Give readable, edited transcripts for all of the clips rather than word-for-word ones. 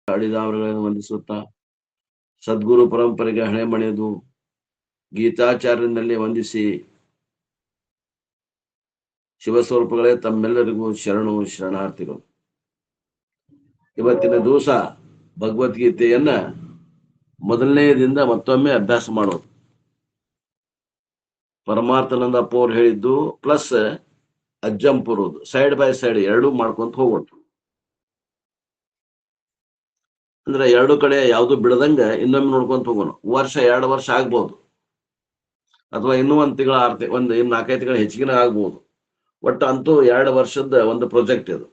ಅಡಿದಾವರುಗಳನ್ನು ವಂದಿಸುತ್ತಾ ಸದ್ಗುರು ಪರಂಪರೆಗೆ ಹಣೆ ಮಣಿದು ಗೀತಾಚಾರ್ಯನಲ್ಲಿ ವಂದಿಸಿ ಶಿವಸ್ವರೂಪಗಳೇ ತಮ್ಮೆಲ್ಲರಿಗೂ ಶರಣಾರ್ಥಿಗಳು. ಇವತ್ತಿನ ದಿವಸ ಭಗವದ್ಗೀತೆಯನ್ನ ಮೊದಲನೆಯದಿಂದ ಮತ್ತೊಮ್ಮೆ ಅಭ್ಯಾಸ ಮಾಡೋದು. ಪರಮಾರ್ಥಾನಂದ ಅಪ್ಪ ಅವ್ರು ಹೇಳಿದ್ದು ಪ್ಲಸ್ ಅಜ್ಜಂಪುರದು ಸೈಡ್ ಬೈ ಸೈಡ್ ಎರಡೂ ಮಾಡ್ಕೊಂತ ಹೋಗೋದು. ಅಂದ್ರೆ ಎರಡು ಕಡೆ ಯಾವ್ದು ಬಿಡದಂಗ ಇನ್ನೊಮ್ಮೆ ನೋಡ್ಕೊಂತ ಹೋಗೋಣ. ವರ್ಷ 2 ವರ್ಷ ಆಗ್ಬಹುದು, ಅಥವಾ ಇನ್ನೂ 1 ತಿಂಗಳ 4-5 ತಿಂಗಳ ಹೆಚ್ಚಿಗೆ ಆಗ್ಬಹುದು. ಒಟ್ಟು ಅಂತೂ 2 ವರ್ಷದ ಒಂದು ಪ್ರಾಜೆಕ್ಟ್ ಇದು.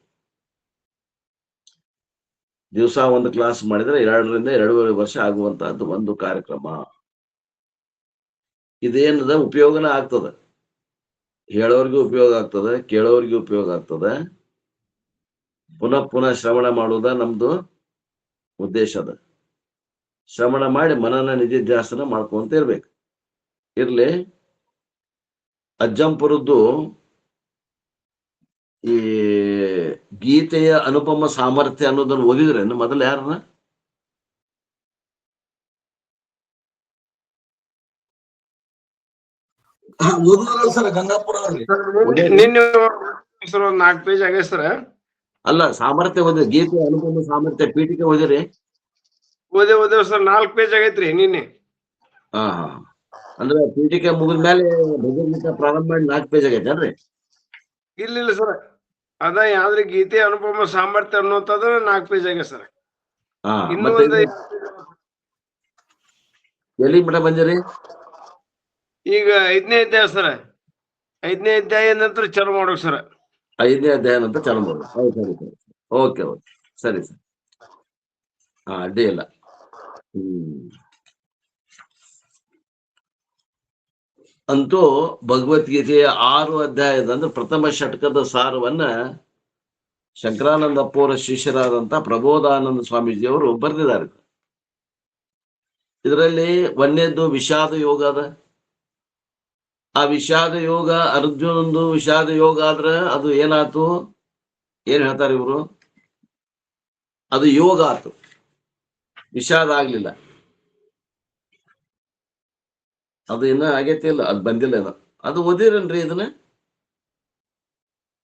ದಿವಸ ಒಂದು ಕ್ಲಾಸ್ ಮಾಡಿದ್ರೆ 2ರಿಂದ 2.5 ವರ್ಷ ಆಗುವಂತಹದ್ದು ಒಂದು ಕಾರ್ಯಕ್ರಮ. ಇದೇನದ ಉಪಯೋಗನ ಆಗ್ತದೆ, ಹೇಳೋರ್ಗೂ ಉಪಯೋಗ ಆಗ್ತದೆ, ಕೇಳೋರ್ಗೂ ಉಪಯೋಗ ಆಗ್ತದೆ. ಪುನಃ ಶ್ರವಣ ಮಾಡುವುದ ನಮ್ದು ಉದ್ದೇಶ ಅದ. ಶ್ರವಣ ಮಾಡಿ ಮನನ ನಿಧಿಧ್ಯಾಸನ ಮಾಡ್ಕೊಂತ ಇರ್ಬೇಕು. ಇರ್ಲಿ, ಅಜ್ಜಂಪುರದ್ದು ಈ ಗೀತೆಯ ಅನುಪಮ ಸಾಮರ್ಥ್ಯ ಅನ್ನೋದನ್ನು ಓದಿದ್ರೆ ಮೊದಲು ಯಾರನ್ನ ಸರ್ ಗಂಗಾಪುರ ನಿನ್ನೆ 4 ಪೇಜ್ ಆಗಿದೆ ಸರ್. ಅಲ್ಲ, ಸಾಮರ್ಥ್ಯ ಓದಿರಿ, ಗೀತೆಯ ಅನುಪಮ ಸಾಮರ್ಥ್ಯ ಪೀಠಿಕೆ ಓದಿರಿ. ಓದೇವ್ ಸರ್, 4 ಪೇಜ್ ಆಗೈತ್ರಿ ನಿನ್ನೆ. ಹಾ ಅಂದ್ರೆ ಪೀಠಿಕೆ ಮುಗಿದ್ಮೇಲೆ ಭಗವದ್ಗೀತಾ ಪ್ರಾರಂಭ ಮಾಡಿ 4 ಪೇಜ್ ಆಗೈತೇನ್ರಿ? ಇಲ್ಲ ಸರ್, ಅದ ಯಾವ್ದ್ರಿ ಗೀತೆ ಅನುಪಮ ಸಾಮರ್ಥ್ಯ ಅನ್ನೋಂಥದ್ದು 4 ಪೇಜ್ ಆಗಿದೆ ಸರ್. ಇನ್ನು ಒಂದು ಎಲ್ಲಿ ಮಠ ಬಂದಿರಿ? ಈಗ 5ನೇ ಅಧ್ಯಾಯ ಸರ್. 5ನೇ ಅಧ್ಯಾಯ ನಂತರ ಚಾಲು ಮಾಡೋಕ್ ಸರ್. 5ನೇ ಅಧ್ಯಾಯ ನಂತರ ಚಾಲು ಮಾಡೋದು. ಸರಿ ಓಕೆ ಸರಿ ಸರ್. ಅಡ್ಡಿ ಇಲ್ಲ. ಅಂತೂ ಭಗವದ್ಗೀತೆಯ 6 ಅಧ್ಯಾಯದ ಅಂದ್ರೆ ಪ್ರಥಮ ಷಟ್ಕದ ಸಾರವನ್ನ ಶಂಕರಾನಂದಪ್ಪ ಅವರ ಶಿಷ್ಯರಾದಂತ ಪ್ರಬೋಧಾನಂದ ಸ್ವಾಮೀಜಿಯವರು ಬರೆದಿದ್ದಾರೆ. ಇದರಲ್ಲಿ 1ನೇದ್ದು ವಿಷಾದ ಯೋಗ ಅದ. ಆ ವಿಷಾದ ಯೋಗ ಅರ್ಜುನಂದು ವಿಷಾದ ಯೋಗ ಆದ್ರೆ ಅದು ಏನಾಯ್ತು, ಏನ್ ಹೇಳ್ತಾರೆ ಇವರು, ಅದು ಯೋಗ ಆಯ್ತು, ವಿಷಾದ ಆಗ್ಲಿಲ್ಲ. ಅದು ಇನ್ನ ಆಗೈತಿ ಇಲ್ಲ, ಅದು ಬಂದಿಲ್ಲ. ಅದು ಓದಿರನ್ರಿ? ಇದನ್ನ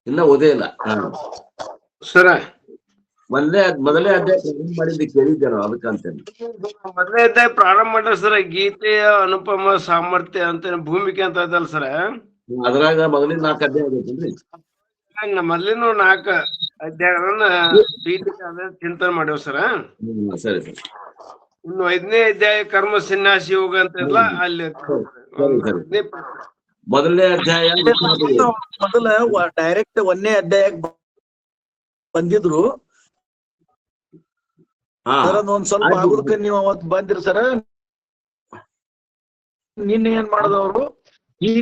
ಇನ್ನ ಓದೇ ಇಲ್ಲ ಸರ. ಮೊದಲೇ ಅಧ್ಯಾಯ ಮಾಡಿದ್ದು ಕೇಳಿದ್ದೆ ನಾವು, ಅದಕ್ಕಂತೇನೆ. ಮೊದಲನೇ ಅಧ್ಯಾಯ ಪ್ರಾರಂಭ ಮಾಡ್ರ ಸರ್. ಗೀತೆಯ ಅನುಪಮ ಸಾಮರ್ಥ್ಯ ಅಂತ ಭೂಮಿಕೆ ಅಂತ ಇದಲ್ಲ ಸರ್. ಅದ್ರಾಗ ಮೊದಲಿನ 4 ಅಧ್ಯಾಯ ಆಗೈತೇನ್ರಿ? ಮೊದಲಿನ 4 ಅಧ್ಯಾಯಗಳನ್ನ ಚಿಂತನೆ ಮಾಡ್ಯವ್ ಸರ. ಸರಿ ಸರಿ. ಇನ್ನು 5ನೇ ಅಧ್ಯಾಯ ಕರ್ಮ ಸನ್ಯಾಸಿ ಯೋಗ ಅಂತ ಇಲ್ಲ, ಅಲ್ಲಿ ಮೊದಲನೇ ಅಧ್ಯಾಯ ಮೊದಲ ಡೈರೆಕ್ಟ್ 1ನೇ ಅಧ್ಯಾಯಕ್ಕೆ ಬಂದಿದ್ರು. ಒಂದ್ ಸ್ವಲ್ಪ ಆಗುದಕ್ಕೆ ನೀವು ಅವತ್ ಬಂದಿರಿ ಸರ. ನಿನ್ನೆ ಏನ್ ಮಾಡದವ್ರು ಈ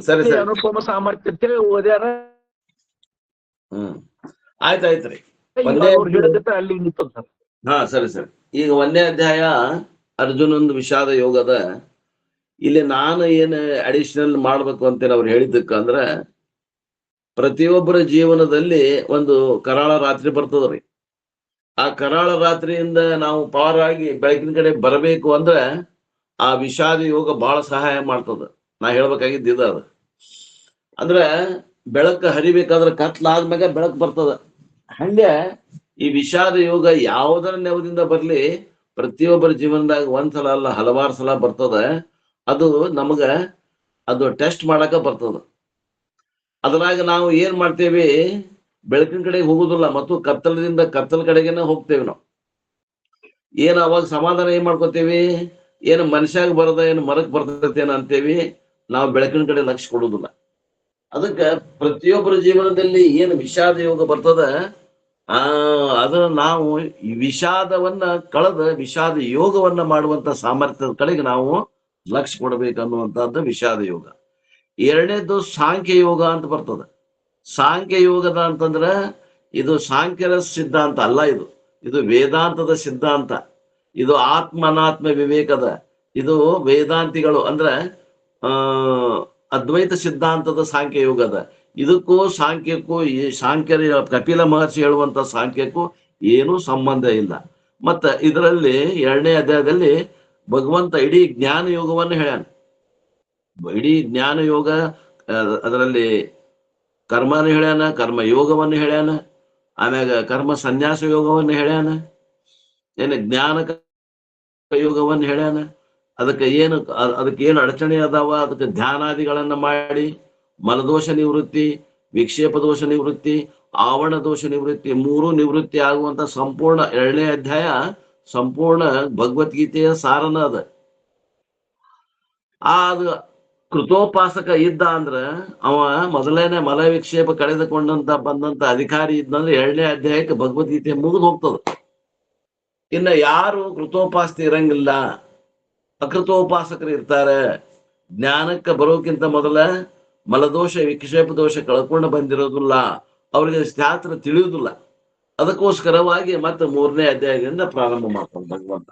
ಸರಿ ಅನುಪಮ ಸಾಮರ್ಥ್ಯ ಓದ್ಯಾರ. ಆಯ್ತಾಯ್ತ್ರಿ, ಹೇಳಿದ ಅಲ್ಲಿ ನಿಂತ ಸರ್. ಸರಿ. ಈಗ 1ನೇ ಅಧ್ಯಾಯ ಅರ್ಜುನಂದು ವಿಷಾದ ಯೋಗದ. ಇಲ್ಲಿ ನಾನು ಏನು ಅಡಿಷನಲ್ ಮಾಡ್ಬೇಕು ಅಂತೇಳಿ ಅವ್ರು ಹೇಳಿದ್ದಕ್ಕಂದ್ರ, ಪ್ರತಿಯೊಬ್ಬರ ಜೀವನದಲ್ಲಿ ಒಂದು ಕರಾಳ ರಾತ್ರಿ ಬರ್ತದ್ರಿ. ಆ ಕರಾಳ ರಾತ್ರಿಯಿಂದ ನಾವು ಪಾರಾಗಿ ಬೆಳಕಿನ ಕಡೆ ಬರಬೇಕು ಅಂದ್ರೆ ಆ ವಿಷಾದ ಯೋಗ ಬಹಳ ಸಹಾಯ ಮಾಡ್ತದ. ನಾ ಹೇಳ್ಬೇಕಾಗಿದ್ದು ಇದು. ಅದು ಅಂದ್ರೆ ಬೆಳಕು ಹರಿಬೇಕಾದ್ರೆ ಕತ್ಲಾದ್ಮ್ಯಾಗ ಬೆಳಕು ಬರ್ತದ. ಹಂಗೆ ಈ ವಿಷಾದ ಯೋಗ ಯಾವುದರ ನೆವದಿಂದ ಬರ್ಲಿ, ಪ್ರತಿಯೊಬ್ಬರ ಜೀವನದಾಗ 1 ಸಲ ಅಲ್ಲ, ಹಲವಾರು ಸಲ ಬರ್ತದ. ಅದು ನಮಗ ಅದು ಟೆಸ್ಟ್ ಮಾಡಕ ಬರ್ತದ. ಅದ್ರಾಗ ನಾವು ಏನ್ ಮಾಡ್ತೇವಿ, ಬೆಳಕಿನ ಕಡೆ ಹೋಗುದಿಲ್ಲ, ಮತ್ತು ಕತ್ತಲದಿಂದ ಕತ್ತಲ ಕಡೆಗೇನೆ ಹೋಗ್ತೇವೆ ನಾವು. ಏನ್ ಅವಾಗ ಸಮಾಧಾನ ಏನ್ ಮಾಡ್ಕೋತೇವಿ, ಏನು ಮನುಷ್ಯಾಗ ಬರದ ಏನು ಮರಕ್ ಬರ್ತೇನ ಅಂತೇವಿ. ನಾವು ಬೆಳಕಿನ ಕಡೆ ಲಕ್ಷ್ಯ ಕೊಡುದಿಲ್ಲ. ಅದಕ್ಕೆ ಪ್ರತಿಯೊಬ್ಬರ ಜೀವನದಲ್ಲಿ ಏನು ವಿಷಾದ ಯೋಗ ಬರ್ತದ, ಅದನ್ನ ನಾವು ಈ ವಿಷಾದವನ್ನ ಕಳೆದ ವಿಷಾದ ಯೋಗವನ್ನ ಮಾಡುವಂತ ಸಾಮರ್ಥ್ಯದ ಕಡೆಗೆ ನಾವು ಲಕ್ಷ್ಯ ಕೊಡಬೇಕನ್ನುವಂತಹದ್ದು ವಿಷಾದ ಯೋಗ. 2ನೇದು ಸಾಂಖ್ಯ ಯೋಗ ಅಂತ ಬರ್ತದೆ. ಸಾಂಖ್ಯ ಯೋಗದ ಅಂತಂದ್ರ ಇದು ಸಾಂಖ್ಯರ ಸಿದ್ಧಾಂತ ಅಲ್ಲ, ಇದು ವೇದಾಂತದ ಸಿದ್ಧಾಂತ. ಇದು ಅನಾತ್ಮ ವಿವೇಕದ, ಇದು ವೇದಾಂತಿಗಳು ಅಂದ್ರೆ ಅದ್ವೈತ ಸಿದ್ಧಾಂತದ ಸಾಂಖ್ಯ ಯೋಗದ. ಇದಕ್ಕೂ ಸಾಂಖ್ಯಕ್ಕೂ ಈ ಸಾಂಖ್ಯರ ಕಪಿಲ ಮಹರ್ಷಿ ಹೇಳುವಂತ ಸಾಂಖ್ಯಕ್ಕೂ ಏನೂ ಸಂಬಂಧ ಇಲ್ಲ. ಮತ್ತ ಇದರಲ್ಲಿ 2ನೇ ಅಧ್ಯಾಯದಲ್ಲಿ ಭಗವಂತ ಇಡೀ ಜ್ಞಾನ ಯೋಗವನ್ನು ಹೇಳ್ಯಾನ. ಇಡೀ ಜ್ಞಾನ ಯೋಗ, ಅದರಲ್ಲಿ ಕರ್ಮನ ಹೇಳ್ಯಾನ, ಕರ್ಮ ಯೋಗವನ್ನು ಹೇಳ್ಯಾನ, ಆಮ್ಯಾಗ ಕರ್ಮ ಸನ್ಯಾಸ ಯೋಗವನ್ನು ಹೇಳ್ಯಾನ, ಜ್ಞಾನ ಯೋಗವನ್ನು ಹೇಳ್ಯಾನ. ಅದಕ್ಕೆ ಏನು ಅಡಚಣೆ ಅದಾವ, ಅದಕ್ಕೆ ಧ್ಯಾನಾದಿಗಳನ್ನ ಮಾಡಿ ಮನದೋಷ ನಿವೃತ್ತಿ, ವಿಕ್ಷೇಪ ದೋಷ ನಿವೃತ್ತಿ, ಆವರಣ ದೋಷ ನಿವೃತ್ತಿ, 3 ನಿವೃತ್ತಿ ಆಗುವಂತ ಸಂಪೂರ್ಣ 2ನೇ ಅಧ್ಯಾಯ ಸಂಪೂರ್ಣ ಭಗವದ್ಗೀತೆಯ ಸಾರನ ಅದ. ಅದು ಕೃತೋಪಾಸಕ ಇದ್ದ ಅಂದ್ರ ಅವ ಮೊದಲನೇ ಮಲ ವಿಕ್ಷೇಪ ಕಳೆದುಕೊಂಡಂತ ಬಂದಂತ ಅಧಿಕಾರಿ ಇದ್ದಂದ್ರೆ 2ನೇ ಅಧ್ಯಾಯಕ್ಕೆ ಭಗವದ್ಗೀತೆ ಮುಗಿದು ಹೋಗ್ತದ. ಇನ್ನ ಯಾರು ಕೃತೋಪಾಸನೆ ಇರಂಗಿಲ್ಲ, ಅಕೃತೋಪಾಸಕರು ಇರ್ತಾರೆ, ಜ್ಞಾನಕ್ಕೆ ಬರೋಕ್ಕಿಂತ ಮೊದಲ ಮಲದೋಷ ವಿಕ್ಷೇಪ ದೋಷ ಕಳ್ಕೊಂಡು ಬಂದಿರೋದಿಲ್ಲ, ಅವ್ರಿಗೆ ಶಾಸ್ತ್ರ ತಿಳಿಯುವುದಿಲ್ಲ. ಅದಕ್ಕೋಸ್ಕರವಾಗಿ ಮತ್ತೆ 3ನೇ ಅಧ್ಯಾಯದಿಂದ ಪ್ರಾರಂಭ ಮಾಡ್ತಾನೆ ಭಗವಂತ.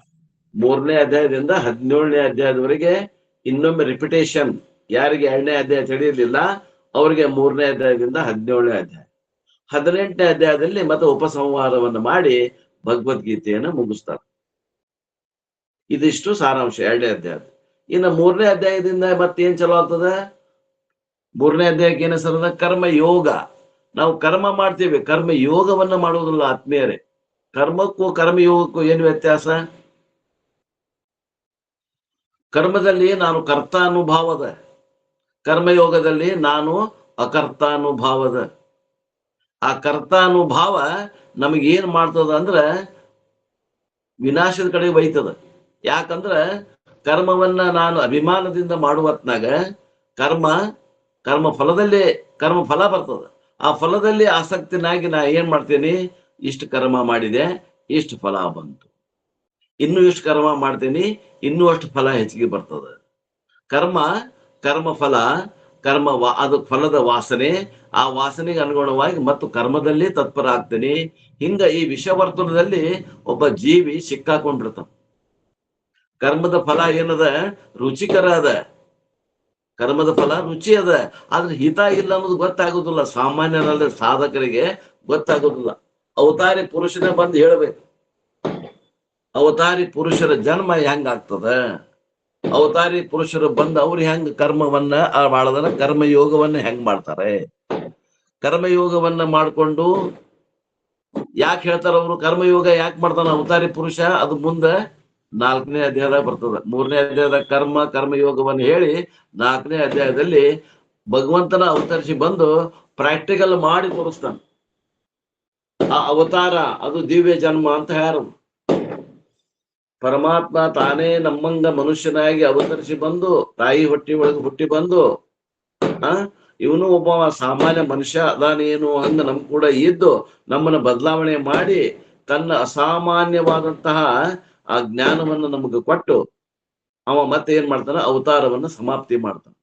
3ನೇ ಅಧ್ಯಾಯದಿಂದ 17ನೇ ಅಧ್ಯಾಯದವರೆಗೆ ಇನ್ನೊಮ್ಮೆ ರಿಪಿಟೇಷನ್. ಯಾರಿಗೆ 2ನೇ ಅಧ್ಯಾಯ ತಿಳಿಯಲಿಲ್ಲ ಅವರಿಗೆ 3ನೇ ಅಧ್ಯಾಯದಿಂದ 17ನೇ ಅಧ್ಯಾಯ. 18ನೇ ಅಧ್ಯಾಯದಲ್ಲಿ ಮತ್ತೆ ಉಪಸಂಹಾರವನ್ನು ಮಾಡಿ ಭಗವದ್ಗೀತೆಯನ್ನ ಮುಗಿಸ್ತಾರೆ. ಇದಿಷ್ಟು ಸಾರಾಂಶ 2ನೇ ಅಧ್ಯಾಯ. ಇನ್ನು 3ನೇ ಅಧ್ಯಾಯದಿಂದ ಮತ್ತೇನ್ ಚಲೋ ಆಗ್ತದ? 3ನೇ ಅಧ್ಯಾಯಕ್ಕೆ ಏನ ಹೆಸರದ? ಕರ್ಮ ಯೋಗ. ನಾವು ಕರ್ಮ ಮಾಡ್ತೀವಿ, ಕರ್ಮ ಯೋಗವನ್ನ ಮಾಡುವುದಿಲ್ಲ ಆತ್ಮೀಯರೇ. ಕರ್ಮಕ್ಕೂ ಕರ್ಮಯೋಗಕ್ಕೂ ಏನು ವ್ಯತ್ಯಾಸ? ಕರ್ಮದಲ್ಲಿ ನಾನು ಕರ್ತಾನುಭಾವದ, ಕರ್ಮಯೋಗದಲ್ಲಿ ನಾನು ಅಕರ್ತಾನುಭಾವದ. ಆ ಕರ್ತಾನುಭಾವ ನಮಗೇನ್ ಮಾಡ್ತದ ಅಂದ್ರ ವಿನಾಶದ ಕಡೆ ಒಯ್ತದ. ಯಾಕಂದ್ರ ಕರ್ಮವನ್ನ ನಾನು ಅಭಿಮಾನದಿಂದ ಮಾಡುವತ್ನಾಗ ಕರ್ಮ ಫಲದಲ್ಲಿ ಕರ್ಮ ಫಲ ಬರ್ತದ. ಆ ಫಲದಲ್ಲಿ ಆಸಕ್ತಿನಾಗಿ ನಾ ಏನ್ ಮಾಡ್ತೀನಿ, ಇಷ್ಟು ಕರ್ಮ ಮಾಡಿದೆ, ಇಷ್ಟು ಫಲ ಬಂತು, ಇನ್ನೂ ಇಷ್ಟು ಕರ್ಮ ಮಾಡ್ತೀನಿ, ಇನ್ನೂ ಅಷ್ಟು ಫಲ ಹೆಚ್ಚಿಗೆ ಬರ್ತದ. ಕರ್ಮ ಫಲ, ಅದು ಫಲದ ವಾಸನೆ, ಆ ವಾಸನೆಗೆ ಅನುಗುಣವಾಗಿ ಮತ್ತು ಕರ್ಮದಲ್ಲಿ ತತ್ಪರ ಆಗ್ತೀನಿ. ಹಿಂಗ ಈ ವಿಷವರ್ತುಲದಲ್ಲಿ ಒಬ್ಬ ಜೀವಿ ಸಿಕ್ಕಾಕೊಂಡಿರ್ತಾನ. ಕರ್ಮದ ಫಲ ಏನದ? ರುಚಿಕರ ಅದ. ಕರ್ಮದ ಫಲ ರುಚಿ ಅದ, ಆದ್ರೆ ಹಿತ ಇಲ್ಲ ಅನ್ನೋದು ಗೊತ್ತಾಗೋದಿಲ್ಲ. ಸಾಮಾನ್ಯರಲ್ಲ, ಸಾಧಕರಿಗೆ ಗೊತ್ತಾಗೋದಿಲ್ಲ. ಅವತಾರಿ ಪುರುಷನೇ ಬಂದು ಹೇಳ್ಬೇಕು, ಅವತಾರಿ ಪುರುಷರ ಜನ್ಮ ಹೆಂಗಾಗ್ತದ, ಅವತಾರಿ ಪುರುಷರು ಬಂದು ಅವ್ರು ಹೆಂಗ್ ಕರ್ಮವನ್ನ ಮಾಡದನ, ಕರ್ಮಯೋಗವನ್ನ ಹೆಂಗ್ ಮಾಡ್ತಾರೆ. ಕರ್ಮಯೋಗವನ್ನ ಮಾಡ್ಕೊಂಡು ಯಾಕೆ ಹೇಳ್ತಾರ ಅವರು ಕರ್ಮಯೋಗ ಯಾಕೆ ಮಾಡ್ತಾನ ಅವತಾರಿ ಪುರುಷ? ಅದು ಮುಂದೆ 4ನೇ ಅಧ್ಯಾಯದಾಗ ಬರ್ತದ. 3ನೇ ಅಧ್ಯಾಯದ ಕರ್ಮಯೋಗವನ್ನು ಹೇಳಿ 4ನೇ ಅಧ್ಯಾಯದಲ್ಲಿ ಭಗವಂತನ ಅವತರಿಸಿ ಬಂದು ಪ್ರಾಕ್ಟಿಕಲ್ ಮಾಡಿ ತೋರಿಸ್ತಾನ. ಆ ಅವತಾರ ಅದು ದಿವ್ಯ ಜನ್ಮ ಅಂತ ಯಾರು? ಪರಮಾತ್ಮ ತಾನೇ ನಮ್ಮಂಗ ಮನುಷ್ಯನಾಗಿ ಅವತರಿಸಿ ಬಂದು ತಾಯಿ ಹೊಟ್ಟಿ ಒಳಗೆ ಹುಟ್ಟಿ ಬಂದು ಇವನು ಒಬ್ಬ ಸಾಮಾನ್ಯ ಮನುಷ್ಯ ಅದಾನೇನು ಹಂಗ ನಮ್ ಕೂಡ ಇದ್ದು ನಮ್ಮನ್ನ ಬದಲಾವಣೆ ಮಾಡಿ ತನ್ನ ಅಸಾಮಾನ್ಯವಾದಂತಹ ಆ ಜ್ಞಾನವನ್ನು ನಮಗೆ ಕೊಟ್ಟು ಅವ ಮತ್ತೆ ಏನ್ ಮಾಡ್ತಾನ, ಅವತಾರವನ್ನ ಸಮಾಪ್ತಿ ಮಾಡ್ತಾನ.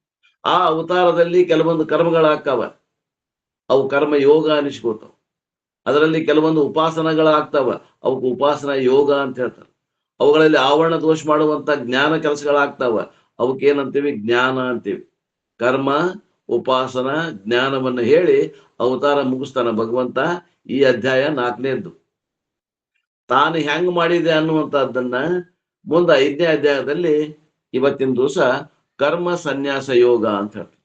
ಆ ಅವತಾರದಲ್ಲಿ ಕೆಲವೊಂದು ಕರ್ಮಗಳಾಗ್ತಾವ, ಅವು ಕರ್ಮ ಯೋಗ ಅನಿಸ್ಕೋತಾವ. ಅದರಲ್ಲಿ ಕೆಲವೊಂದು ಉಪಾಸನಗಳಾಗ್ತಾವ, ಅವಕ್ಕೆ ಉಪಾಸನಾ ಯೋಗ ಅಂತ ಹೇಳ್ತಾರೆ. ಅವುಗಳಲ್ಲಿ ಆವರಣ ದೋಷ ಮಾಡುವಂತ ಜ್ಞಾನ ಕೆಲಸಗಳಾಗ್ತಾವ, ಅವಕ್ಕೆ ಏನಂತೀವಿ? ಜ್ಞಾನ ಅಂತೀವಿ. ಕರ್ಮ, ಉಪಾಸನ, ಜ್ಞಾನವನ್ನು ಹೇಳಿ ಅವತಾರ ಮುಗಿಸ್ತಾನ ಭಗವಂತ. ಈ ಅಧ್ಯಾಯ 4ನೇದ್ದು. ತಾನು ಹೆಂಗ್ ಮಾಡಿದೆ ಅನ್ನುವಂಥದ್ದನ್ನ ಮುಂದೆ 5ನೇ ಅಧ್ಯಾಯದಲ್ಲಿ ಇವತ್ತಿನ ದಿವಸ ಕರ್ಮ ಸನ್ಯಾಸ ಯೋಗ ಅಂತ ಹೇಳ್ತಾರೆ.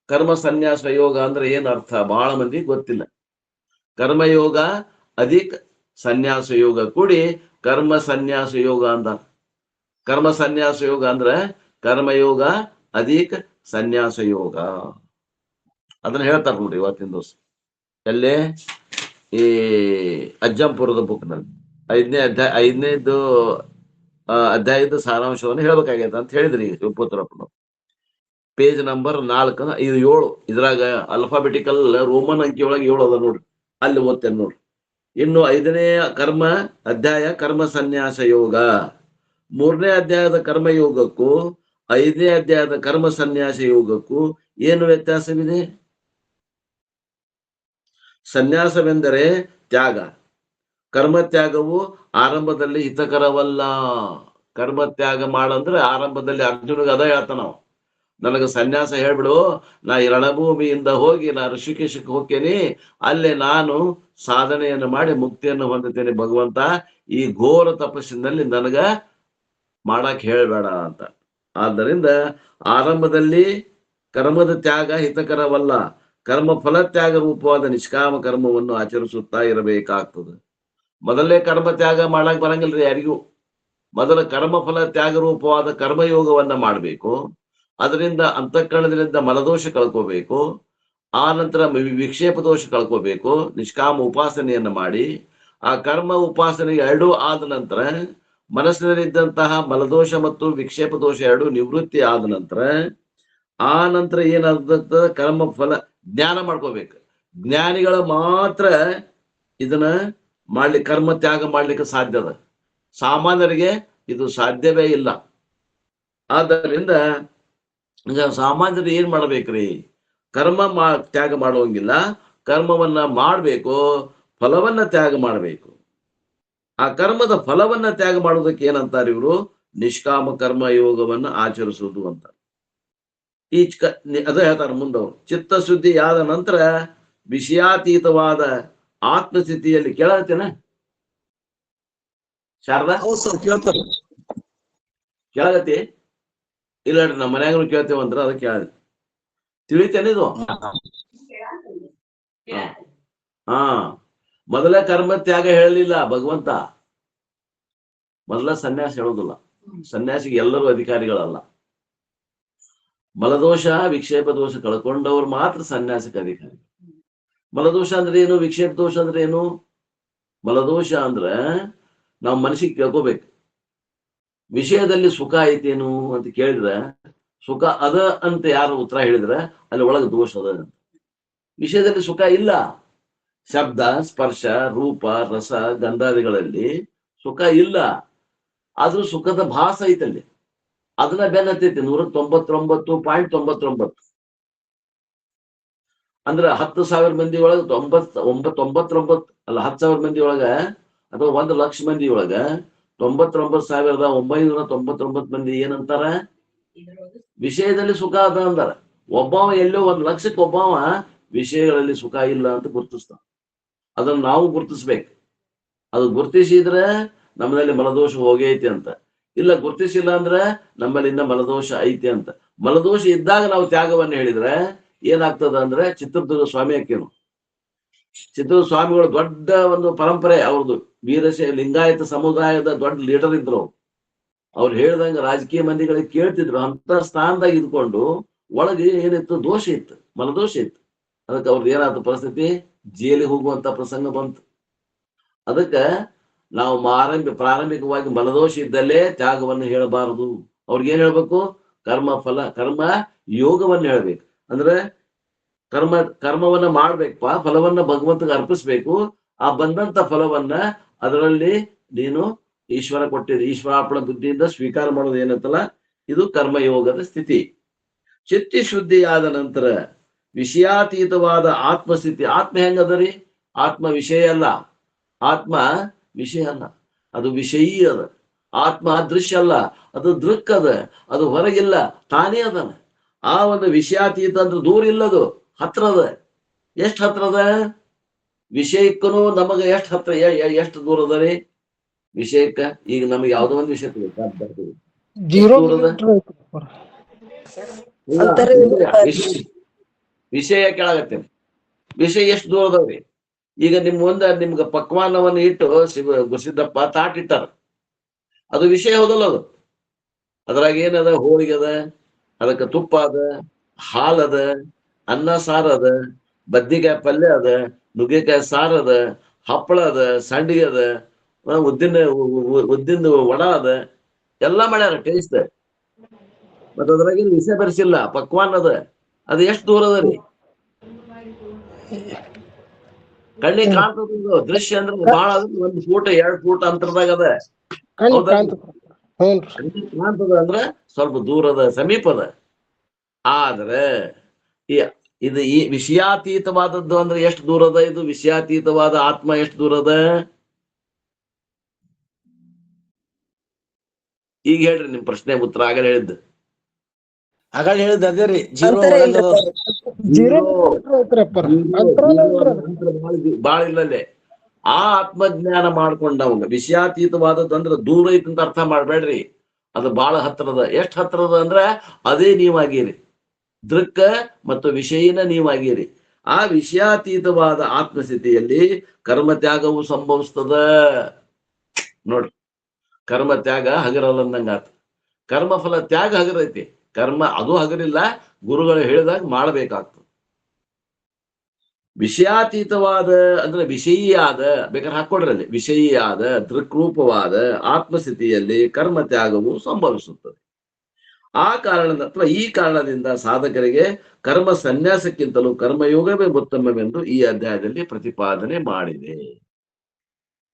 ಕರ್ಮ ಸನ್ಯಾಸ ಯೋಗ ಅಂದ್ರೆ ಏನ್ ಅರ್ಥ? ಬಹಳ ಮಂದಿ ಗೊತ್ತಿಲ್ಲ. ಕರ್ಮಯೋಗ ಅಧಿಕ ಸನ್ಯಾಸ ಯೋಗ ಕೂಡಿ ಕರ್ಮ ಸನ್ಯಾಸ ಯೋಗ ಅಂತ. ಕರ್ಮ ಸನ್ಯಾಸ ಯೋಗ ಅಂದ್ರೆ ಕರ್ಮಯೋಗ ಅಧಿಕ ಸನ್ಯಾಸ ಯೋಗ ಅದನ್ನ ಹೇಳ್ತಾರ ನೋಡ್ರಿ ಇವತ್ತಿನ ದಿವಸ. ಎಲ್ಲೇ ಈ ಅಜ್ಜಂಪುರದ ಬುಕ್ನಲ್ಲಿ 5ನೇದು ಅಧ್ಯಾಯದ ಸಾರಾಂಶವನ್ನು ಹೇಳ್ಬೇಕಾಗ್ಯದ ಅಂತ ಹೇಳಿದ್ರಿ ಶಿವಪುತ್ರಪ್ಪನವ್ರು. ಪೇಜ್ ನಂಬರ್ 4 ಇದು 7. ಇದ್ರಾಗ ಅಲ್ಫಾಬೆಟಿಕಲ್ ರೋಮನ್ ಅಂಕಿ ಒಳಗೆ 7 ಅದ ನೋಡ್ರಿ, ಅಲ್ಲಿ ಓದ್ತೇನೆ ನೋಡ್ರಿ. ಇನ್ನು 5ನೇ ಅಧ್ಯಾಯ ಕರ್ಮ ಸನ್ಯಾಸ ಯೋಗ. 3ನೇ ಅಧ್ಯಾಯದ ಕರ್ಮಯೋಗಕ್ಕೂ 5ನೇ ಅಧ್ಯಾಯದ ಕರ್ಮ ಸನ್ಯಾಸ ಯೋಗಕ್ಕೂ ಏನು ವ್ಯತ್ಯಾಸವಿದೆ? ಸನ್ಯಾಸವೆಂದರೆ ತ್ಯಾಗ. ಕರ್ಮತ್ಯಾಗವು ಆರಂಭದಲ್ಲಿ ಹಿತಕರವಲ್ಲ. ಕರ್ಮತ್ಯಾಗ ಮಾಡಂದ್ರೆ ಆರಂಭದಲ್ಲಿ ಅರ್ಜುನಿಗೆ ಅದ ಹೇಳ್ತಾನ ನಾವು, ನನಗೆ ಸನ್ಯಾಸ ಹೇಳ್ಬಿಡು, ನಾ ಈ ರಣಭೂಮಿಯಿಂದ ಹೋಗಿ ನಾ ಋಷಿಕೇಶಕ್ಕೆ ಹೋಗ್ತೇನೆ, ಅಲ್ಲೇ ನಾನು ಸಾಧನೆಯನ್ನು ಮಾಡಿ ಮುಕ್ತಿಯನ್ನು ಹೊಂದುತ್ತೇನೆ ಭಗವಂತ, ಈ ಘೋರ ತಪಸ್ಸಿನಲ್ಲಿ ನನಗ ಮಾಡಕ್ ಹೇಳ್ಬೇಡ ಅಂತ. ಆದ್ದರಿಂದ ಆರಂಭದಲ್ಲಿ ಕರ್ಮದ ತ್ಯಾಗ ಹಿತಕರವಲ್ಲ, ಕರ್ಮ ಫಲತ್ಯಾಗ ರೂಪವಾದ ನಿಷ್ಕಾಮ ಕರ್ಮವನ್ನು ಆಚರಿಸುತ್ತಾ ಇರಬೇಕಾಗ್ತದೆ. ಮೊದಲೇ ಕರ್ಮ ತ್ಯಾಗ ಮಾಡಕ್ ಬರಂಗಿಲ್ರಿ ಯಾರಿಗೂ. ಮೊದಲ ಕರ್ಮಫಲ ತ್ಯಾಗ ರೂಪವಾದ ಕರ್ಮಯೋಗವನ್ನ ಮಾಡಬೇಕು. ಅದರಿಂದ ಅಂತಃಕರಣದಿಂದ ಮಲದೋಷ ಕಳ್ಕೋಬೇಕು. ಆ ನಂತರ ವಿಕ್ಷೇಪ ದೋಷ ಕಳ್ಕೋಬೇಕು. ನಿಷ್ಕಾಮ ಉಪಾಸನೆಯನ್ನ ಮಾಡಿ ಆ ಕರ್ಮ ಉಪಾಸನೆ ಎರಡೂ ಆದ ನಂತರ ಮನಸ್ಸಿನಲ್ಲಿದ್ದಂತಹ ಮಲದೋಷ ಮತ್ತು ವಿಕ್ಷೇಪ ದೋಷ ಎರಡೂ ನಿವೃತ್ತಿ ಆದ ನಂತರ ಆ ನಂತರ ಏನಾಗ್ತದ, ಕರ್ಮ ಫಲ ಜ್ಞಾನ ಮಾಡ್ಕೋಬೇಕು. ಜ್ಞಾನಿಗಳು ಮಾತ್ರ ಇದನ್ನ ಮಾಡ್ಲಿಕ್ಕೆ, ಕರ್ಮ ತ್ಯಾಗ ಮಾಡ್ಲಿಕ್ಕೆ ಸಾಧ್ಯ ಅದ. ಸಾಮಾನ್ಯರಿಗೆ ಇದು ಸಾಧ್ಯವೇ ಇಲ್ಲ. ಆದ್ದರಿಂದ ಈಗ ಸಾಮಾನ್ಯರು ಏನ್ ಮಾಡ್ಬೇಕ್ರಿ, ಕರ್ಮ ತ್ಯಾಗ ಮಾಡುವಂಗಿಲ್ಲ, ಕರ್ಮವನ್ನ ಮಾಡ್ಬೇಕು, ಫಲವನ್ನ ತ್ಯಾಗ ಮಾಡ್ಬೇಕು. ಆ ಕರ್ಮದ ಫಲವನ್ನ ತ್ಯಾಗ ಮಾಡೋದಕ್ಕೆ ಏನಂತಾರೆ ಇವರು, ನಿಷ್ಕಾಮ ಕರ್ಮ ಯೋಗವನ್ನ ಆಚರಿಸುವುದು ಅಂತ. ಈ ಅದೇ ಹೇಳ್ತಾರೆ ಮುಂದವರು. ಚಿತ್ತಶುದ್ಧಿ ಆದ ನಂತರ ವಿಷಯಾತೀತವಾದ ಆತ್ಮಸ್ಥಿತಿಯಲ್ಲಿ ಕೇಳತ್ತೇನ ಶಾರದಾ? ಹೌದು ಸರ್, ಕೇಳ್ತಾರೆ. ಕೇಳಗತಿ ಇಲ್ಲ ನಮ್ಮ ಮನ್ಯಾಗ ಕೇಳ್ತೇವಂದ್ರ ಅದಕ್ಕೆ ಕೇಳ ತಿಳಿತೇನೆ ಇದು. ಹಾ, ಮೊದಲ ಕರ್ಮ ತ್ಯಾಗ ಹೇಳಲಿಲ್ಲ ಭಗವಂತ. ಮೊದಲ ಸನ್ಯಾಸ ಹೇಳೋದಿಲ್ಲ. ಸನ್ಯಾಸಿಗೆ ಎಲ್ಲರೂ ಅಧಿಕಾರಿಗಳಲ್ಲ. ಮಲದೋಷ ವಿಕ್ಷೇಪ ದೋಷ ಕಳ್ಕೊಂಡವ್ರು ಮಾತ್ರ ಸನ್ಯಾಸಕ್ಕೆ ಅಧಿಕಾರಿ. ಮಲದೋಷ ಅಂದ್ರೆ ಏನು, ವಿಕ್ಷೇಪ ದೋಷ ಅಂದ್ರೆ ಏನು? ಮಲದೋಷ ಅಂದ್ರೆ ನಾವು ಮನಸ್ಸಿಗೆ ಕೇಳ್ಕೋಬೇಕು, ವಿಷಯದಲ್ಲಿ ಸುಖ ಐತೇನು ಅಂತ ಕೇಳಿದ್ರೆ ಸುಖ ಅದ ಅಂತ ಯಾರು ಉತ್ತರ ಹೇಳಿದ್ರೆ ಅಲ್ಲಿ ಒಳಗೆ ದೋಷ ಅದ. ವಿಷಯದಲ್ಲಿ ಸುಖ ಇಲ್ಲ. ಶಬ್ದ ಸ್ಪರ್ಶ ರೂಪ ರಸ ಗಂಧಾದಿಗಳಲ್ಲಿ ಸುಖ ಇಲ್ಲ. ಆದ್ರೂ ಸುಖದ ಭಾಸ ಐತಲ್ಲಿ, ಅದನ್ನ ಬೆನ್ನತ್ತೈತಿ 199.99. ಅಂದ್ರೆ 10,000 ಮಂದಿ ಒಳಗ 99 ಅಲ್ಲ, 10,000 ಮಂದಿ ಒಳಗ ಅಥವಾ 1,00,000 ಮಂದಿ ಒಳಗ 99,999 ಮಂದಿ ಏನಂತಾರ, ವಿಷಯದಲ್ಲಿ ಸುಖ ಅದ ಅಂದಾರ. ಒಬ್ಬವ ಎಲ್ಲೋ 1,00,000ಕ್ಕೆ ಒಬ್ಬವ ವಿಷಯಗಳಲ್ಲಿ ಸುಖ ಇಲ್ಲ ಅಂತ ಗುರುತಿಸ್ತಾನ. ಅದನ್ನ ನಾವು ಗುರುತಿಸ್ಬೇಕು. ಅದು ಗುರುತಿಸಿದ್ರೆ ನಮ್ಮಲ್ಲಿ ಮಲದೋಷ ಹೋಗೇ ಐತಿ ಅಂತ. ಇಲ್ಲ ಗುರುತಿಸಿಲ್ಲ ಅಂದ್ರೆ ನಮ್ಮಲ್ಲಿ ಇನ್ನ ಮಲದೋಷ ಐತಿ ಅಂತ. ಮಲದೋಷ ಇದ್ದಾಗ ನಾವು ತ್ಯಾಗವನ್ನು ಹೇಳಿದ್ರೆ ಏನಾಗ್ತದ ಅಂದ್ರೆ, ಚಿತ್ರದುರ್ಗ ಸ್ವಾಮಿ ಹಾಕೇನು, ಚಿತ್ರದುರ್ಗ ಸ್ವಾಮಿಗಳು ದೊಡ್ಡ ಒಂದು ಪರಂಪರೆ ಅವ್ರದ್ದು. ವೀರಶೈವ ಲಿಂಗಾಯತ ಸಮುದಾಯದ ದೊಡ್ಡ ಲೀಡರ್ ಇದ್ರು. ಅವ್ರು ಹೇಳ್ದಂಗ ರಾಜಕೀಯ ಮಂದಿಗಳಿಗೆ ಕೇಳ್ತಿದ್ರು. ಅಂತ ಸ್ಥಾನದಾಗ ಇದ್ಕೊಂಡು ಒಳಗೆ ಏನಿತ್ತು, ದೋಷ ಇತ್ತು, ಮಲದೋಷ ಇತ್ತು. ಅದಕ್ಕೆ ಅವ್ರದ್ದು ಏನಾಯ್ತು ಪರಿಸ್ಥಿತಿ, ಜೈಲಿಗೆ ಹೋಗುವಂತ ಪ್ರಸಂಗ ಬಂತು. ಅದಕ್ಕೆ ನಾವು ಪ್ರಾರಂಭಿಕವಾಗಿ ಮಲದೋಷ ಇದ್ದಲ್ಲೇ ತ್ಯಾಗವನ್ನು ಹೇಳಬಾರದು. ಅವ್ರಿಗೇನ್ ಹೇಳ್ಬೇಕು, ಕರ್ಮ ಯೋಗವನ್ನು ಹೇಳ್ಬೇಕು. ಅಂದ್ರೆ ಕರ್ಮವನ್ನ ಮಾಡ್ಬೇಕಪ್ಪ, ಫಲವನ್ನ ಭಗವಂತಗೆ ಅರ್ಪಿಸ್ಬೇಕು. ಆ ಬಂದಂತ ಫಲವನ್ನ ಅದರಲ್ಲಿ ನೀನು ಈಶ್ವರ ಕೊಟ್ಟಿದೆ, ಈಶ್ವರಾರ್ಪಣ ಬುದ್ಧಿಯಿಂದ ಸ್ವೀಕಾರ ಮಾಡೋದು ಏನಂತಲ್ಲ, ಇದು ಕರ್ಮಯೋಗದ ಸ್ಥಿತಿ. ಚಿತ್ತಿ ಶುದ್ಧಿ ಆದ ನಂತರ ವಿಷಯಾತೀತವಾದ ಆತ್ಮಸ್ಥಿತಿ. ಆತ್ಮ ಹೆಂಗದರಿ? ಆತ್ಮ ವಿಷಯ ಅಲ್ಲ, ಆತ್ಮ ವಿಷಯ ಅಲ್ಲ, ಅದು ವಿಷಯೀ ಅದ. ಆತ್ಮ ದೃಶ್ಯ ಅಲ್ಲ, ಅದು ದೃಕ್ ಅದ, ಅದು ಹೊರಗಿಲ್ಲ, ತಾನೇ ಅದನ. ಆ ಒಂದು ವಿಷಯಾತೀತ ಅಂದ್ರೆ ದೂರ ಇಲ್ಲದು, ಹತ್ರ ಅದ. ಎಷ್ಟು ಹತ್ರ ಅದ? ವಿಷಯಕ್ಕೂ ನಮಗ ಎಷ್ಟು ಹತ್ರ, ಎಷ್ಟು ದೂರ ಅದ ರೀ ವಿಷಯಕ್ಕ? ಈಗ ನಮಗೆ ಯಾವ್ದೋ ಒಂದು ವಿಷಯ ವಿಷಯ ಕೇಳಾಗತ್ತೇನೆ. ವಿಷಯ ಎಷ್ಟು ದೂರ ಅದಾವ್ರಿ? ಈಗ ನಿಮ್ಗೆ ಪಕ್ವಾನವನ್ನು ಇಟ್ಟು ಸಿದ್ದಪ್ಪ ತಾಟ್ ಇಟ್ಟಾರ, ಅದು ವಿಷಯ ಹೌದಲ್ಲ? ಅದು ಅದ್ರಾಗ ಏನದ, ಹೋಳಿಗೆ ಅದ, ಅದಕ್ಕೆ ತುಪ್ಪ ಅದ, ಹಾಲ್ ಅದ, ಅನ್ನ ಸಾರು ಅದ, ಬದ್ನಿಕಾಯಿ ಪಲ್ಯ ಅದ, ನುಗ್ಗೆಕಾಯಿ ಸಾರು ಅದ, ಹಪ್ಪಳ ಅದ, ಸಂಡಿಗೆ ಅದ, ಉದ್ದಿನ ವಡ ಅದ, ಎಲ್ಲಾ ಮಾಡ್ಯಾರ ಟೇಸ್ಟ್. ಮತ್ತ ಅದ್ರಾಗೇನು ವಿಷಯ ಬೆರೆಸಿಲ್ಲ, ಪಕ್ವಾನ್ ಅದ. ಅದು ಎಷ್ಟು ದೂರ ಅದ ರೀ? ಕಣ್ಣಿಗೆ ಕಾಣ್ತದ ದೃಶ್ಯ ಅಂದ್ರೆ ಬಹಳ, 1 ಫೂಟ್ 2 ಫೂಟ್ ಅಂತರದಾಗ ಅದ. ಕಾಣ್ತದ ಅಂದ್ರೆ ಸ್ವಲ್ಪ ದೂರದ ಸಮೀಪದ. ಆದ್ರೆ ಇದು ಈ ವಿಷಯಾತೀತವಾದದ್ದು ಅಂದ್ರೆ ಎಷ್ಟು ದೂರದ? ಇದು ವಿಷಯಾತೀತವಾದ ಆತ್ಮ ಎಷ್ಟು ದೂರದ? ಈಗ ಹೇಳ್ರಿ, ನಿಮ್ ಪ್ರಶ್ನೆ ಉತ್ತರ ಆಗಲೇ ಹೇಳಿದ್ದು. ಆಗ ಹೇಳಿದ ಅದೇ ರೀ ಜೀರೋ ಅಂತರ ಒಳಗ ಜೀರೋ ಬಾಳ ಇಲ್ಲಲ್ಲೇ ಆ ಆತ್ಮಜ್ಞಾನ ಮಾಡ್ಕೊಂಡವಂಗ ವಿಷಯಾತೀತವಾದದಂದ್ರ ದೂರ ಐತಂತ ಅರ್ಥ ಮಾಡ್ಬೇಡ್ರಿ. ಅದು ಬಹಳ ಹತ್ರದ. ಎಷ್ಟ್ ಹತ್ರದ ಅಂದ್ರ ಅದೇ ನೀವಾಗಿರಿ. ದೃಕ್ ಮತ್ತು ವಿಷಯಿನ ನೀವಾಗಿರಿ. ಆ ವಿಷಯಾತೀತವಾದ ಆತ್ಮಸ್ಥಿತಿಯಲ್ಲಿ ಕರ್ಮ ತ್ಯಾಗವು ಸಂಭವಿಸ್ತದ. ನೋಡ್ರಿ, ಕರ್ಮ ತ್ಯಾಗ ಹಗರಲ್ಲಂದಂಗ ಆತ. ಕರ್ಮ ಫಲ ತ್ಯಾಗ ಹಗರೈತಿ, ಕರ್ಮ ಅದು ಹಗರಿಲ್ಲ. ಗುರುಗಳು ಹೇಳಿದಾಗ ಮಾಡಬೇಕಾಗ್ತದೆ. ವಿಷಯಾತೀತವಾದ ಅಂದ್ರೆ ವಿಷಯಿಯಾದ, ಬೇಕಾದ್ರೆ ಹಾಕೊಡ್ರಿ ಅಲ್ಲಿ, ವಿಷಯಿಯಾದ ದೃಕ್ರೂಪವಾದ ಆತ್ಮಸ್ಥಿತಿಯಲ್ಲಿ ಕರ್ಮ ತ್ಯಾಗವು ಸಂಭವಿಸುತ್ತದೆ. ಆ ಕಾರಣದ ಅಥವಾ ಈ ಕಾರಣದಿಂದ ಸಾಧಕರಿಗೆ ಕರ್ಮ ಸನ್ಯಾಸಕ್ಕಿಂತಲೂ ಕರ್ಮಯೋಗವೇ ಉತ್ತಮವೆಂದು ಈ ಅಧ್ಯಾಯದಲ್ಲಿ ಪ್ರತಿಪಾದನೆ ಮಾಡಿದೆ.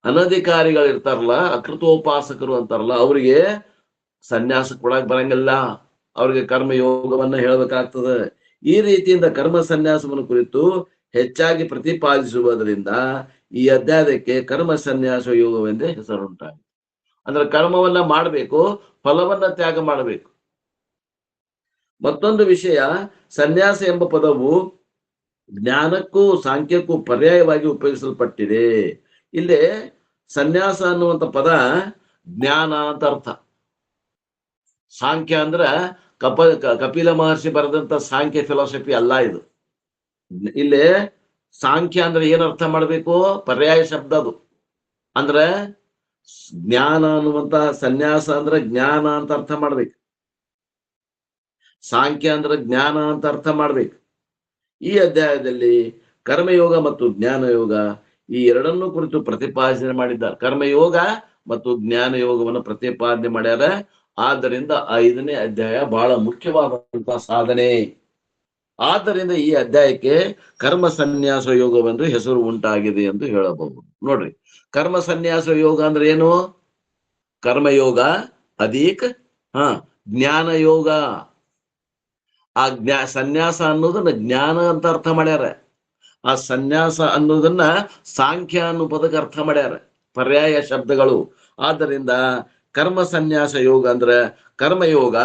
ಅನಧಿಕಾರಿಗಳಿರ್ತಾರಲ್ಲ, ಅಕೃತೋಪಾಸಕರು ಅಂತಾರಲ್ಲ, ಅವರಿಗೆ ಸನ್ಯಾಸ ಕೊಡಕ್ ಬರಂಗಿಲ್ಲ. ಅವ್ರಿಗೆ ಕರ್ಮಯೋಗವನ್ನ ಹೇಳಬೇಕಾಗ್ತದೆ. ಈ ರೀತಿಯಿಂದ ಕರ್ಮ ಸನ್ಯಾಸವನ್ನು ಕುರಿತು ಹೆಚ್ಚಾಗಿ ಪ್ರತಿಪಾದಿಸುವುದರಿಂದ ಈ ಅಧ್ಯಾಯಕ್ಕೆ ಕರ್ಮ ಸನ್ಯಾಸ ಯೋಗವೆಂದೇ ಹೆಸರುಂಟಾಗಿದೆ. ಅಂದ್ರೆ ಕರ್ಮವನ್ನ ಮಾಡಬೇಕು, ಫಲವನ್ನ ತ್ಯಾಗ ಮಾಡಬೇಕು. ಮತ್ತೊಂದು ವಿಷಯ, ಸನ್ಯಾಸ ಎಂಬ ಪದವು ಜ್ಞಾನಕ್ಕೂ ಸಾಂಖ್ಯಕ್ಕೂ ಪರ್ಯಾಯವಾಗಿ ಉಪಯೋಗಿಸಲ್ಪಟ್ಟಿದೆ. ಇಲ್ಲಿ ಸನ್ಯಾಸ ಅನ್ನುವಂಥ ಪದ ಜ್ಞಾನ ಅಂತ ಅರ್ಥ. ಸಾಂಖ್ಯ ಅಂದ್ರ ಕಪಿಲ ಮಹರ್ಷಿ ಬರೆದಂತ ಸಾಂಖ್ಯ ಫಿಲಾಸಫಿ ಅಲ್ಲ ಇದು. ಇಲ್ಲಿ ಸಾಂಖ್ಯ ಅಂದ್ರೆ ಏನ್ ಅರ್ಥ ಮಾಡ್ಬೇಕು? ಪರ್ಯಾಯ ಶಬ್ದ ಅದು. ಅಂದ್ರೆ ಜ್ಞಾನ ಅನ್ನುವಂತ ಸನ್ಯಾಸ ಅಂದ್ರೆ ಜ್ಞಾನ ಅಂತ ಅರ್ಥ ಮಾಡ್ಬೇಕು. ಸಾಂಖ್ಯ ಅಂದ್ರೆ ಜ್ಞಾನ ಅಂತ ಅರ್ಥ ಮಾಡ್ಬೇಕು. ಈ ಅಧ್ಯಾಯದಲ್ಲಿ ಕರ್ಮಯೋಗ ಮತ್ತು ಜ್ಞಾನಯೋಗ ಈ ಎರಡನ್ನೂ ಕುರಿತು ಪ್ರತಿಪಾದನೆ ಮಾಡಿದ್ದಾರೆ. ಕರ್ಮಯೋಗ ಮತ್ತು ಜ್ಞಾನ ಯೋಗವನ್ನು ಪ್ರತಿಪಾದನೆ ಮಾಡ್ಯಾರ. ಆದ್ದರಿಂದ 5ನೇ ಅಧ್ಯಾಯ ಬಹಳ ಮುಖ್ಯವಾದಂತಹ ಸಾಧನೆ. ಆದ್ದರಿಂದ ಈ ಅಧ್ಯಾಯಕ್ಕೆ ಕರ್ಮ ಸನ್ಯಾಸ ಯೋಗವೆಂದು ಹೆಸರು ಉಂಟಾಗಿದೆ ಎಂದು ಹೇಳಬಹುದು. ನೋಡ್ರಿ, ಕರ್ಮ ಸನ್ಯಾಸ ಯೋಗ ಅಂದ್ರೆ ಏನು? ಕರ್ಮಯೋಗ ಅಧಿಕ್ ಜ್ಞಾನ ಯೋಗ. ಆ ಸನ್ಯಾಸ ಅನ್ನೋದನ್ನ ಜ್ಞಾನ ಅಂತ ಅರ್ಥ ಮಾಡ್ಯಾರ. ಆ ಸನ್ಯಾಸ ಅನ್ನೋದನ್ನ ಸಾಂಖ್ಯ ಅನ್ನೋ ಪದಕ್ಕೆ ಅರ್ಥ ಮಾಡ್ಯಾರ, ಪರ್ಯಾಯ ಶಬ್ದಗಳು. ಆದ್ದರಿಂದ ಕರ್ಮ ಸನ್ಯಾಸ ಯೋಗ ಅಂದ್ರೆ ಕರ್ಮಯೋಗ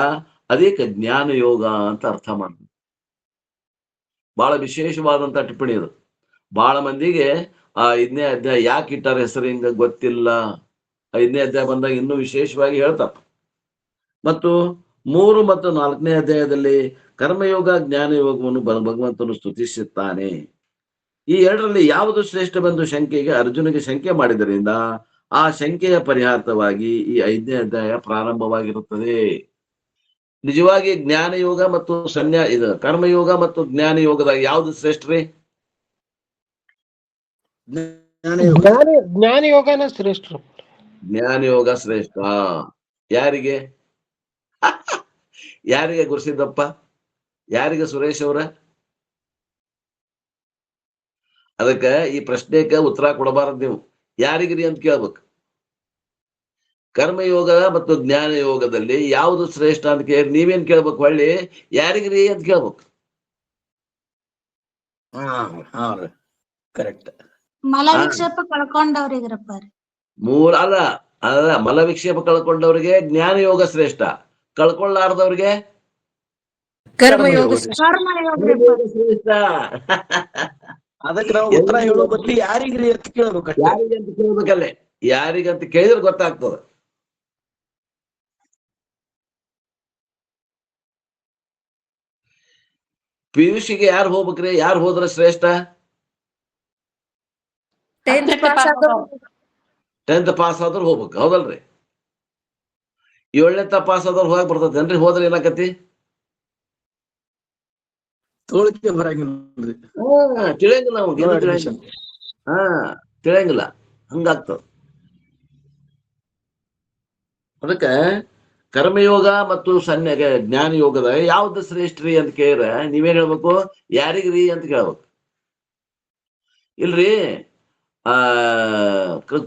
ಅಧಿಕ ಜ್ಞಾನ ಯೋಗ ಅಂತ ಅರ್ಥ ಮಾಡ್ತೀವಿ. ಬಹಳ ವಿಶೇಷವಾದಂತ ಟಿಪ್ಪಣಿ ಇದು. ಬಹಳ ಮಂದಿಗೆ ಆ 5ನೇ ಅಧ್ಯಾಯ ಯಾಕೆ ಇಟ್ಟಾರ ಹೆಸರು ಹಿಂಗ ಗೊತ್ತಿಲ್ಲ. 5ನೇ ಅಧ್ಯಾಯ ಬಂದಾಗ ಇನ್ನೂ ವಿಶೇಷವಾಗಿ ಹೇಳ್ತಾರೆ. ಮತ್ತು 3 ಮತ್ತು 4ನೇ ಅಧ್ಯಾಯದಲ್ಲಿ ಕರ್ಮಯೋಗ ಜ್ಞಾನ ಯೋಗವನ್ನು ಭಗವಂತನು ಸ್ತುತಿಸುತ್ತಾನೆ. ಈ ಎರಡರಲ್ಲಿ ಯಾವುದು ಶ್ರೇಷ್ಠವೆಂದು ಶಂಕೆಗೆ ಅರ್ಜುನಿಗೆ ಶಂಕೆ ಮಾಡಿದ್ದರಿಂದ ಆ ಶಂಕೆಯ ಪರಿಹಾರ್ಥವಾಗಿ ಈ 5ನೇ ಅಧ್ಯಾಯ ಪ್ರಾರಂಭವಾಗಿರುತ್ತದೆ. ನಿಜವಾಗಿ ಜ್ಞಾನ ಯೋಗ ಮತ್ತು ಇದು ಕರ್ಮಯೋಗ ಮತ್ತು ಜ್ಞಾನ ಯೋಗದಾಗ ಯಾವ್ದು ಶ್ರೇಷ್ಠ ರೀ? ಜ್ಞಾನ ಯೋಗನ ಶ್ರೇಷ್ಠ. ಜ್ಞಾನ ಯೋಗ ಶ್ರೇಷ್ಠ. ಯಾರಿಗೆ ಯಾರಿಗೆ ಗುರುಸಿದ್ದಪ್ಪ? ಯಾರಿಗೆ ಸುರೇಶ್ ಅವರ? ಅದಕ್ಕೆ ಈ ಪ್ರಶ್ನೆಗೆ ಉತ್ತರ ಕೊಡಬಾರದು ನೀವು. ಯಾರಿಗಿರಿ ಅಂತ ಕೇಳ್ಬೇಕು. ಕರ್ಮಯೋಗ ಮತ್ತು ಜ್ಞಾನ ಯೋಗದಲ್ಲಿ ಯಾವುದು ಶ್ರೇಷ್ಠ ಅಂತ ಕೇಳಿ ನೀವೇನ್ ಕೇಳ್ಬೇಕು? ಹೊಳ್ಳಿ ಯಾರಿಗಿರಿ ಅಂತ ಕೇಳ್ಬೇಕು. ಕರೆಕ್ಟ್. ಮಲ ವಿಕ್ಷೇಪ ಕಳ್ಕೊಂಡವ್ರಿಗ್ರಪ್ಪ. ಅಲ್ಲ ಮಲ ವಿಕ್ಷೇಪ ಕಳ್ಕೊಂಡವ್ರಿಗೆ ಜ್ಞಾನ ಯೋಗ ಶ್ರೇಷ್ಠ, ಕಳ್ಕೊಳ್ಳಾರ್ದವ್ರಿಗೆ ಕರ್ಮಯೋಗ ಶ್ರೇಷ್ಠ. ಅದಕ್ಕೆ ನಾವು ಉತ್ತರ ಹೇಳೋ ಬದ್ಲಿ ಯಾರಿಗ್ರಿ ಅಂತ ಕೇಳ್ಬೇಕು. ಯಾರಿಗೆ ಅಂತ ಕೇಳ್ಬೇಕಲ್ಲೇ. ಯಾರಿಗಂತ ಕೇಳಿದ್ರೆ ಗೊತ್ತಾಗ್ತದೆ. PUCಗೆ ಯಾರು ಹೋಗ್ಬೇಕ್ರಿ? ಯಾರು ಹೋದ್ರೆ ಶ್ರೇಷ್ಠ? 10th ಪಾಸ್ ಆದ್ರೂ ಹೋಗ್ಬೇಕು, ಹೌದಲ್ರಿ? 7ನೇ ಪಾಸ್ ಆದವ್ರು ಹೋಗಕ್ ಬರ್ತದೇನ್ರಿ? ಹೋದ್ರೆ ಏನಾಕತಿ? ತೋಳಿಕೆ ಬರಂಗಿಲ್ರಿ. ತಿಳಿಯಂಗಿಲ್ಲ ಅವ್ರಿಗೆ. ತಿಳಿಯಂಗಿಲ್ಲ, ಹಂಗಾಗ್ತದ. ಅದಕ್ಕೆ ಕರ್ಮಯೋಗ ಮತ್ತು ಜ್ಞಾನ ಯೋಗದ ಯಾವ್ದು ಶ್ರೇಷ್ಠರಿ ಅಂತ ಕೇಳಿದ್ರೆ ನೀವೇನ್ ಹೇಳ್ಬೇಕು? ಯಾರಿಗ್ರಿ ಅಂತ ಕೇಳ್ಬೇಕು. ಇಲ್ರಿ,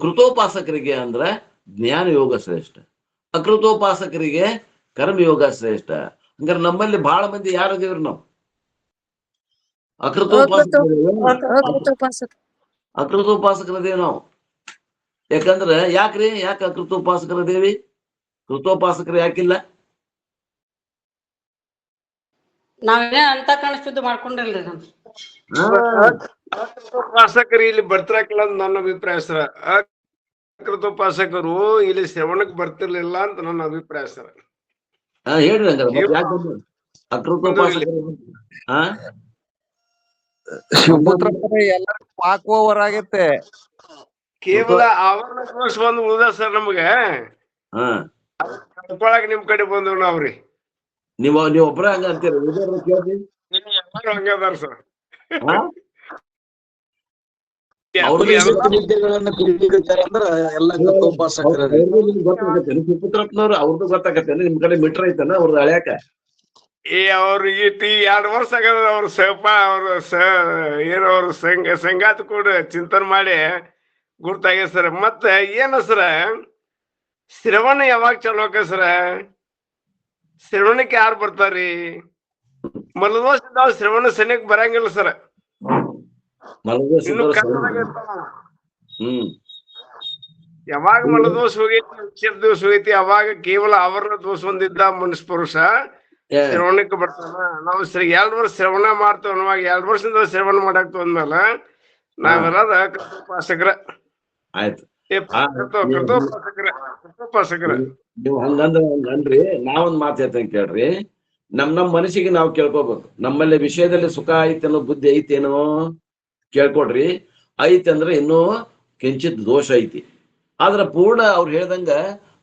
ಕೃತೋಪಾಸಕರಿಗೆ ಅಂದ್ರೆ ಜ್ಞಾನ ಯೋಗ ಶ್ರೇಷ್ಠ, ಅಕೃತೋಪಾಸಕರಿಗೆ ಕರ್ಮಯೋಗ ಶ್ರೇಷ್ಠ. ಹಂಗಾರೆ ನಮ್ಮಲ್ಲಿ ಬಹಳ ಮಂದಿ ಯಾರದೇವ್ರಿ? ನಾವು ಅಕೃತೋಪಾಸಕರದೇವಿ ನಾವು. ಯಾಕಂದ್ರೆ ಯಾಕ್ರಿ? ಯಾಕೆ ಅಕೃತೋಪಾಸಕರದೇವಿ? ಕೃತೋಪಾಸಕರು ಯಾಕಿಲ್ಲ? ನಾವೇನೇ ಅಂತ ಕಾಣಿಸ್ತಿದ್ದು ಮಾಡ್ಕೊಂಡಿಲ್ರಿ ನಾನು. ಉಪಾಸಕರು ಇಲ್ಲಿ ಬರ್ತಿರಕಿಲ್ಲ ಅಂತ ನನ್ನ ಅಭಿಪ್ರಾಯ ಸರ್. ಅಕೃತೋಪಾಸಕರು ಇಲ್ಲಿ ಶ್ರವಣಕ್ಕೆ ಬರ್ತಿರ್ಲಿಲ್ಲ ಅಂತ ನನ್ನ ಅಭಿಪ್ರಾಯ ಸರ್. ಹೇಳ್ರಿ ಹಂಗಾರೆ ಮತ್ತೆ ಯಾಕೆ ಬಂದ್ರು? ಅಕೃತೋಪಾಸಕರು ಶಿವಪುತ್ರ ಎಲ್ಲರಿಗೂ ಹಾಕುವವರಾಗತ್ತೆ. ಕೇವಲ ಆವರಣ ದೋಷ ಬಂದು ಉಳ್ದ ಸರ್ ನಮ್ಗೆ ಕಳ್ಕೊಳಕ್ ನಿಮ್ ಕಡೆ ಬಂದವ್ ನಾವ್ರಿ. ನೀವ್ ಒಬ್ರ ಹಂಗ ಅಂತೀರ? ಕೇಳ್ರಿ ಹಂಗದಾರ ಸರ್. ವಿದ್ಯೆಗಳನ್ನ ಕುರಿತಿದ್ದಾರೆ ಅಂದ್ರ ಎಲ್ಲ ಕೃತೋಪಾಸಕರ. ಸುಪುತ್ರಪ್ಪನವ್ರು ಅವ್ರದ್ದು ಗೊತ್ತಾಗತ್ತೇನೆ ನಿಮ್ ಕಡೆ ಮಿಟ್ರ ಐತನ ಅವ್ರದ್ದು ಅಳ್ಯಾಕ? ಅವ್ರಿಗೆ 2 ವರ್ಷ ಆಗದ ಅವ್ರ ಅವ್ರ ಸಂಗಾತಿ ಕೂಡ ಚಿಂತನೆ ಮಾಡಿ ಗುರ್ತಾಗ್ಯ ಸರ್. ಮತ್ತೆ ಏನ ಸರ ಶ್ರವಣ ಯಾವಾಗ ಚಲೋ ಆಕ ಸರ? ಶ್ರವಣಕ್ಕೆ ಯಾರು ಬರ್ತಾರ್ರಿ? ಮಲದೋಷ ನಾವು ಶ್ರವಣ ಸನಿಯಕ್ ಬರಂಗಿಲ್ಲ ಸರ್. ಯಾವಾಗ ಮಲದೋಷ ಹೋಗೈತಿ ದೋಷ ಹೋಗೈತಿ ಅವಾಗ ಕೇವಲ ಆವರಣ ದೋಷ ಹೊಂದಿದ್ದ ಮನುಷ್ಯ ಪುರುಷ ಶ್ರವಣಕ್ಕೆ ಬರ್ತಾನ. ನಾವು 2 ವರ್ಷ ಶ್ರವಣ ಮಾಡ್ತೇವ ಅನ್ನುವಾಗ 2 ವರ್ಷದಿಂದ ಶ್ರವಣ ಮಾಡಾಕ್ತು ಅಂದ್ಮೇಲೆ ನಾವೆಲ್ಲ ಕೃತೋಪಾಸಕರ. ಆಯ್ತು, ಕೃತೋಪಾಸಕರ. ನೀವು ಹಂಗಂದ್ರಿ. ನಾವೊಂದ್ ಮಾತು ಹೇಳ್ತೇನೆ ಕೇಳ್ರಿ. ನಮ್ ಮನಸ್ಸಿಗೆ ನಾವು ಕೇಳ್ಕೋಬೇಕು. ನಮ್ಮಲ್ಲಿ ವಿಷಯದಲ್ಲಿ ಸುಖ ಐತೇನೋ ಬುದ್ಧಿ ಐತೇನೋ ಕೇಳ್ಕೊಡ್ರಿ. ಐತಿ ಅಂದ್ರೆ ಇನ್ನೂ ಕಿಂಚಿತ್ ದೋಷ ಐತಿ. ಆದ್ರ ಪೂರ್ಣ ಅವ್ರು ಹೇಳ್ದಂಗ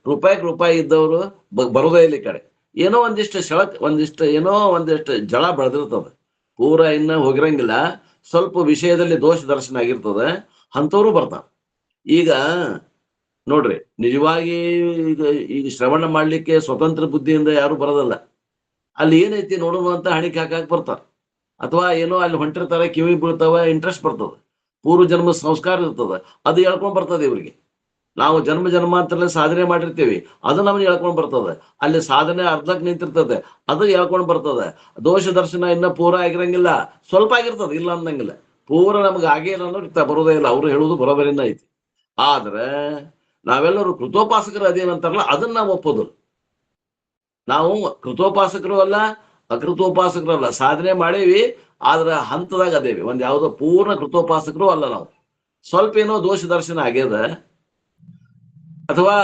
ರೂಪಾಯಿ ಇದ್ದವ್ರು ಬರೋದೇ ಇಲ್ಲಿ ಕಡೆ. ಏನೋ ಒಂದಿಷ್ಟು ಒಂದಿಷ್ಟು ಜಳ ಬೆಳೆದಿರ್ತದ. ಪೂರ ಇನ್ನ ಹೋಗಿರಂಗಿಲ್ಲ. ಸ್ವಲ್ಪ ವಿಷಯದಲ್ಲಿ ದೋಷ ದರ್ಶನ ಆಗಿರ್ತದ. ಅಂಥವ್ರು ಬರ್ತಾವ. ಈಗ ನೋಡ್ರಿ, ನಿಜವಾಗಿ ಈಗ ಶ್ರವಣ ಮಾಡ್ಲಿಕ್ಕೆ ಸ್ವತಂತ್ರ ಬುದ್ಧಿಯಿಂದ ಯಾರು ಬರೋದಲ್ಲ. ಅಲ್ಲಿ ಏನೈತಿ ನೋಡೋಣ ಅಂತ ಹಣಿಕೆ ಹಾಕಕ್ ಬರ್ತಾರ. ಅಥವಾ ಏನೋ ಅಲ್ಲಿ ಹೊಂಟಿರ್ತಾರ, ಕಿವಿ ಬೀಳ್ತಾವ, ಇಂಟ್ರೆಸ್ಟ್ ಬರ್ತದ, ಪೂರ್ವ ಜನ್ಮ ಸಂಸ್ಕಾರ ಇರ್ತದ, ಅದು ಹೇಳ್ಕೊಂಡ್ ಬರ್ತದೆ ಇವ್ರಿಗೆ. ನಾವು ಜನ್ಮಾಂತರದಲ್ಲಿ ಸಾಧನೆ ಮಾಡಿರ್ತೀವಿ, ಅದು ನಮ್ಗೆ ಹೇಳ್ಕೊಂಡ್ ಬರ್ತದೆ. ಅಲ್ಲಿ ಸಾಧನೆ ಅರ್ಧಕ್ ನಿಂತಿರ್ತದೆ, ಅದು ಹೇಳ್ಕೊಂಡ್ ಬರ್ತದೆ. ದೋಷ ದರ್ಶನ ಇನ್ನ ಪೂರ ಆಗಿರಂಗಿಲ್ಲ, ಸ್ವಲ್ಪ ಆಗಿರ್ತದೆ, ಇಲ್ಲ ಅನ್ನಂಗಿಲ್ಲ. ಪೂರ ನಮ್ಗೆ ಆಗೇ ಇಲ್ಲ ಅನ್ನೋ ಬರೋದೇ ಇಲ್ಲ. ಅವ್ರು ಹೇಳುದು ಬರೋಬರಿನ ಐತಿ. ಆದ್ರೆ ನಾವೆಲ್ಲರೂ ಕೃತೋಪಾಸಕರು ಅದೇನಂತಾರಲ್ಲ, ಅದನ್ನ ನಾವು ಒಪ್ಪೋದು. ನಾವು ಕೃತೋಪಾಸಕರು ಅಲ್ಲ, ಅಕೃತೋಪಾಸಕರು ಅಲ್ಲ. ಸಾಧನೆ ಮಾಡೇವಿ, ಆದ್ರ ಹಂತದಾಗ ಅದೇವಿ. ಒಂದ್ ಯಾವ್ದೋ ಪೂರ್ಣ ಕೃತೋಪಾಸಕರು ಅಲ್ಲ ನಾವು. ಸ್ವಲ್ಪ ಏನೋ ದೋಷ ದರ್ಶನ ಆಗ್ಯದ, ಅಥವಾ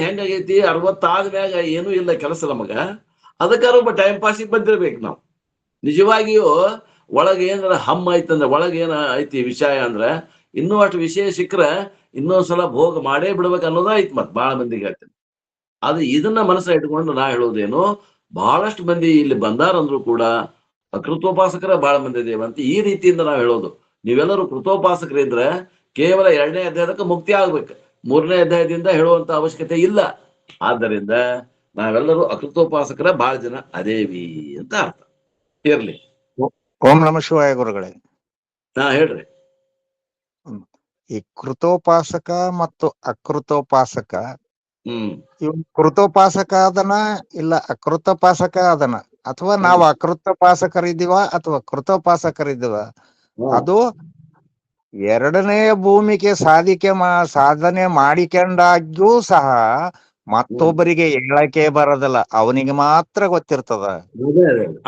ಹೆಂಗಾಗೈತಿ 60 ಆದ್ಮ್ಯಾಗ ಏನೂ ಇಲ್ಲ ಕೆಲಸ ನಮಗ, ಅದಕ್ಕಾರು ಟೈಮ್ ಪಾಸಿಗೆ ಬಂದಿರ್ಬೇಕು ನಾವು. ನಿಜವಾಗಿಯೂ ಒಳಗೆ ಏನಾರ ಹಮ್ಮ ಐತಂದ್ರೆ, ಒಳಗೆ ಏನ ಐತಿ ವಿಷಯ ಅಂದ್ರೆ, ಇನ್ನೂ ಅಷ್ಟು ವಿಷಯ ಸಿಕ್ಕ್ರೆ ಇನ್ನೊಂದ್ಸಲ ಭೋಗ ಮಾಡೇ ಬಿಡ್ಬೇಕು ಅನ್ನೋದ ಐತಿ. ಮತ್ ಬಹಳ ಮಂದಿಗೆ ಹೇಳ್ತೇನೆ. ಅದು ಇದನ್ನ ಮನಸ್ಸ ಇಟ್ಕೊಂಡು ನಾ ಹೇಳೋದೇನು, ಬಹಳಷ್ಟು ಮಂದಿ ಇಲ್ಲಿ ಬಂದಾರಂದ್ರು ಕೂಡ ಅಕೃತೋಪಾಸಕರ ಬಹಳ ಮಂದಿ ಇದೇವಂತ ಈ ರೀತಿಯಿಂದ ನಾವು ಹೇಳೋದು. ನೀವೆಲ್ಲರೂ ಕೃತೋಪಾಸಕರಿದ್ರೆ ಕೇವಲ 2ನೇ ಅಧ್ಯಾಯಕ್ಕೆ ಮುಕ್ತಿ ಆಗ್ಬೇಕು, 3ನೇ ಅಧ್ಯಾಯದಿಂದ ಹೇಳುವಂತ ಅವಶ್ಯಕತೆ ಇಲ್ಲ. ಆದ್ದರಿಂದ ನಾವೆಲ್ಲರೂ ಅಕೃತೋಪಾಸಕರ ಬಹಳ ಜನ ಅದೇವಿ ಅಂತ ಅರ್ಥ ಇರ್ಲಿ. ಓಂ ನಮ ಶಿವಾಯ ಗುರುಗಳೇ. ಹೇಳ್ರಿ. ಈ ಕೃತೋಪಾಸಕ ಮತ್ತು ಅಕೃತೋಪಾಸಕ, ಇವ್ ಕೃತೋಪಾಸಕ ಅದನ ಇಲ್ಲ ಅಕೃತೋಪಾಸಕ ಅದನ, ಅಥವಾ ನಾವು ಅಕೃತೋಪಾಸಕರಿದ್ದೀವ ಅಥವಾ ಕೃತೋಪಾಸಕರಿದ್ದೀವ, ಅದು 2ನೇ ಭೂಮಿಗೆ ಸಾಧನೆ ಮಾಡಿಕೊಂಡಾಗ್ಯೂ ಸಹ ಮತ್ತೊಬ್ಬರಿಗೆ ಹೇಳಕ್ಕೆ ಬರೋದಿಲ್ಲ, ಅವನಿಗೆ ಮಾತ್ರ ಗೊತ್ತಿರ್ತದ.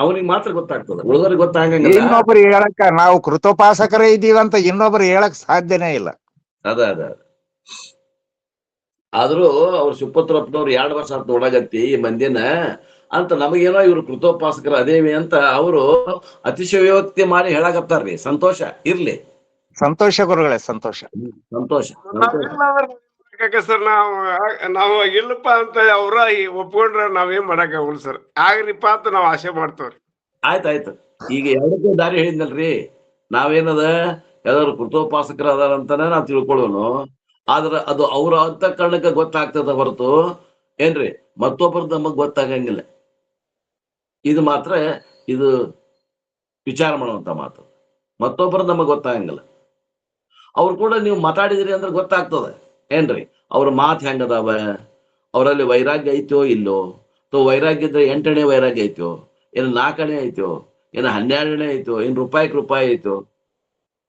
ಅವನಿಗೆ ಮಾತ್ರ ಗೊತ್ತಾಗ್ತದ, ಉಳಿದವ್ರಿಗೆ ಗೊತ್ತಾಗಂಗಿಲ್ಲ. ಇನ್ನೊಬ್ರು ಹೇಳಕ್ಕ, ನಾವು ಕೃತೋಪಾಸಕರೇ ಇದ್ದೀವಂತ ಇನ್ನೊಬ್ರು ಹೇಳಕ್ ಸಾಧ್ಯನೇ ಇಲ್ಲ. ಅದ ಆದ್ರೂ ಅವ್ರು ಸುಪುತ್ರಪ್ಪನವ್ರು 2 ವರ್ಷ ಅಂತ ನೋಡಾಗತ್ತಿ ಈ ಮಂದಿನ ಅಂತ, ನಮಗೇನೋ ಇವ್ರು ಕೃತೋಪಾಸಕರ ಅದೇವಿ ಅಂತ ಅವರು ಅತಿಶಯೋಕ್ತಿ ಮಾಡಿ ಹೇಳಾಕತ್ತಾರ್ರಿ. ಸಂತೋಷ ಇರ್ಲಿ. ಸಂತೋಷ ಗುರುಗಳೇ, ಸಂತೋಷ. ಸರ್ ನಾವು ಇಲ್ಲಪ್ಪ ಅಂತ ಅವ್ರ ಒಪ್ಕೊಂಡ್ರೆ ನಾವೇನ್ ಮಾಡಕ್ ಆಗಲ್ಲ ಸರ್. ಆಗ್ರಿಪ್ಪ ಅಂತ ನಾವ್ ಆಸೆ ಮಾಡ್ತೇವ್ರಿ. ಆಯ್ತಾಯ್ತು. ಈಗ 2ಕ್ಕೂ ದಾರಿ ಹೇಳಿದ್ನಲ್ರಿ. ನಾವೇನದ ಯಾವ್ದಾದ್ರು ಕೃತೋಪಾಸಕರ ಅದಾರ ಅಂತಾನೆ ನಾವ್ ತಿಳ್ಕೊಳ್ಳೋನು. ಆದ್ರ ಅದು ಅವ್ರ ಅಂತಃಕರಣಕ್ಕೆ ಗೊತ್ತಾಗ್ತದ ಹೊರತು ಏನ್ರಿ ಮತ್ತೊಬ್ಬರದ್ದು ನಮಗ್ ಗೊತ್ತಾಗಂಗಿಲ್ಲ. ಇದು ಮಾತ್ರ ಇದು ವಿಚಾರ ಮಾಡುವಂತ ಮಾತು. ಮತ್ತೊಬ್ಬರದ್ದು ನಮಗ್ ಗೊತ್ತಾಗಂಗಿಲ್ಲ. ಅವ್ರು ಕೂಡ ನೀವು ಮಾತಾಡಿದ್ರಿ ಅಂದ್ರೆ ಗೊತ್ತಾಗ್ತದೆ ಏನ್ರಿ ಅವ್ರ ಮಾತು ಹೆಂಗದಾವ, ಅವರಲ್ಲಿ ವೈರಾಗ್ಯ ಐತೋ ಇಲ್ಲೋ, ಅಥವಾ ವೈರಾಗ್ಯ ಇದ್ರೆ 8ನೇ ವೈರಾಗ್ಯ ಐತೋ, ಏನು 4ನೇ ಐತೋ, ಏನು 12ನೇ ಐತೋ, ಏನು ರೂಪಾಯಿ ಐತೋ.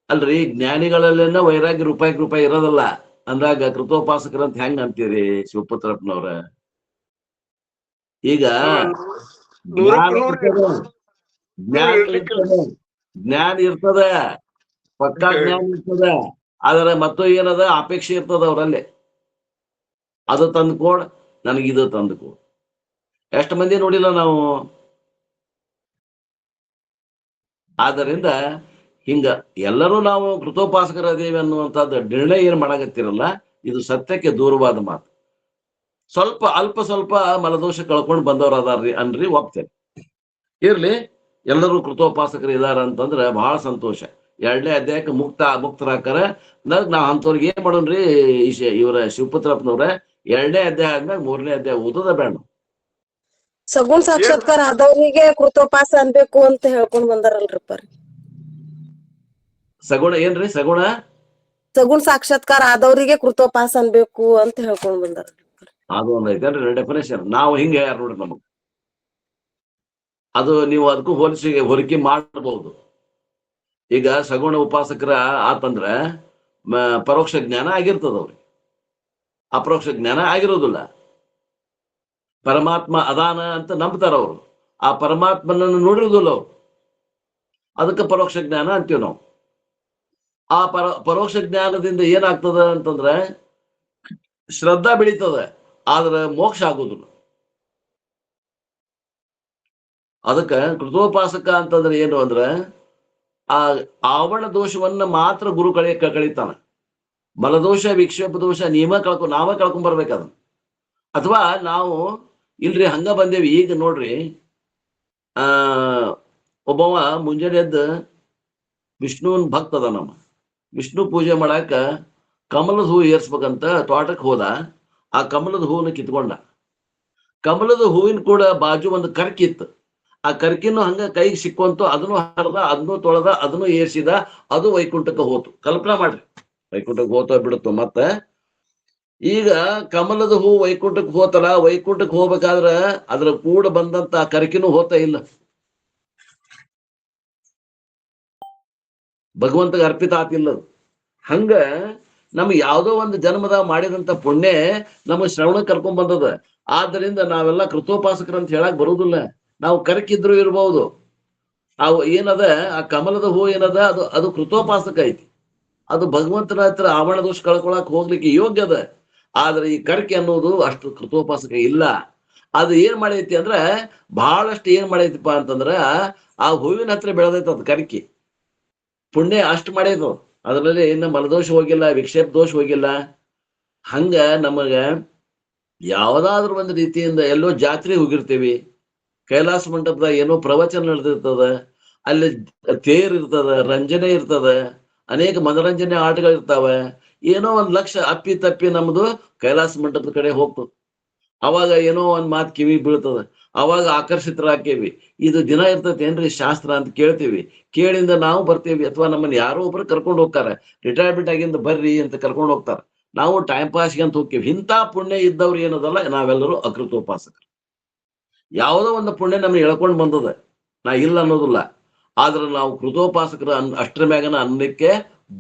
ಅಲ್ರಿ ಜ್ಞಾನಿಗಳಲ್ಲೇನ ವೈರಾಗ್ಯ ರೂಪಾಯಿ ಇರೋದಲ್ಲ ಅಂದಾಗ ಕೃತೋಪಾಸಕರಂತ ಹೆಂಗ್ ಅಂತೀರಿ ಶಿವಪುತ್ರಪ್ಪನವ್ರ? ಈಗ ಜ್ಞಾನ ಇರ್ತದೆ, ಜ್ಞಾನ ಇರ್ತದೆ, ಪಕ್ಕಾ ಜ್ಞಾನ ಇರ್ತದೆ. ಆದ್ರೆ ಮತ್ತು ಏನದ ಅಪೇಕ್ಷೆ ಇರ್ತದ ಅವರಲ್ಲಿ. ಅದು ತಂದ್ಕೊಡ್, ನನಗಿದು ತಂದ್ಕೊಡ್. ಎಷ್ಟು ಮಂದಿ ನೋಡಿಲ್ಲ ನಾವು. ಆದ್ದರಿಂದ ಹಿಂಗ ಎಲ್ಲರೂ ನಾವು ಕೃತೋಪಾಸಕರ ಅದೇವಿ ಅನ್ನುವಂಥದ್ದು ನಿರ್ಣಯ ಏನ್ ಮಾಡಾಕತ್ತಿರಲ್ಲ, ಇದು ಸತ್ಯಕ್ಕೆ ದೂರವಾದ ಮಾತು. ಅಲ್ಪ ಸ್ವಲ್ಪ ಮಲದೋಷ ಕಳ್ಕೊಂಡು ಬಂದವ್ರು ಅದಾರ್ರಿ ಅನ್ರಿ, ಒಪ್ತೇನೆ. ಇರ್ಲಿ, ಎಲ್ಲರೂ ಕೃತೋಪಾಸಕರು ಇದಾರ ಅಂತಂದ್ರೆ ಬಹಳ ಸಂತೋಷ. 2ನೇ ಅಧ್ಯಾಯಕ್ಕೆ ಮುಕ್ತರಾಕಾರ. ನಾವ್ ಅಂತವ್ರಿಗೆ ಏನ್ ಮಾಡೋಣ್ರಿ, ಇವರ ಶಿವಪುತ್ರಪ್ಪನವ್ರ 2ನೇ ಅಧ್ಯಾಯ ಆದ್ಮೇಲೆ 3ನೇ ಅಧ್ಯಾಯ ಓದೋದ ಬೇಡ. ಸಗುಣ ಸಾಕ್ಷಾತ್ಕಾರ ಆದವ್ರಿಗೆ ಕೃತೋಪಾಸ ಅನ್ಬೇಕು ಅಂತ ಹೇಳ್ಕೊಂಡ್ ಬಂದಾರಲ್ರಿಪ್ಪ. ಸಗುಣ ಏನ್ರಿ? ಸಗುಣ ಸಾಕ್ಷಾತ್ಕಾರ ಆದವ್ರಿಗೆ ಕೃತೋಪಾಸ ಅನ್ಬೇಕು ಅಂತ ಹೇಳ್ಕೊಂಡ್ ಬಂದಾರ. ಅದು ಒಂದ್ ಐತೇನ್ರಿ ಡೆಫಿನೇಷನ್. ನಾವು ಹಿಂಗೆ ಯಾರು ನೋಡ್ರಿ ನಮಗ್ ಅದು ನೀವು ಅದಕ್ಕೂ ಹೋಲಿಕೆ ಮಾಡಬಹುದು. ಈಗ ಸಗುಣ ಉಪಾಸಕರ ಆತಂದ್ರ ಪರೋಕ್ಷ ಜ್ಞಾನ ಆಗಿರ್ತದ ಅವ್ರಿಗೆ, ಅಪರೋಕ್ಷ ಜ್ಞಾನ ಆಗಿರೋದಿಲ್ಲ. ಪರಮಾತ್ಮ ಅದಾನ ಅಂತ ನಂಬ್ತಾರ ಅವರು, ಆ ಪರಮಾತ್ಮನನ್ನು ನೋಡಿರೋದಿಲ್ಲ ಅವ್ರು, ಅದಕ್ಕೆ ಪರೋಕ್ಷ ಜ್ಞಾನ ಅಂತೀವಿ ನಾವು. ಆ ಪರೋಕ್ಷ ಜ್ಞಾನದಿಂದ ಏನಾಗ್ತದ ಅಂತಂದ್ರೆ ಶ್ರದ್ಧಾ ಬೆಳೀತದ, ಆದ್ರೆ ಮೋಕ್ಷ ಆಗೋದಿಲ್ಲ. ಅದಕ್ಕ ಕೃತೋಪಾಸಕ ಅಂತಂದ್ರೆ ಏನು ಅಂದ್ರೆ ಆ ಆವರಣ ದೋಷವನ್ನ ಮಾತ್ರ ಗುರು ಕಳೀತಾನ. ಮಲದೋಷ, ವಿಕ್ಷೇಪ ದೋಷ ನಾವ ಕಳ್ಕೊಂಡ್ ಬರ್ಬೇಕದ. ಅಥವಾ ನಾವು ಇಲ್ರಿ ಹಂಗ ಬಂದೇವಿ. ಈಗ ನೋಡ್ರಿ, ಒಬ್ಬವ ಮುಂಜಾನೆ ಎದ್ದು ವಿಷ್ಣುವನ್ ಭಕ್ತ ಅದ. ವಿಷ್ಣು ಪೂಜೆ ಮಾಡಾಕ ಕಮಲದ ಹೂ ಏರ್ಸ್ಬೇಕಂತ ತೋಟಕ್ಕೆ ಹೋದ. ಆ ಕಮಲದ ಹೂವನ್ನ ಕಿತ್ಕೊಂಡ. ಕಮಲದ ಹೂವಿನ ಕೂಡ ಬಾಜು ಒಂದು ಕರ್ಕಿತ್ತು. ಆ ಕರ್ಕಿನ್ನು ಹಂಗ ಕೈಗೆ ಸಿಕ್ಕುವಂತು, ಅದನ್ನು ಹರಿದ, ಅದನ್ನು ತೊಳೆದ, ಅದನ್ನು ಏರ್ಸಿದ. ಅದು ವೈಕುಂಠಕ್ಕೆ ಹೋತು. ಕಲ್ಪನಾ ಮಾಡ್ರಿ, ವೈಕುಂಠಕ್ಕೆ ಹೋತ ಬಿಡುತ್ತು. ಮತ್ತೆ ಈಗ ಕಮಲದ ಹೂ ವೈಕುಂಠಕ್ಕೆ ಹೋತಲ್ಲ, ವೈಕುಂಠಕ್ಕೆ ಹೋಗ್ಬೇಕಾದ್ರ ಅದ್ರ ಕೂಡ ಬಂದಂತ ಕರ್ಕಿನೂ ಹೋತ ಇಲ್ಲ, ಭಗವಂತಗೆ ಅರ್ಪಿತ ಆತಿಲ್ಲ. ಹಂಗ ನಮ್ಗೆ ಯಾವ್ದೋ ಒಂದು ಜನ್ಮದ ಮಾಡಿದಂತ ಪುಣ್ಯ ನಮಗ್ ಶ್ರವಣ ಕರ್ಕೊಂಡ್ ಬಂದದ. ಆದ್ದರಿಂದ ನಾವೆಲ್ಲ ಕೃತೋಪಾಸಕರು ಅಂತ ಹೇಳಕ್ ಬರುದಿಲ್ಲ. ನಾವು ಕರಕಿದ್ರು ಇರ್ಬಹುದು. ಅವು ಏನದ, ಆ ಕಮಲದ ಹೂ ಏನದ, ಅದು ಕೃತೋಪಾಸಕ ಐತಿ. ಅದು ಭಗವಂತನ ಹತ್ರ ಆವರಣ ದೋಷ ಕಳ್ಕೊಳಕ್ ಹೋಗ್ಲಿಕ್ಕೆ ಯೋಗ್ಯ ಅದ. ಆದ್ರೆ ಈ ಕರ್ಕೆ ಅನ್ನೋದು ಅಷ್ಟು ಕೃತೋಪಾಸಕ ಇಲ್ಲ. ಅದು ಏನ್ ಮಾಡೈತಿ ಅಂದ್ರ ಬಹಳಷ್ಟು ಏನ್ ಮಾಡೈತಿಪ್ಪ ಅಂತಂದ್ರ ಆ ಹೂವಿನ ಹತ್ರ ಬೆಳೆದೈತ ಅದ್ ಕರ್ಕಿ. ಪುಣ್ಯ ಅಷ್ಟು ಮಾಡೈತು. ಅದರಲ್ಲಿ ಇನ್ನು ಮಲದೋಷ ಹೋಗಿಲ್ಲ, ವಿಕ್ಷೇಪ ದೋಷ ಹೋಗಿಲ್ಲ. ಹಂಗ ನಮಗ ಯಾವ್ದಾದ್ರು ಒಂದು ರೀತಿಯಿಂದ ಎಲ್ಲೋ ಜಾತ್ರೆ ಹೋಗಿರ್ತೀವಿ, ಕೈಲಾಸ ಮಂಟಪದಾಗ ಏನೋ ಪ್ರವಚನ ನಡೆದಿರ್ತದ, ಅಲ್ಲಿ ತೇರ್ ಇರ್ತದ, ರಂಜನೆ ಇರ್ತದ, ಅನೇಕ ಮನರಂಜನೆ ಆಟಗಳಿರ್ತಾವ. ಏನೋ ಒಂದ್ ಲಕ್ಷ ಅಪ್ಪಿ ತಪ್ಪಿ ನಮ್ದು ಕೈಲಾಸ ಮಂಟಪದ ಕಡೆ ಹೋಗ್ತದ. ಅವಾಗ ಏನೋ ಒಂದ್ ಮಾತು ಕಿವಿ ಬೀಳ್ತದ. ಅವಾಗ ಆಕರ್ಷಿತರಾಕೇವಿ. ಇದು ದಿನ ಇರ್ತೈತೇನ್ರಿ ಶಾಸ್ತ್ರ ಅಂತ ಕೇಳ್ತೀವಿ. ಕೇಳಿಂದ ನಾವು ಬರ್ತೀವಿ, ಅಥವಾ ನಮ್ಮನ್ನ ಯಾರೋ ಒಬ್ರು ಕರ್ಕೊಂಡು ಹೋಗ್ತಾರೆ. ರಿಟೈರ್ಮೆಂಟ್ ಆಗಿಂದ ಬರ್ರಿ ಅಂತ ಕರ್ಕೊಂಡು ಹೋಗ್ತಾರೆ. ನಾವು ಟೈಮ್ ಪಾಸ್ಗೆ ಅಂತ ಹೋಗ್ತೀವಿ. ಇಂಥ ಪುಣ್ಯ ಇದ್ದವ್ರು ಏನದಲ್ಲ, ನಾವೆಲ್ಲರೂ ಅಕೃತೋಪಾಸಕರು. ಯಾವುದೋ ಒಂದು ಪುಣ್ಯ ನಮ್ಗೆ ಎಳ್ಕೊಂಡು ಬಂದದ, ನಾ ಇಲ್ಲ ಅನ್ನೋದಿಲ್ಲ. ಆದ್ರೆ ನಾವು ಕೃತೋಪಾಸಕರು ಅಷ್ಟ್ರ ಮ್ಯಾಗನ ಅನ್ನಕ್ಕೆ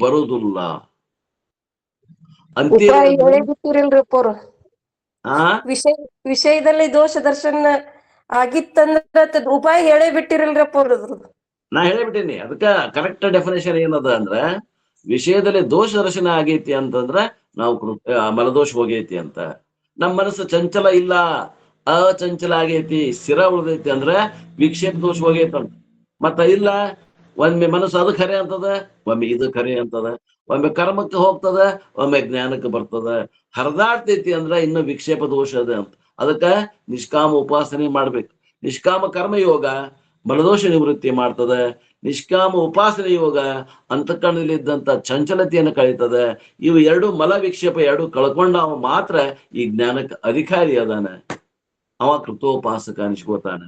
ಬರುದಿಲ್ಲ. ವಿಷಯದಲ್ಲಿ ದೋಷ ದರ್ಶನ ಆಗಿತ್ತಂದ್ರ ಉಪಾಯ ಹೇಳೇ ಬಿಟ್ಟಿರಲ್ರಪ್ಪ ಅವ್ರದ್ದು. ನಾ ಹೇಳಿಬಿಟ್ಟೀನಿ. ಅದಕ್ಕ ಕರೆಕ್ಟ್ ಡೆಫಿನೇಷನ್ ಏನದ ಅಂದ್ರ, ವಿಷಯದಲ್ಲಿ ದೋಷ ದರ್ಶನ ಆಗೈತಿ ಅಂತಂದ್ರ ನಾವು ಮಲದೋಷ ಹೋಗೈತಿ ಅಂತ. ನಮ್ಮ ಮನಸ್ಸು ಚಂಚಲ ಇಲ್ಲ, ಅಚಂಚಲ ಆಗೈತಿ, ಸ್ಥಿರ ಉಳ್ದೈತಿ ಅಂದ್ರ ವಿಕ್ಷೇಪ ದೋಷ ಹೋಗೈತಂತ. ಮತ್ತ ಇಲ್ಲ, ಒಮ್ಮೆ ಮನಸ್ಸು ಅದು ಖರೆ ಅಂತದ, ಒಮ್ಮೆ ಇದು ಖರೆ ಅಂತದ, ಒಮ್ಮೆ ಕರ್ಮಕ್ಕೆ ಹೋಗ್ತದ, ಒಮ್ಮೆ ಜ್ಞಾನಕ್ಕೆ ಬರ್ತದ. ಹರಿದಾಡ್ತೈತಿ ಅಂದ್ರ ಇನ್ನು ವಿಕ್ಷೇಪ ದೋಷ ಅದ ಅಂತ. ಅದಕ್ಕ ನಿಷ್ಕಾಮ ಉಪಾಸನೆ ಮಾಡ್ಬೇಕು. ನಿಷ್ಕಾಮ ಕರ್ಮ ಯೋಗ ಮಲದೋಷ ನಿವೃತ್ತಿ ಮಾಡ್ತದ. ನಿಷ್ಕಾಮ ಉಪಾಸನೆ ಯೋಗ ಅಂತಃಕರಣದಲ್ಲಿದ್ದಂತ ಚಂಚಲತೆಯನ್ನು ಕಳೀತದ. ಇವು ಎರಡು, ಮಲ ವಿಕ್ಷೇಪ ಎರಡು ಕಳ್ಕೊಂಡ ಅವ ಮಾತ್ರ ಈ ಜ್ಞಾನಕ್ಕೆ ಅಧಿಕಾರಿ ಅದಾನ. ಅವ ಕೃತೋಪಾಸಕ ಅನಿಸ್ಕೋತಾನ.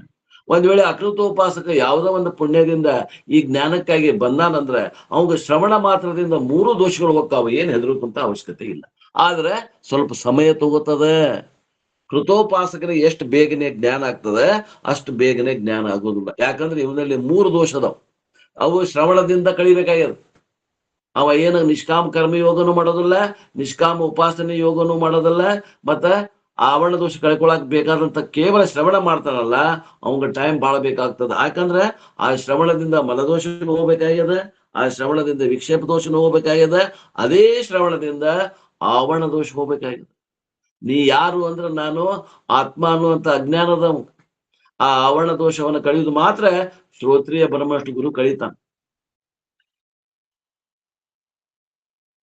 ಒಂದ್ ವೇಳೆ ಅಕೃತೋಪಾಸಕ ಯಾವುದೋ ಒಂದು ಪುಣ್ಯದಿಂದ ಈ ಜ್ಞಾನಕ್ಕಾಗಿ ಬಂದಾನಂದ್ರ ಅವಾಗ ಶ್ರವಣ ಮಾತ್ರದಿಂದ 3 ದೋಷಗಳು ಹೋಗ್ತಾವ. ಏನ್ ಹೆದರುಕಂತ ಅವಶ್ಯಕತೆ ಇಲ್ಲ. ಆದ್ರೆ ಸ್ವಲ್ಪ ಸಮಯ ತಗೋತದ. ಕೃತೋಪಾಸಕರಿಗೆ ಎಷ್ಟು ಬೇಗನೆ ಜ್ಞಾನ ಆಗ್ತದೆ ಅಷ್ಟು ಬೇಗನೆ ಜ್ಞಾನ ಆಗೋದಿಲ್ಲ. ಯಾಕಂದ್ರೆ ಇವನಲ್ಲಿ 3 ದೋಷ ಅದಾವ. ಅವು ಶ್ರವಣದಿಂದ ಕಳಿಬೇಕಾಗ್ಯದ. ಅವ ಏನು ನಿಷ್ಕಾಮ ಕರ್ಮ ಯೋಗನೂ ಮಾಡೋದಿಲ್ಲ, ನಿಷ್ಕಾಮ ಉಪಾಸನೆ ಯೋಗನೂ ಮಾಡೋದಿಲ್ಲ, ಮತ್ತ ಆವರಣ ದೋಷ ಕಳ್ಕೊಳಕ್ ಬೇಕಾದಂತ ಕೇವಲ ಶ್ರವಣ ಮಾಡ್ತಾನಲ್ಲ ಅವಂಗ ಟೈಮ್ ಬಹಳ ಬೇಕಾಗ್ತದ. ಯಾಕಂದ್ರೆ ಆ ಶ್ರವಣದಿಂದ ಮಲದೋಷನು ಹೋಗ್ಬೇಕಾಗ್ಯದ, ಆ ಶ್ರವಣದಿಂದ ವಿಕ್ಷೇಪ ದೋಷನು ಹೋಗ್ಬೇಕಾಗ್ಯದ, ಅದೇ ಶ್ರವಣದಿಂದ ಆವರಣ ದೋಷ ಹೋಗ್ಬೇಕಾಗ್ಯದ. ನೀ ಯಾರು ಅಂದ್ರೆ ನಾನು ಆತ್ಮ ಅನ್ನುವಂತ ಅಜ್ಞಾನದ ಆ ಆವರಣ ದೋಷವನ್ನು ಕಳೆಯುವುದು ಮಾತ್ರ ಶ್ರೋತ್ರಿಯ ಬ್ರಹ್ಮಷ್ಟು ಗುರು ಕಳೀತಾನ.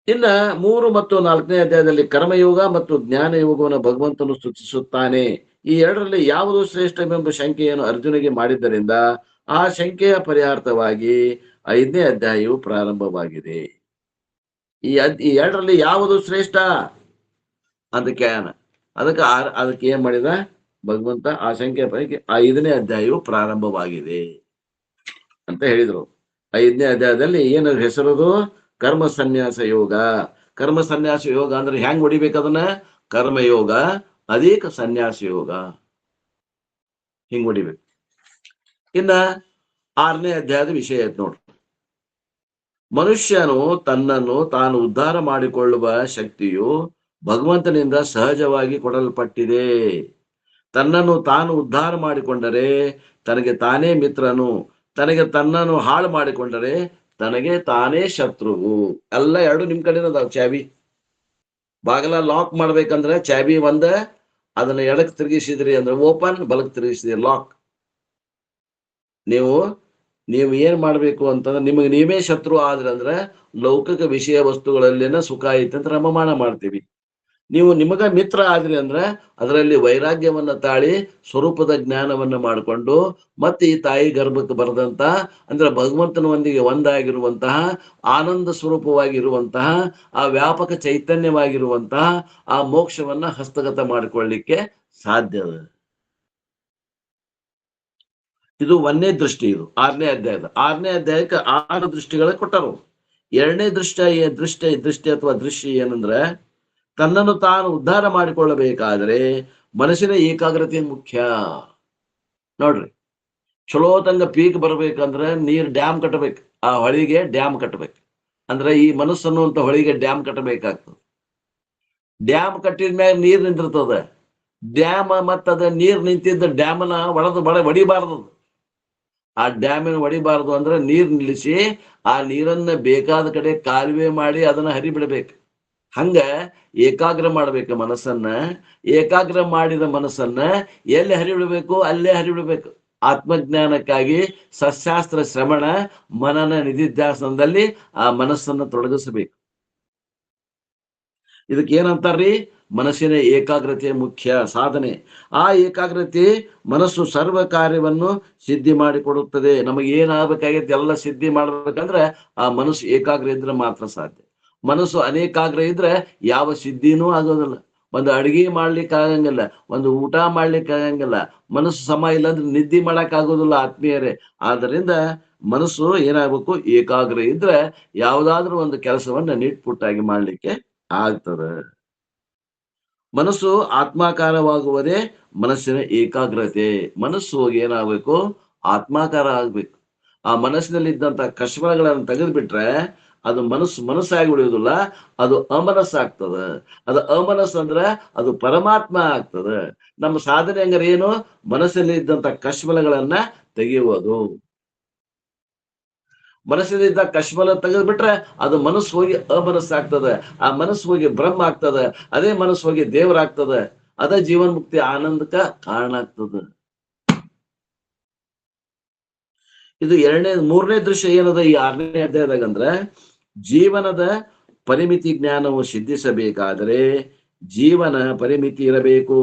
ಇನ್ನ 3 ಮತ್ತು 4ನೇ ಅಧ್ಯಾಯದಲ್ಲಿ ಕರ್ಮಯೋಗ ಮತ್ತು ಜ್ಞಾನ ಯೋಗವನ್ನು ಭಗವಂತನು ಸೂಚಿಸುತ್ತಾನೆ. ಈ ಎರಡರಲ್ಲಿ ಯಾವುದು ಶ್ರೇಷ್ಠವೆಂಬ ಶಂಕೆಯನ್ನು ಅರ್ಜುನಿಗೆ ಮಾಡಿದ್ದರಿಂದ ಆ ಶಂಕೆಯ ಪರಿಹಾರ್ಥವಾಗಿ 5ನೇ ಅಧ್ಯಾಯವು ಪ್ರಾರಂಭವಾಗಿದೆ. ಈ ಎರಡರಲ್ಲಿ ಯಾವುದು ಶ್ರೇಷ್ಠ ಅಂತ ಕೇಳೋಣ. ಅದಕ್ಕೆ ಏನ್ ಮಾಡಿದ ಭಗವಂತ? ಆ ಶಂಕೆಯ ಪೈಕಿ 5ನೇ ಅಧ್ಯಾಯವು ಪ್ರಾರಂಭವಾಗಿದೆ ಅಂತ ಹೇಳಿದ್ರು. 5ನೇ ಅಧ್ಯಾಯದಲ್ಲಿ ಏನು ಹೆಸರದು? ಕರ್ಮ ಸನ್ಯಾಸ ಯೋಗ. ಕರ್ಮ ಸನ್ಯಾಸ ಯೋಗ ಅಂದ್ರೆ ಹೆಂಗ್ ಹೊಡಿಬೇಕದನ್ನ? ಕರ್ಮಯೋಗ ಅಧಿಕ ಸನ್ಯಾಸ ಯೋಗ, ಹಿಂಗ್ ಹೊಡಿಬೇಕು. ಇನ್ನ 6ನೇ ಅಧ್ಯಾಯದ ವಿಷಯ ಐತ್ ನೋಡ್ರಿ. ಮನುಷ್ಯನು ತನ್ನನ್ನು ತಾನು ಉದ್ಧಾರ ಮಾಡಿಕೊಳ್ಳುವ ಶಕ್ತಿಯು ಭಗವಂತನಿಂದ ಸಹಜವಾಗಿ ಕೊಡಲ್ಪಟ್ಟಿದೆ. ತನ್ನನ್ನು ತಾನು ಉದ್ಧಾರ ಮಾಡಿಕೊಂಡರೆ ತನಗೆ ತಾನೇ ಮಿತ್ರನು, ತನಗೆ ತನ್ನನ್ನು ಹಾಳು ಮಾಡಿಕೊಂಡರೆ ತನಗೆ ತಾನೇ ಶತ್ರುವು. ಎಲ್ಲ ಎರಡು ನಿಮ್ ಕಡೆನ ಅದಾವ. ಚಾವಿ ಬಾಗಲ ಲಾಕ್ ಮಾಡ್ಬೇಕಂದ್ರೆ ಚಾವಿ ಒಂದ, ಅದನ್ನ ಎಡಕ್ ತಿರುಗಿಸಿದ್ರಿ ಅಂದ್ರೆ ಓಪನ್, ಬಲಕ್ ತಿರುಗಿಸಿದ್ರಿ ಲಾಕ್. ನೀವು ಏನ್ ಮಾಡ್ಬೇಕು ಅಂತಂದ್ರೆ ನಿಮಗೆ ನೀವೇ ಶತ್ರು ಆದ್ರೆ ಅಂದ್ರೆ ಲೌಕಿಕ ವಿಷಯ ವಸ್ತುಗಳಲ್ಲೇನ ಸುಖ ಐತೆ ಅಂತ ರಮಮಾನ ಮಾಡ್ತೀವಿ. ನೀವು ನಿಮಗ ಮಿತ್ರ ಆದ್ರಿ ಅಂದ್ರೆ ಅದರಲ್ಲಿ ವೈರಾಗ್ಯವನ್ನ ತಾಳಿ ಸ್ವರೂಪದ ಜ್ಞಾನವನ್ನ ಮಾಡಿಕೊಂಡು ಮತ್ತೆ ಈ ತಾಯಿ ಗರ್ಭಕ್ಕೆ ಬರದಂತ ಅಂದ್ರೆ ಭಗವಂತನೊಂದಿಗೆ ಒಂದಾಗಿರುವಂತಹ ಆನಂದ ಸ್ವರೂಪವಾಗಿರುವಂತಹ ಆ ವ್ಯಾಪಕ ಚೈತನ್ಯವಾಗಿರುವಂತಹ ಆ ಮೋಕ್ಷವನ್ನ ಹಸ್ತಗತ ಮಾಡಿಕೊಳ್ಳಿಕ್ಕೆ ಸಾಧ್ಯ. ಇದು 1ನೇ ದೃಷ್ಟಿ. ಇದು 6ನೇ ಅಧ್ಯಾಯದ 6ನೇ ಅಧ್ಯಾಯಕ್ಕೆ 6 ದೃಷ್ಟಿಗಳ ಕೊಟ್ಟರು. 2ನೇ ದೃಷ್ಟಿ ಅಥವಾ ದೃಷ್ಟಿ ಏನಂದ್ರೆ ತನ್ನನ್ನು ತಾನು ಉದ್ಧಾರ ಮಾಡಿಕೊಳ್ಳಬೇಕಾದ್ರೆ ಮನಸ್ಸಿನ ಏಕಾಗ್ರತೆ ಮುಖ್ಯ. ನೋಡ್ರಿ, ಚಲೋ ತಂಗ ಪೀಕ್ ಬರ್ಬೇಕಂದ್ರೆ ನೀರ್ ಡ್ಯಾಮ್ ಕಟ್ಟಬೇಕು. ಆ ಹೊಳಿಗೆ ಡ್ಯಾಮ್ ಕಟ್ಟಬೇಕು. ಅಂದ್ರೆ ಈ ಮನಸ್ಸನ್ನುವಂತ ಹೊಳಿಗೆ ಡ್ಯಾಮ್ ಕಟ್ಟಬೇಕಾಗ್ತದೆ. ಡ್ಯಾಮ್ ಕಟ್ಟಿದ ಮ್ಯಾಗ ನೀರ್ ನಿಂತಿರ್ತದೆ. ಡ್ಯಾಮ್ ಮತ್ತದ ನೀರ್ ನಿಂತಿದ್ದ ಡ್ಯಾಮನ ಹೊಡಿಬಾರ್ದು. ಆ ಡ್ಯಾಮಿನ ಹೊಡಿಬಾರ್ದು ಅಂದ್ರೆ ನೀರ್ ನಿಲ್ಲಿಸಿ ಆ ನೀರನ್ನ ಬೇಕಾದ ಕಡೆ ಕಾಲುವೆ ಮಾಡಿ ಅದನ್ನ ಹರಿಬಿಡ್ಬೇಕು. ಹಂಗ ಏಕಾಗ್ರ ಮಾಡ್ಬೇಕು ಮನಸ್ಸನ್ನ. ಏಕಾಗ್ರ ಮಾಡಿದ ಮನಸ್ಸನ್ನ ಎಲ್ಲಿ ಹರಿಬಿಡ್ಬೇಕು? ಅಲ್ಲೇ ಹರಿಬಿಡ್ಬೇಕು. ಆತ್ಮಜ್ಞಾನಕ್ಕಾಗಿ ಸಶಾಸ್ತ್ರ ಶ್ರವಣ ಮನನ ನಿಧಿಧ್ಯಾಸನದಲ್ಲಿ ಆ ಮನಸ್ಸನ್ನ ತೊಡಗಿಸಬೇಕು. ಇದಕ್ಕೆ ಏನಂತಾರ್ರಿ? ಮನಸ್ಸಿನ ಏಕಾಗ್ರತೆ ಮುಖ್ಯ ಸಾಧನೆ. ಆ ಏಕಾಗ್ರತೆ ಮನಸ್ಸು ಸರ್ವ ಕಾರ್ಯವನ್ನು ಸಿದ್ಧಿ ಮಾಡಿಕೊಡುತ್ತದೆ. ನಮಗೆ ಏನಾಗಬೇಕಾಗೈತೆ ಎಲ್ಲ ಸಿದ್ಧಿ ಮಾಡ್ಬೇಕಂದ್ರೆ ಆ ಮನಸ್ಸು ಏಕಾಗ್ರ ಇದ್ರೆ ಮಾತ್ರ ಸಾಧ್ಯ. ಮನಸ್ಸು ಅನೇಕಾಗ್ರ ಇದ್ರೆ ಯಾವ ಸಿದ್ಧಿನೂ ಆಗೋದಿಲ್ಲ. ಒಂದು ಅಡಿಗೆ ಮಾಡ್ಲಿಕ್ಕೆ ಆಗಂಗಿಲ್ಲ, ಒಂದು ಊಟ ಮಾಡ್ಲಿಕ್ಕೆ ಆಗಂಗಿಲ್ಲ. ಮನಸ್ಸು ಸಮ ಇಲ್ಲ ಅಂದ್ರೆ ನಿದ್ದೆ ಮಾಡಕ್ ಆಗೋದಿಲ್ಲ ಆತ್ಮೀಯರೇ. ಆದ್ದರಿಂದ ಮನಸ್ಸು ಏನಾಗ್ಬೇಕು? ಏಕಾಗ್ರ ಇದ್ರೆ ಯಾವುದಾದ್ರೂ ಒಂದು ಕೆಲಸವನ್ನ ನಿಟ್ಪುಟ್ಟಾಗಿ ಮಾಡ್ಲಿಕ್ಕೆ ಆಗ್ತದೆ. ಮನಸ್ಸು ಆತ್ಮಾಕಾರವಾಗುವುದೇ ಮನಸ್ಸಿನ ಏಕಾಗ್ರತೆ. ಮನಸ್ಸು ಏನಾಗಬೇಕು? ಆತ್ಮಾಕಾರ ಆಗ್ಬೇಕು. ಆ ಮನಸ್ಸಿನಲ್ಲಿ ಇದ್ದಂತ ಕಶ್ಮಲಗಳನ್ನು ತೆಗೆದ್ಬಿಟ್ರೆ ಅದು ಮನಸ್ಸಾಗಿ ಉಳಿಯುವುದಿಲ್ಲ, ಅದು ಅಮನಸ್ಸಾಗ್ತದ. ಅದು ಅಮನಸ್ಸು ಅಂದ್ರೆ ಅದು ಪರಮಾತ್ಮ ಆಗ್ತದ. ನಮ್ಮ ಸಾಧನೆ ಹಂಗಾರೆ ಏನು? ಮನಸ್ಸಲ್ಲಿ ಇದ್ದಂತ ಕಶ್ಮಲಗಳನ್ನ ತೆಗೆಯುವುದು. ಮನಸ್ಸಿನಿಂದ ಕಶ್ಮಲ ತೆಗೆದ್ಬಿಟ್ರೆ ಅದು ಮನಸ್ಸು ಹೋಗಿ ಅಮನಸ್ಸಾಗ್ತದೆ. ಆ ಮನಸ್ಸು ಹೋಗಿ ಬ್ರಹ್ಮ ಆಗ್ತದೆ. ಅದೇ ಮನಸ್ಸು ಹೋಗಿ ದೇವರಾಗ್ತದೆ. ಅದೇ ಜೀವನ್ ಮುಕ್ತಿ ಆನಂದಕ್ಕ ಕಾರಣ ಆಗ್ತದೆ. ಇದು 3ನೇ ದೃಶ್ಯ ಏನದ ಈ 6ನೇ ಅಧ್ಯಾಯದಾಗ ಅಂದ್ರೆ ಜೀವನದ ಪರಿಮಿತಿ ಜ್ಞಾನವು ಸಿದ್ಧಿಸಬೇಕಾದರೆ ಜೀವನ ಪರಿಮಿತಿ ಇರಬೇಕು.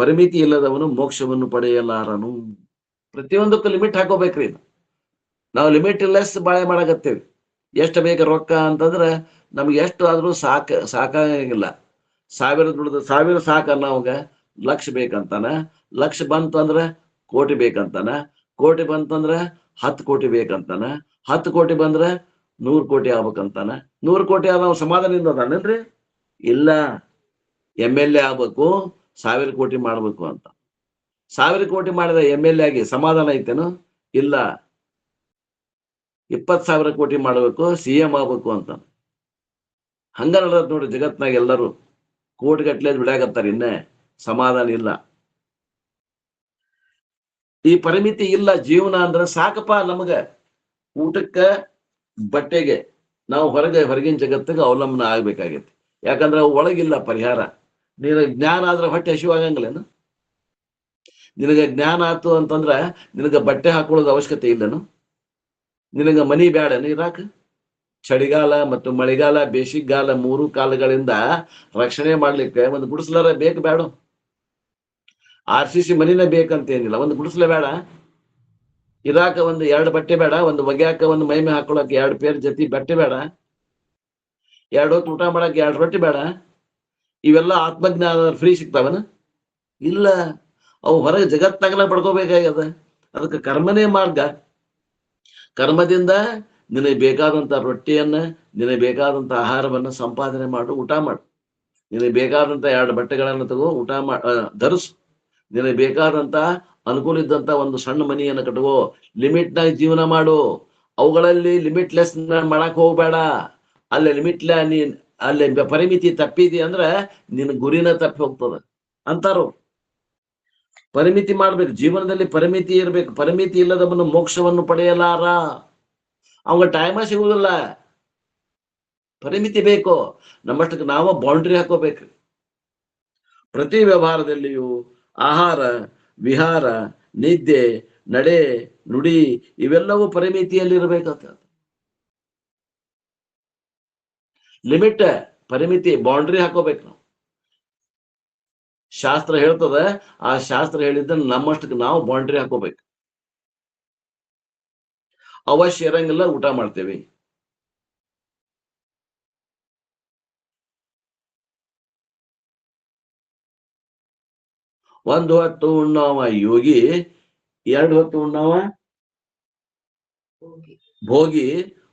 ಪರಿಮಿತಿ ಇಲ್ಲದವನು ಮೋಕ್ಷವನ್ನು ಪಡೆಯಲಾರನು. ಪ್ರತಿಯೊಂದಕ್ಕೂ ಲಿಮಿಟ್ ಹಾಕೋಬೇಕ್ರಿ. ನಾವು ಲಿಮಿಟ್ ಲೆಸ್ ಬಾಳೆ ಮಾಡಕತ್ತೇವಿ. ಎಷ್ಟು ಬೇಕು ರೊಕ್ಕ ಅಂತಂದ್ರೆ ನಮ್ಗೆ ಎಷ್ಟು ಆದ್ರೂ ಸಾಕಾಗಿಲ್ಲ. 1000 ದುಡ್ದು 1000 ಸಾಕಲ್ಲ. ಅವಾಗ ಲಕ್ಷ ಬೇಕಂತಾನ. ಲಕ್ಷ ಬಂತಂದ್ರೆ ಕೋಟಿ ಬೇಕಂತಾನ. ಕೋಟಿ ಬಂತಂದ್ರೆ 10 ಕೋಟಿ ಬೇಕಂತಾನ. 10 ಕೋಟಿ ಬಂದ್ರೆ 100 ಕೋಟಿ ಆಗ್ಬೇಕಂತಾನ. 100 ಕೋಟಿ ಆದ ಸಮಾಧಾನದಿಂದ ಅದಾನೇನ್ರಿ? ಇಲ್ಲ. MLA ಆಗ್ಬೇಕು, 1000 ಕೋಟಿ ಮಾಡ್ಬೇಕು ಅಂತ. 1000 ಕೋಟಿ ಮಾಡಿದ MLA ಆಗಿ ಸಮಾಧಾನ ಐತೇನು? ಇಲ್ಲ. 20,000 ಕೋಟಿ ಮಾಡ್ಬೇಕು, CM ಆಗ್ಬೇಕು ಅಂತ. ಹಂಗ ನೋಡ್ರಿ ಜಗತ್ನಾಗ ಎಲ್ಲರೂ ಕೋಟಿ ಗಟ್ಲೆ ಬಿಡಾಕತ್ತಾರ. ಸಮಾಧಾನ ಇಲ್ಲ. ಈ ಪರಿಮಿತಿ ಇಲ್ಲ. ಜೀವನ ಅಂದ್ರೆ ಸಾಕಪ್ಪ ನಮಗ ಊಟಕ್ಕ ಬಟ್ಟೆಗೆ ನಾವು ಹೊರಗಿನ ಜಗತ್ತಿಗೆ ಅವಲಂಬನ ಆಗ್ಬೇಕಾಗೈತಿ. ಯಾಕಂದ್ರೆ ಅವು ಒಳಗಿಲ್ಲ ಪರಿಹಾರ. ನಿನಗೆ ಜ್ಞಾನ ಆದ್ರೆ ಹೊಟ್ಟೆ ಹಸಿವಾಗಂಗಿಲ್ಲೇನು? ನಿನಗೆ ಜ್ಞಾನ ಆತು ಅಂತಂದ್ರ ನಿನಗೆ ಬಟ್ಟೆ ಹಾಕೊಳ್ಳೋದು ಅವಶ್ಯಕತೆ ಇಲ್ಲನು? ನಿನಗ ಮನಿ ಬೇಡನು ಇರಾಕ? ಚಳಿಗಾಲ ಮತ್ತು ಮಳೆಗಾಲ, ಬೇಸಿಗೆಗಾಲ 3 ಕಾಲಗಳಿಂದ ರಕ್ಷಣೆ ಮಾಡ್ಲಿಕ್ಕೆ ಒಂದು ಗುಡಿಸ್ಲಾರ ಬೇಕು ಬೇಡ? RCC ಮನಿನೇ ಬೇಕಂತೇನಿಲ್ಲ, ಒಂದು ಗುಡಿಸ್ಲೇ ಬೇಡ? ಇರಾಕ ಒಂದು 2 ಬಟ್ಟೆ ಬೇಡ? ಒಂದು ಒಗ್ಯಾಕ, ಒಂದು ಮೈಮೆ ಹಾಕೊಳಕ್ 2 ಪೇರ್ ಜೊತೆ ಬಟ್ಟೆ ಬೇಡ? 2 ಹೊತ್ತು ಊಟ ಮಾಡಕ್ 2 ರೊಟ್ಟಿ ಬೇಡ? ಇವೆಲ್ಲ ಆತ್ಮಜ್ಞಾನ ಫ್ರೀ ಸಿಗ್ತಾವನ? ಇಲ್ಲ. ಅವು ಹೊರಗೆ ಜಗತ್ತಾಗಲ ಪಡ್ಕೋಬೇಕಾಗ್ಯದ. ಅದಕ್ಕೆ ಕರ್ಮನೇ ಮಾರ್ಗ. ಕರ್ಮದಿಂದ ನಿನಗೆ ಬೇಕಾದಂತ ರೊಟ್ಟಿಯನ್ನ, ನಿನಗೆ ಬೇಕಾದಂತ ಆಹಾರವನ್ನ ಸಂಪಾದನೆ ಮಾಡು, ಊಟ ಮಾಡು. ನಿನಗೆ ಬೇಕಾದಂತ 2 ಬಟ್ಟೆಗಳನ್ನು ತಗೋ, ಊಟ ಧರಿಸು. ನಿನಗೆ ಬೇಕಾದಂತ ಅನುಕೂಲ ಇದ್ದಂತ ಒಂದು ಸಣ್ಣ ಮನೆಯನ್ನು ಕಟ್ಕೋ. ಲಿಮಿಟ್ನಾಗ ಜೀವನ ಮಾಡು. ಅವುಗಳಲ್ಲಿ ಲಿಮಿಟ್ಲೆಸ್ ಮಾಡಕ್ ಹೋಗ್ಬೇಡ. ಅಲ್ಲಿ ಪರಿಮಿತಿ ತಪ್ಪಿದಿ ಅಂದ್ರೆ ನಿನ್ನ ಗುರಿನ ತಪ್ಪಿ ಹೋಗ್ತದ ಅಂತಾರು. ಪರಿಮಿತಿ ಮಾಡ್ಬೇಕು. ಜೀವನದಲ್ಲಿ ಪರಿಮಿತಿ ಇರ್ಬೇಕು. ಪರಿಮಿತಿ ಇಲ್ಲದವನು ಮೋಕ್ಷವನ್ನು ಪಡೆಯಲಾರ. ಅವಾಗ ಟೈಮ ಸಿಗುವುದಿಲ್ಲ. ಪರಿಮಿತಿ ಬೇಕು. ನಮ್ಮಷ್ಟಕ್ಕೆ ನಾವು ಬೌಂಡ್ರಿ ಹಾಕೋಬೇಕು. ಪ್ರತಿ ವ್ಯವಹಾರದಲ್ಲಿಯೂ ಆಹಾರ, ವಿಹಾರ, ನಿದ್ದೆ, ನಡೆ, ನುಡಿ ಇವೆಲ್ಲವೂ ಪರಿಮಿತಿಯಲ್ಲಿ ಇರಬೇಕಂತ. ಲಿಮಿಟ್, ಪರಿಮಿತಿ, ಬೌಂಡ್ರಿ ಹಾಕೋಬೇಕು ನಾವು. ಶಾಸ್ತ್ರ ಹೇಳ್ತದ. ಆ ಶಾಸ್ತ್ರ ಹೇಳಿದ್ದನ್ನು ನಮ್ಮಷ್ಟಕ್ಕೆ ನಾವು ಬೌಂಡ್ರಿ ಹಾಕೋಬೇಕು. ಅವಶ್ಯ ಇರಂಗಿಲ್ಲ, ಊಟ ಮಾಡ್ತೇವೆ. ಒಂದು ಹೊತ್ತು ಉಣ್ಣವ ಯೋಗಿ, 2 ಹೊತ್ತು ಉಣ್ಣವ ಭೋಗಿ,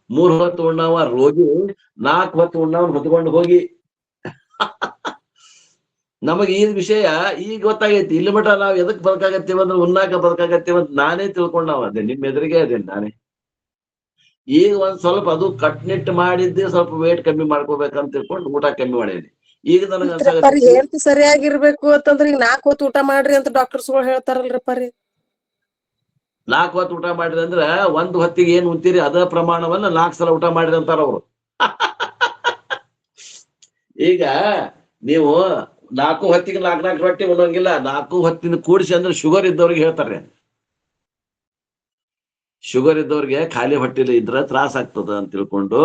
3 ಹೊತ್ತು ಉಣ್ಣವ ರೋಗಿ, 4 ಹೊತ್ತು ಉಣ್ಣವ ಹೊತ್ಕೊಂಡು ಹೋಗಿ. ನಮಗೆ ಈ ವಿಷಯ ಈಗ ಗೊತ್ತಾಗೈತಿ. ಇಲ್ಲಿ ಮಟ ನಾವ್ ಎದಕ್ ಬದುಕಾಗತ್ತೀವಿ ಅಂದ್ರೆ ಉಣ್ಣಾಕ ಬದುಕಾಗತ್ತೀವಿ ಅಂತ ನಾನೇ ತಿಳ್ಕೊಂಡವ. ಅದೇ ನಿಮ್ ಎದುರಿಗೆ ಅದೇನು ನಾನೇ. ಈಗ ಒಂದ್ ಸ್ವಲ್ಪ ಅದು ಕಟ್ನಿಟ್ಟು ಮಾಡಿದ್ದೆ, ಸ್ವಲ್ಪ ವೇಟ್ ಕಮ್ಮಿ ಮಾಡ್ಕೋಬೇಕಂತ ತಿಳ್ಕೊಂಡು ಊಟ ಕಮ್ಮಿ ಮಾಡೇನಿ. ಈಗ ನನಗೆ ಹೆಲ್ತ್ ಸರಿಯಾಗಿರ್ಬೇಕು ಅಂತಂದ್ರೆ ಈಗ 4 ಹೊತ್ತು ಊಟ ಮಾಡ್ರಿ ಅಂತ ಡಾಕ್ಟರ್ಸ್ಗಳು ಹೇಳ್ತಾರಲ್ರಿ ಪರಿ. 4 ಹೊತ್ತು ಊಟ ಮಾಡಿರಿ ಅಂದ್ರೆ 1 ಹೊತ್ತಿಗೆ ಏನ್ ಉಂತೀರಿ ಅದ ಪ್ರಮಾಣವನ್ನ 4 ಸಲ ಊಟ ಮಾಡಿರಿ ಅಂತಾರ ಅವರು. ಈಗ ನೀವು 4 ಹೊತ್ತಿಗೆ 4 ರೊಟ್ಟಿ ಉಣ್ಣೋಂಗಿಲ್ಲ. 4 ಹೊತ್ತಿನ ಕೂಡಿಸಿ ಅಂದ್ರೆ ಶುಗರ್ ಇದ್ದವ್ರಿಗೆ ಹೇಳ್ತಾರೆ. ಶುಗರ್ ಇದ್ದವ್ರಿಗೆ ಖಾಲಿ ಹೊಟ್ಟಿಲಿ ಇದ್ರೆ ತ್ರಾಸ ಆಗ್ತದ ಅಂತ ತಿಳ್ಕೊಂಡು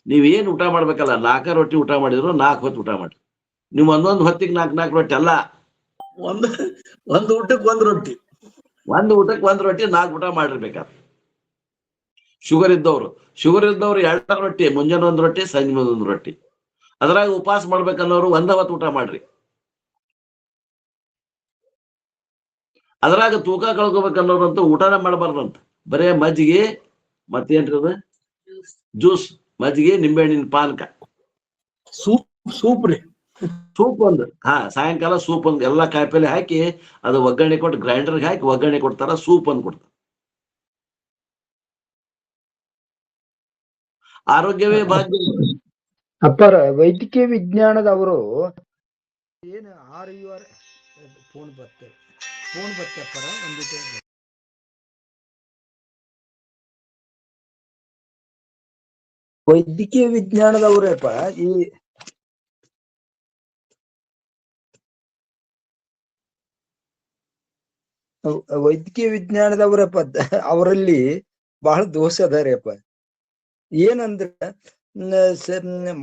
ನೀವೇನ್ ಊಟ ಮಾಡ್ಬೇಕಲ್ಲ, 4 ರೊಟ್ಟಿ ಊಟ ಮಾಡಿದ್ರು 4 ಹೊತ್ತು ಊಟ ಮಾಡ್ರಿ. ನೀವು ಒಂದೊಂದು ಹೊತ್ತಿಗೆ 4 ರೊಟ್ಟಿ ಅಲ್ಲ, ಒಂದು ಊಟಕ್ಕೆ 1 ರೊಟ್ಟಿ, ಒಂದು ಊಟಕ್ಕೆ 1 ರೊಟ್ಟಿ 4 ಊಟ ಮಾಡಿರ್ಬೇಕಾದ್ರೆ. ಶುಗರ್ ಇದ್ದವ್ರು 2 ರೊಟ್ಟಿ, ಮುಂಜಾನೆ 1 ರೊಟ್ಟಿ, ಸಂಜೆ 1 ರೊಟ್ಟಿ. ಅದ್ರಾಗ ಉಪವಾಸ ಮಾಡ್ಬೇಕನ್ನೋರು 1 ಹೊತ್ತು ಊಟ ಮಾಡ್ರಿ. ಅದ್ರಾಗ ತೂಕ ಕಳ್ಕೊಬೇಕನ್ನೋರಂತೂ ಊಟನ ಮಾಡಬಾರ್ದಂತ. ಬರೇ ಮಜ್ಜಿಗೆ ಮತ್ತೇನ್ರಿ ಅದು ಜ್ಯೂಸ್, ಮಜ್ಜಿಗೆ, ನಿಂಬೆಹಣ್ಣಿನ ಪಾನಕ, ಸೂಪ್ ರೀ, ಸೂಪ್ ಒಂದು. ಸಾಯಂಕಾಲ ಸೂಪ್ ಒಂದು ಎಲ್ಲಾ ಕಾಯಿಪಲ್ಲೆ ಹಾಕಿ ಅದು ಒಗ್ಗರಣೆ ಕೊಟ್ಟು ಗ್ರೈಂಡರ್ಗೆ ಹಾಕಿ ಒಗ್ಗರಣೆ ಕೊಡ್ತಾರ. ಸೂಪ್ ಒಂದು ಕೊಡ್ತಾರ. ಆರೋಗ್ಯವೇ ಭಾಗ್ಯ. ಅಪ್ಪರ ವೈದ್ಯಕೀಯ ವಿಜ್ಞಾನದವರು ಏನು ಫೋನ್ ಬತ್ತೆ ಅಪ್ಪರ ಒಂದಿಟ್ಟು. ವೈದ್ಯಕೀಯ ವಿಜ್ಞಾನದವ್ರಪ್ಪ ಈ ವೈದ್ಯಕೀಯ ವಿಜ್ಞಾನದವ್ರಪ್ಪ ಅವರಲ್ಲಿ ಬಹಳ ದೋಷ ಅದಾರಿ ಅಪ್ಪ. ಏನಂದ್ರ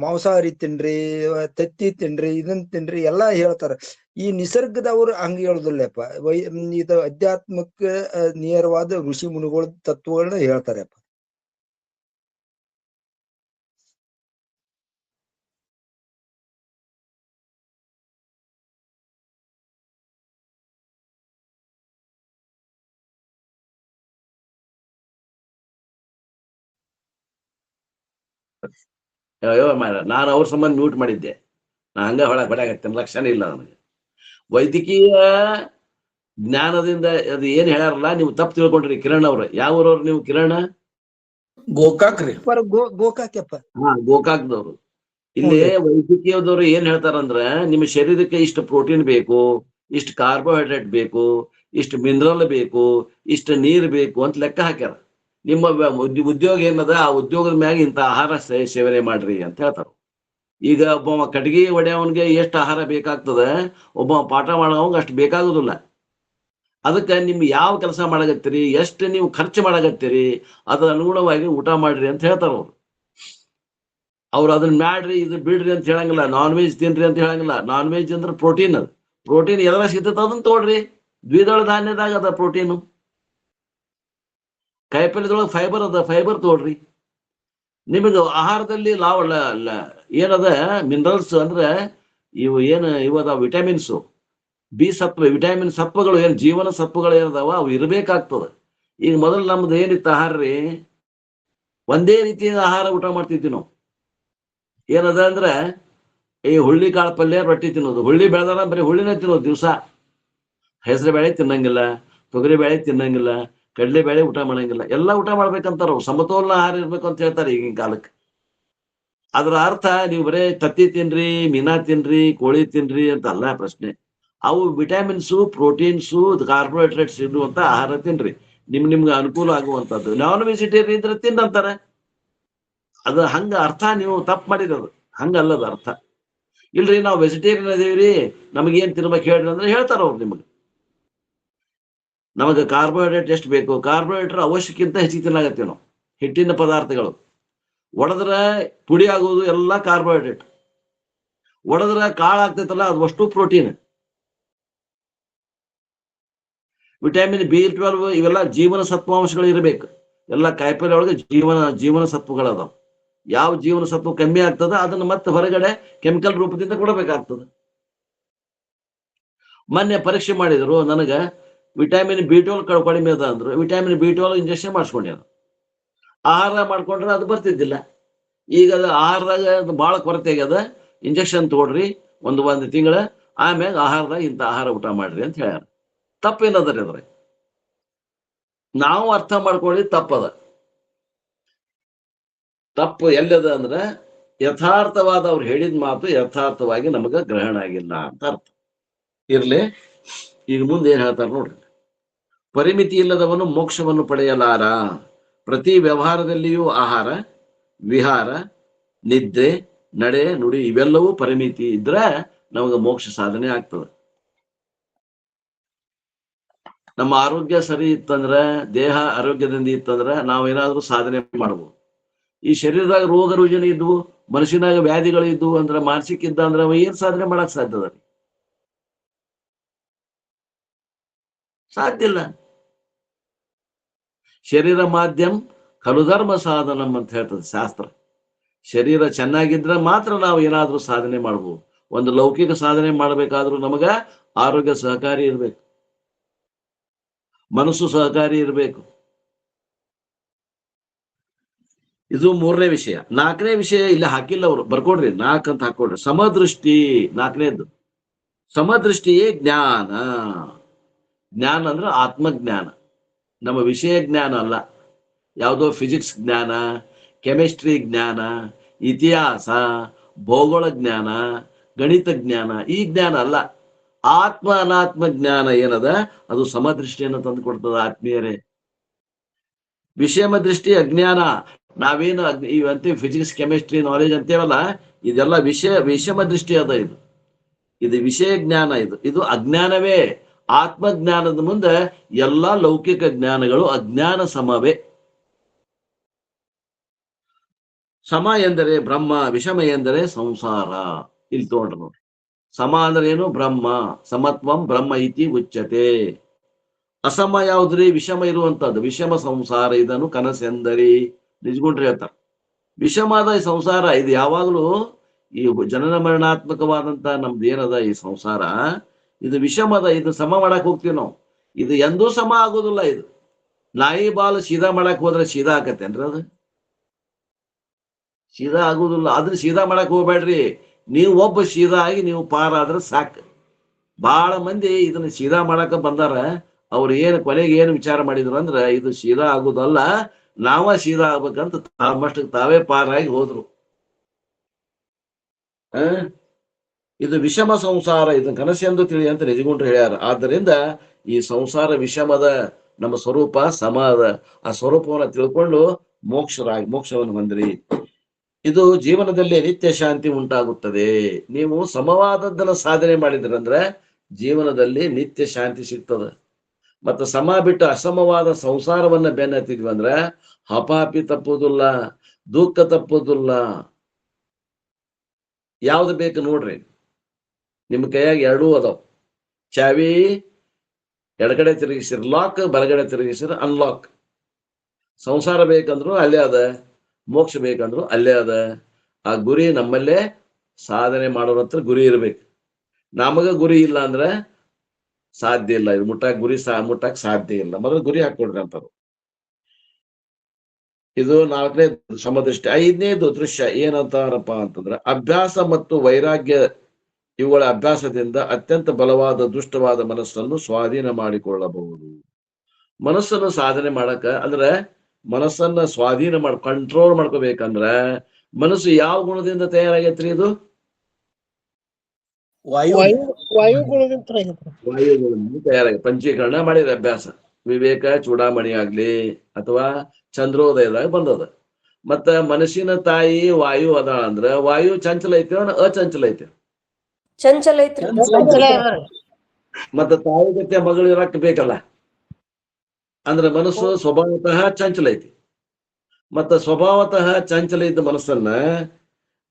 ಮಾಂಸಾಹಾರಿ ತಿನ್ರಿ, ತತ್ತಿ ತಿನ್ರಿ, ಇದನ್ ತಿನ್ರಿ ಎಲ್ಲಾ ಹೇಳ್ತಾರ. ಈ ನಿಸರ್ಗದವ್ರು ಹಂಗ ಹೇಳುದಿಲ್ಲಪ್ಪ. ಇದು ಅಧ್ಯಾತ್ಮಕ್ಕೆ ನೇರವಾದ ಋಷಿ ಮುನಿಗಳ ತತ್ವಗಳನ್ನ ಹೇಳ್ತಾರಪ್ಪ. ನಾನು ಅವ್ರ ಸಂಬಂಧ ಮ್ಯೂಟ್ ಮಾಡಿದ್ದೆ. ನಾ ಹಂಗ ಹೊಡಾಗತ್ತೇನೆ, ಲಕ್ಷಣ ಇಲ್ಲ ನನಗೆ. ವೈದ್ಯಕೀಯ ಜ್ಞಾನದಿಂದ ಅದು ಏನ್ ಹೇಳ್ಯಾರಲ್ಲ, ನೀವು ತಪ್ಪು ತಿಳ್ಕೊಂಡ್ರಿ. ಕಿರಣ್ ಅವ್ರ ಯಾವ ಊರವ್ರು ನೀವು? ಕಿರಣ್ ಗೋಕಾಕ್ ರೀ. ಗೋಕಾಕ್ಯಪ್ಪ. ಗೋಕಾಕ್ದವ್ರು. ಇಲ್ಲಿ ವೈದ್ಯಕೀಯದವ್ರು ಏನ್ ಹೇಳ್ತಾರಂದ್ರ, ನಿಮ್ಮ ಶರೀರಕ್ಕೆ ಇಷ್ಟು ಪ್ರೋಟೀನ್ ಬೇಕು, ಇಷ್ಟು ಕಾರ್ಬೋಹೈಡ್ರೇಟ್ ಬೇಕು, ಇಷ್ಟು ಮಿನರಲ್ ಬೇಕು, ಇಷ್ಟು ನೀರು ಬೇಕು ಅಂತ ಲೆಕ್ಕ ಹಾಕ್ಯಾರ. ನಿಮ್ಮ ಉದ್ಯೋಗ ಏನದ ಆ ಉದ್ಯೋಗದ ಮ್ಯಾಗ ಇಂಥ ಆಹಾರ ಸೇವನೆ ಮಾಡ್ರಿ ಅಂತ ಹೇಳ್ತಾರ. ಈಗ ಒಬ್ಬ ಕಟ್ಗಿ ಒಡೆಯವನ್ಗೆ ಎಷ್ಟು ಆಹಾರ ಬೇಕಾಗ್ತದೆ, ಒಬ್ಬ ಪಾಠ ಮಾಡೋವಂಗ ಅಷ್ಟು ಬೇಕಾಗುದಿಲ್ಲ. ಅದಕ್ಕೆ ನಿಮ್ಗೆ ಯಾವ ಕೆಲಸ ಮಾಡಕತ್ತೀರಿ, ಎಷ್ಟು ನೀವು ಖರ್ಚು ಮಾಡಕತ್ತೀರಿ, ಅದ್ರ ಅನುಗುಣವಾಗಿ ಊಟ ಮಾಡ್ರಿ ಅಂತ ಹೇಳ್ತಾರ ಅವ್ರು ಅದನ್ನ ಮಾಡ್ರಿ ಇದು ಬಿಡ್ರಿ ಅಂತ ಹೇಳಂಗಿಲ್ಲ. ನಾನ್ ವೆಜ್ ತಿನ್ರಿ ಅಂತ ಹೇಳಂಗಿಲ್ಲ. ನಾನ್ ವೆಜ್ ಅಂದ್ರೆ ಪ್ರೋಟೀನ್. ಅದು ಪ್ರೋಟೀನ್ ಎದ್ರಾಗ ಸಿಗ್ತದ ಅದನ್ನ ತಗೊಳ್ರಿ. ದ್ವಿದಳ ಧಾನ್ಯದಾಗ ಅದ ಪ್ರೋಟೀನು. ಕಾಯಿಪಲ್ಯದೊಳಗೆ ಫೈಬರ್ ಅದ, ಫೈಬರ್ ತಗೊಳ್ರಿ. ನಿಮಗೆ ಆಹಾರದಲ್ಲಿ ಏನದ ಮಿನರಲ್ಸ್ ಅಂದ್ರೆ ಇವದ ವಿಟಮಿನ್ಸು, ಬಿ ಸತ್ವ, ವಿಟಮಿನ್ ಸತ್ವಗಳು ಏನು ಜೀವನ ಸತ್ವಗಳು ಏನದಾವ ಅವು ಇರಬೇಕಾಗ್ತದೆ. ಈಗ ಮೊದಲು ನಮ್ದು ಏನಿತ್ತು ಆಹಾರ ರೀ, ಒಂದೇ ರೀತಿಯ ಆಹಾರ ಊಟ ಮಾಡ್ತಿದ್ವಿ ನಾವು. ಏನದ ಅಂದ್ರೆ ಈ ಹುಳ್ಳಿ ಕಾಳು ಪಲ್ಯ ರೊಟ್ಟಿ ತಿನ್ನೋದು. ಹುಳ್ಳಿ ಬೆಳೆದಾರ ಬರೀ ಹುಳ್ಳಿನ ತಿನ್ನೋದು ದಿವಸ. ಹೆಸರು ಬೇಳೆ ತಿನ್ನಂಗಿಲ್ಲ, ತೊಗರಿ ಬೇಳೆ ತಿನ್ನಂಗಿಲ್ಲ, ಕಡಲೆ ಬೇಳೆ ಊಟ ಮಾಡಂಗಿಲ್ಲ. ಎಲ್ಲ ಊಟ ಮಾಡ್ಬೇಕಂತಾರ ಅವ್ರು. ಸಮತೋಲನ ಆಹಾರ ಇರ್ಬೇಕು ಅಂತ ಹೇಳ್ತಾರೆ ಈಗಿನ ಕಾಲಕ್ಕೆ. ಅದ್ರ ಅರ್ಥ ನೀವು ಬರೇ ತತ್ತಿ ತಿನ್ರಿ, ಮೀನಾ ತಿನ್ರಿ, ಕೋಳಿ ತಿನ್ರಿ ಅಂತ ಅಲ್ಲ ಪ್ರಶ್ನೆ. ಅವು ವಿಟಮಿನ್ಸು, ಪ್ರೋಟೀನ್ಸು, ಕಾರ್ಬೋಹೈಡ್ರೇಟ್ಸ್ ಇರುವಂತ ಆಹಾರ ತಿನ್ರಿ, ನಿಮ್ಗೆ ಅನುಕೂಲ ಆಗುವಂತದ್ದು. ನಾನ್ ವೆಜಿಟೇರಿಯನ್ ಇದ್ರೆ ತಿನ್ನಂತಾರೆ. ಅದು ಹಂಗ ಅರ್ಥ ನೀವು ತಪ್ಪು ಮಾಡಿರೋದು. ಹಂಗಲ್ಲದ ಅರ್ಥ. ಇಲ್ರಿ ನಾವು ವೆಜಿಟೇರಿಯನ್ ಅದೀವ್ರಿ, ನಮಗೇನ್ ತಿನ್ಬೇಕು ಹೇಳ್ರಿ ಅಂದ್ರೆ ಹೇಳ್ತಾರ ಅವ್ರು ನಿಮಗೆ. ನಮಗೆ ಕಾರ್ಬೋಹೈಡ್ರೇಟ್ ಎಷ್ಟು ಬೇಕು, ಕಾರ್ಬೋಹೈಡ್ರೇಟ್ ಅವಶ್ಯಕ್ಕಿಂತ ಹೆಚ್ಚಿಗೆ ತಿನ್ನಾಗತ್ತೀವಿ ನಾವು. ಹಿಟ್ಟಿನ ಪದಾರ್ಥಗಳು ಒಡೆದ್ರ ಪುಡಿ ಆಗೋದು ಎಲ್ಲ ಕಾರ್ಬೋಹೈಡ್ರೇಟ್. ಒಡೆದ್ರ ಕಾಳು ಆಗ್ತೈತಲ್ಲ ಅದು ಅಷ್ಟು ಪ್ರೋಟೀನ್. ವಿಟಮಿನ್ B12 ಇವೆಲ್ಲ ಜೀವನ ಸತ್ವಾಂಶಗಳು ಇರಬೇಕು. ಎಲ್ಲ ಕಾಯಿಪಲ್ಯ ಒಳಗೆ ಜೀವನ ಸತ್ವಗಳದಾವ. ಯಾವ ಜೀವನ ಸತ್ವ ಕಮ್ಮಿ ಆಗ್ತದ ಅದನ್ನ ಮತ್ತೆ ಹೊರಗಡೆ ಕೆಮಿಕಲ್ ರೂಪದಿಂದ ಕೊಡಬೇಕಾಗ್ತದೆ. ಮೊನ್ನೆ ಪರೀಕ್ಷೆ ಮಾಡಿದ್ರು, ನನಗ ವಿಟಮಿನ್ B12 ಕಡಿಮೆ ಅದ ಅಂದ್ರು. ವಿಟಮಿನ್ B12 ಇಂಜೆಕ್ಷನ್ ಮಾಡಿಸ್ಕೊಂಡೆ. ಆಹಾರ ಮಾಡ್ಕೊಂಡ್ರೆ ಅದು ಬರ್ತಿದ್ದಿಲ್ಲ. ಈಗ ಅದು ಆಹಾರದಾಗ ಅದು ಭಾಳ ಕೊರತೆ ಆಗ್ಯದ, ಇಂಜೆಕ್ಷನ್ ತಗೊಳ್ರಿ ಒಂದು ತಿಂಗಳ, ಆಮ್ಯಾಗ ಆಹಾರದಾಗ ಇಂಥ ಆಹಾರ ಊಟ ಮಾಡ್ರಿ ಅಂತ ಹೇಳ್ಯಾರ. ತಪ್ಪೇನದ್ರಿ ಅದ್ರ? ನಾವು ಅರ್ಥ ಮಾಡ್ಕೊಳ್ಳಿ ತಪ್ಪದ. ತಪ್ಪು ಎಲ್ಲದ ಅಂದ್ರೆ ಯಥಾರ್ಥವಾದ ಅವ್ರು ಹೇಳಿದ ಮಾತು ಯಥಾರ್ಥವಾಗಿ ನಮಗ ಗ್ರಹಣ ಆಗಿಲ್ಲ ಅಂತ ಅರ್ಥ. ಇರ್ಲಿ, ಈಗ ಮುಂದೆ ಏನ್ ಹೇಳ್ತಾರ ನೋಡ್ರಿ. ಪರಿಮಿತಿ ಇಲ್ಲದವನು ಮೋಕ್ಷವನ್ನು ಪಡೆಯಲಾರ. ಪ್ರತಿ ವ್ಯವಹಾರದಲ್ಲಿಯೂ ಆಹಾರ, ವಿಹಾರ, ನಿದ್ರೆ, ನಡೆ, ನುಡಿ ಇವೆಲ್ಲವೂ ಪರಿಮಿತಿ ಇದ್ರೆ ನಮಗೆ ಮೋಕ್ಷ ಸಾಧನೆ ಆಗ್ತದೆ. ನಮ್ಮ ಆರೋಗ್ಯ ಸರಿ ಇತ್ತಂದ್ರೆ, ದೇಹ ಆರೋಗ್ಯದಿಂದ ಇತ್ತಂದ್ರೆ ನಾವೇನಾದ್ರೂ ಸಾಧನೆ ಮಾಡ್ಬೋದು. ಈ ಶರೀರದಾಗ ರೋಗ ರುಜಿನ ಇದ್ವು, ಮನಸ್ಸಿನಾಗ ವ್ಯಾಧಿಗಳು ಇದ್ವು ಅಂದ್ರೆ, ಮಾನಸಿಕ ಇದ್ದ ಅಂದ್ರೆ ಅವ ಏನ್ ಸಾಧನೆ ಮಾಡಕ್ ಸಾಧ್ಯದ? ಸಾಧ್ಯ ಇಲ್ಲ. ಶರೀರ ಮಾಧ್ಯಮ ಖಲು ಧರ್ಮ ಸಾಧನಂ ಅಂತ ಹೇಳ್ತದೆ ಶಾಸ್ತ್ರ. ಶರೀರ ಚೆನ್ನಾಗಿದ್ರೆ ಮಾತ್ರ ನಾವು ಏನಾದ್ರೂ ಸಾಧನೆ ಮಾಡ್ಬೋದು. ಒಂದು ಲೌಕಿಕ ಸಾಧನೆ ಮಾಡ್ಬೇಕಾದ್ರೂ ನಮಗ ಆರೋಗ್ಯ ಸಹಕಾರಿ ಇರ್ಬೇಕು, ಮನಸ್ಸು ಸಹಕಾರಿ ಇರಬೇಕು. ಇದು 3ನೇ ವಿಷಯ. 4ನೇ ವಿಷಯ ಇಲ್ಲಿ ಹಾಕಿಲ್ಲ ಅವರು, ಬರ್ಕೊಡ್ರಿ 4 ಅಂತ ಹಾಕೊಡ್ರಿ. ಸಮದೃಷ್ಟಿ 4ನೇದ್ದು. ಸಮದೃಷ್ಟಿಯೇ ಜ್ಞಾನ. ಜ್ಞಾನ ಅಂದ್ರೆ ಆತ್ಮಜ್ಞಾನ, ನಮ್ಮ ವಿಷಯ ಜ್ಞಾನ ಅಲ್ಲ. ಯಾವುದೋ ಫಿಸಿಕ್ಸ್ ಜ್ಞಾನ, ಕೆಮಿಸ್ಟ್ರಿ ಜ್ಞಾನ, ಇತಿಹಾಸ, ಭೂಗೋಳ ಜ್ಞಾನ, ಗಣಿತ ಜ್ಞಾನ, ಈ ಜ್ಞಾನ ಅಲ್ಲ. ಆತ್ಮ ಅನಾತ್ಮ ಜ್ಞಾನ ಏನದ ಅದು ಸಮದೃಷ್ಟಿಯನ್ನು ತಂದು ಕೊಡ್ತದ ಆತ್ಮೀಯರೇ. ವಿಷಮ ದೃಷ್ಟಿ ಅಜ್ಞಾನ. ನಾವೇನು ಅಂತೀವಿ ಫಿಸಿಕ್ಸ್ ಕೆಮಿಸ್ಟ್ರಿ ನಾಲೆಜ್ ಅಂತೇವಲ್ಲ, ಇದೆಲ್ಲ ವಿಷಮ ದೃಷ್ಟಿ ಅದ. ಇದು ವಿಷಯ ಜ್ಞಾನ. ಇದು ಅಜ್ಞಾನವೇ. ಆತ್ಮಜ್ಞಾನದ ಮುಂದೆ ಎಲ್ಲಾ ಲೌಕಿಕ ಜ್ಞಾನಗಳು ಅಜ್ಞಾನ ಸಮವೇ. ಸಮ ಎಂದರೆ ಬ್ರಹ್ಮ, ವಿಷಮ ಎಂದರೆ ಸಂಸಾರ. ಇಲ್ಲಿ ತಗೊಂಡ್ರು ನೋಡಿ. ಸಮ ಅಂದ್ರೆ ಏನು? ಬ್ರಹ್ಮ. ಸಮತ್ವಂ ಬ್ರಹ್ಮ ಇತಿ ಉಚ್ಯತೆ. ಅಸಮ ಯಾವುದ್ರಿ? ವಿಷಮ ಇರುವಂತದ್ದು. ವಿಷಮ ಸಂಸಾರ ಇದನ್ನು ಕನಸೆಂದರಿ. ನಿಜಗುಂಡ್ರಿ ಹೇಳ್ತಾರೆ ವಿಷಮಾದ ಈ ಸಂಸಾರ. ಇದು ಯಾವಾಗಲೂ ಈ ಜನನ ಮರಣಾತ್ಮಕವಾದಂತ ನಮ್ದು ಏನದ ಈ ಸಂಸಾರ, ಇದು ವಿಷಮದ. ಇದು ಸಮ ಮಾಡಕ್ ಹೋಗ್ತೀವಿ ನಾವು. ಇದು ಎಂದೂ ಸಮ ಆಗೋದಿಲ್ಲ. ಇದು ನಾಯಿ ಬಾಲ್ ಸೀದಾ ಮಾಡಕ್ ಹೋದ್ರೆ ಸೀದಾ ಆಕತ್ತೇನ್ರಿ? ಅದು ಸೀದಾ ಆಗುದಿಲ್ಲ. ಆದ್ರೆ ಸೀದಾ ಮಾಡಕ್ ಹೋಗ್ಬೇಡ್ರಿ. ನೀವು ಒಬ್ಬ ಸೀದಾ ಆಗಿ ನೀವು ಪಾರಾದ್ರೆ ಸಾಕು. ಬಹಳ ಮಂದಿ ಇದನ್ನ ಸೀದಾ ಮಾಡಕ ಬಂದಾರ. ಅವ್ರು ಕೊನೆಗೆ ಏನು ವಿಚಾರ ಮಾಡಿದ್ರು ಅಂದ್ರೆ, ಇದು ಸೀದಾ ಆಗುದಲ್ಲ, ನಾವ ಸೀದಾ ಆಗ್ಬೇಕಂತ ತಮ್ಮಷ್ಟಕ್ಕೆ ತಾವೇ ಪಾರಾಗಿ ಹೋದ್ರು. ಇದು ವಿಷಮ ಸಂಸಾರ, ಇದನ್ನ ಕನಸೆಂದು ತಿಳಿ ಅಂತ ನಿಜಗುಂಡ್ರು ಹೇಳ್ಯಾರ. ಆದ್ದರಿಂದ ಈ ಸಂಸಾರ ವಿಷಮದ, ನಮ್ಮ ಸ್ವರೂಪ ಸಮ ಅದ. ಆ ಸ್ವರೂಪವನ್ನ ತಿಳ್ಕೊಂಡು ಮೋಕ್ಷವನ್ನು ಹೊಂದ್ರಿ. ಇದು ಜೀವನದಲ್ಲಿ ನಿತ್ಯ ಶಾಂತಿ ಉಂಟಾಗುತ್ತದೆ. ನೀವು ಸಮವಾದದ್ದನ್ನ ಸಾಧನೆ ಮಾಡಿದ್ರಂದ್ರೆ ಜೀವನದಲ್ಲಿ ನಿತ್ಯ ಶಾಂತಿ ಸಿಗ್ತದೆ. ಮತ್ತು ಸಮ ಬಿಟ್ಟು ಅಸಮವಾದ ಸಂಸಾರವನ್ನ ಬೆನ್ನತ್ತಿದ್ವಿ ಅಂದ್ರೆ ಹಪಾಪಿ ತಪ್ಪುದಿಲ್ಲ, ದುಃಖ ತಪ್ಪುದಿಲ್ಲ. ಯಾವ್ದು ಬೇಕು ನೋಡ್ರಿ, ನಿಮ್ಮ ಕೈಯಾಗ ಎರಡೂ ಅದಾವ. ಚಾವಿ ಎಡಗಡೆ ತಿರುಗಿಸಿರ್ ಲಾಕ್, ಬಲಗಡೆ ತಿರುಗಿಸಿರ್ ಅನ್ಲಾಕ್. ಸಂಸಾರ ಬೇಕಂದ್ರು ಅಲ್ಲೇ ಅದ, ಮೋಕ್ಷ ಬೇಕಂದ್ರು ಅಲ್ಲೇ ಅದ. ಆ ಗುರಿ ನಮ್ಮಲ್ಲೇ ಸಾಧನೆ ಮಾಡೋರ ಹತ್ರ ಗುರಿ ಇರ್ಬೇಕು. ನಮಗ ಗುರಿ ಇಲ್ಲ ಅಂದ್ರೆ ಸಾಧ್ಯ ಇಲ್ಲ. ಇದು ಮುಟ್ಟಕ್ ಸಾಧ್ಯ ಇಲ್ಲ. ಮೊದಲು ಗುರಿ ಹಾಕೊಡ್ರಿ ಅಂತಾರು. ಇದು 4ನೇ ಸಮದೃಷ್ಟಿ. 5ನೇದು ದೃಶ್ಯ ಏನಂತಾರಪ್ಪ ಅಂತಂದ್ರೆ ಅಭ್ಯಾಸ ಮತ್ತು ವೈರಾಗ್ಯ. ಇವುಗಳ ಅಭ್ಯಾಸದಿಂದ ಅತ್ಯಂತ ಬಲವಾದ ದುಷ್ಟವಾದ ಮನಸ್ಸನ್ನು ಸ್ವಾಧೀನ ಮಾಡಿಕೊಳ್ಳಬಹುದು. ಮನಸ್ಸನ್ನು ಸಾಧನೆ ಮಾಡಕ ಅಂದ್ರೆ ಮನಸ್ಸನ್ನ ಸ್ವಾಧೀನ ಕಂಟ್ರೋಲ್ ಮಾಡ್ಕೋಬೇಕಂದ್ರ ಮನಸ್ಸು ಯಾವ ಗುಣದಿಂದ ತಯಾರಾಗೈತ್ರಿ? ಇದು ವಾಯುಗುಣದಿಂದ ವಾಯುಗುಣದಿಂದ ತಯಾರಾಗಿ ಪಂಚೀಕರಣ ಮಾಡಿದ ಅಭ್ಯಾಸ. ವಿವೇಕ ಚೂಡಾಮಣಿ ಆಗ್ಲಿ ಅಥವಾ ಚಂದ್ರೋದಯದಾಗ ಬಂದದ. ಮತ್ತ ಮನಸ್ಸಿನ ತಾಯಿ ವಾಯು ಅದ ಅಂದ್ರ ವಾಯು ಚಂಚಲ ಐತೆ ಅಚಂಚಲ ಐತೆ? ಚಂಚಲ ಐತ್ರಿ. ಮತ್ತ ತಾಯಿ ಜೊತೆ ಮಗಳು ಇರಕ್ ಬೇಕಲ್ಲ. ಅಂದ್ರೆ ಮನಸ್ಸು ಸ್ವಭಾವತಃ ಚಂಚಲ ಐತಿ. ಮತ್ತ ಸ್ವಭಾವತಃ ಚಂಚಲ ಇದ್ದ ಮನಸ್ಸನ್ನ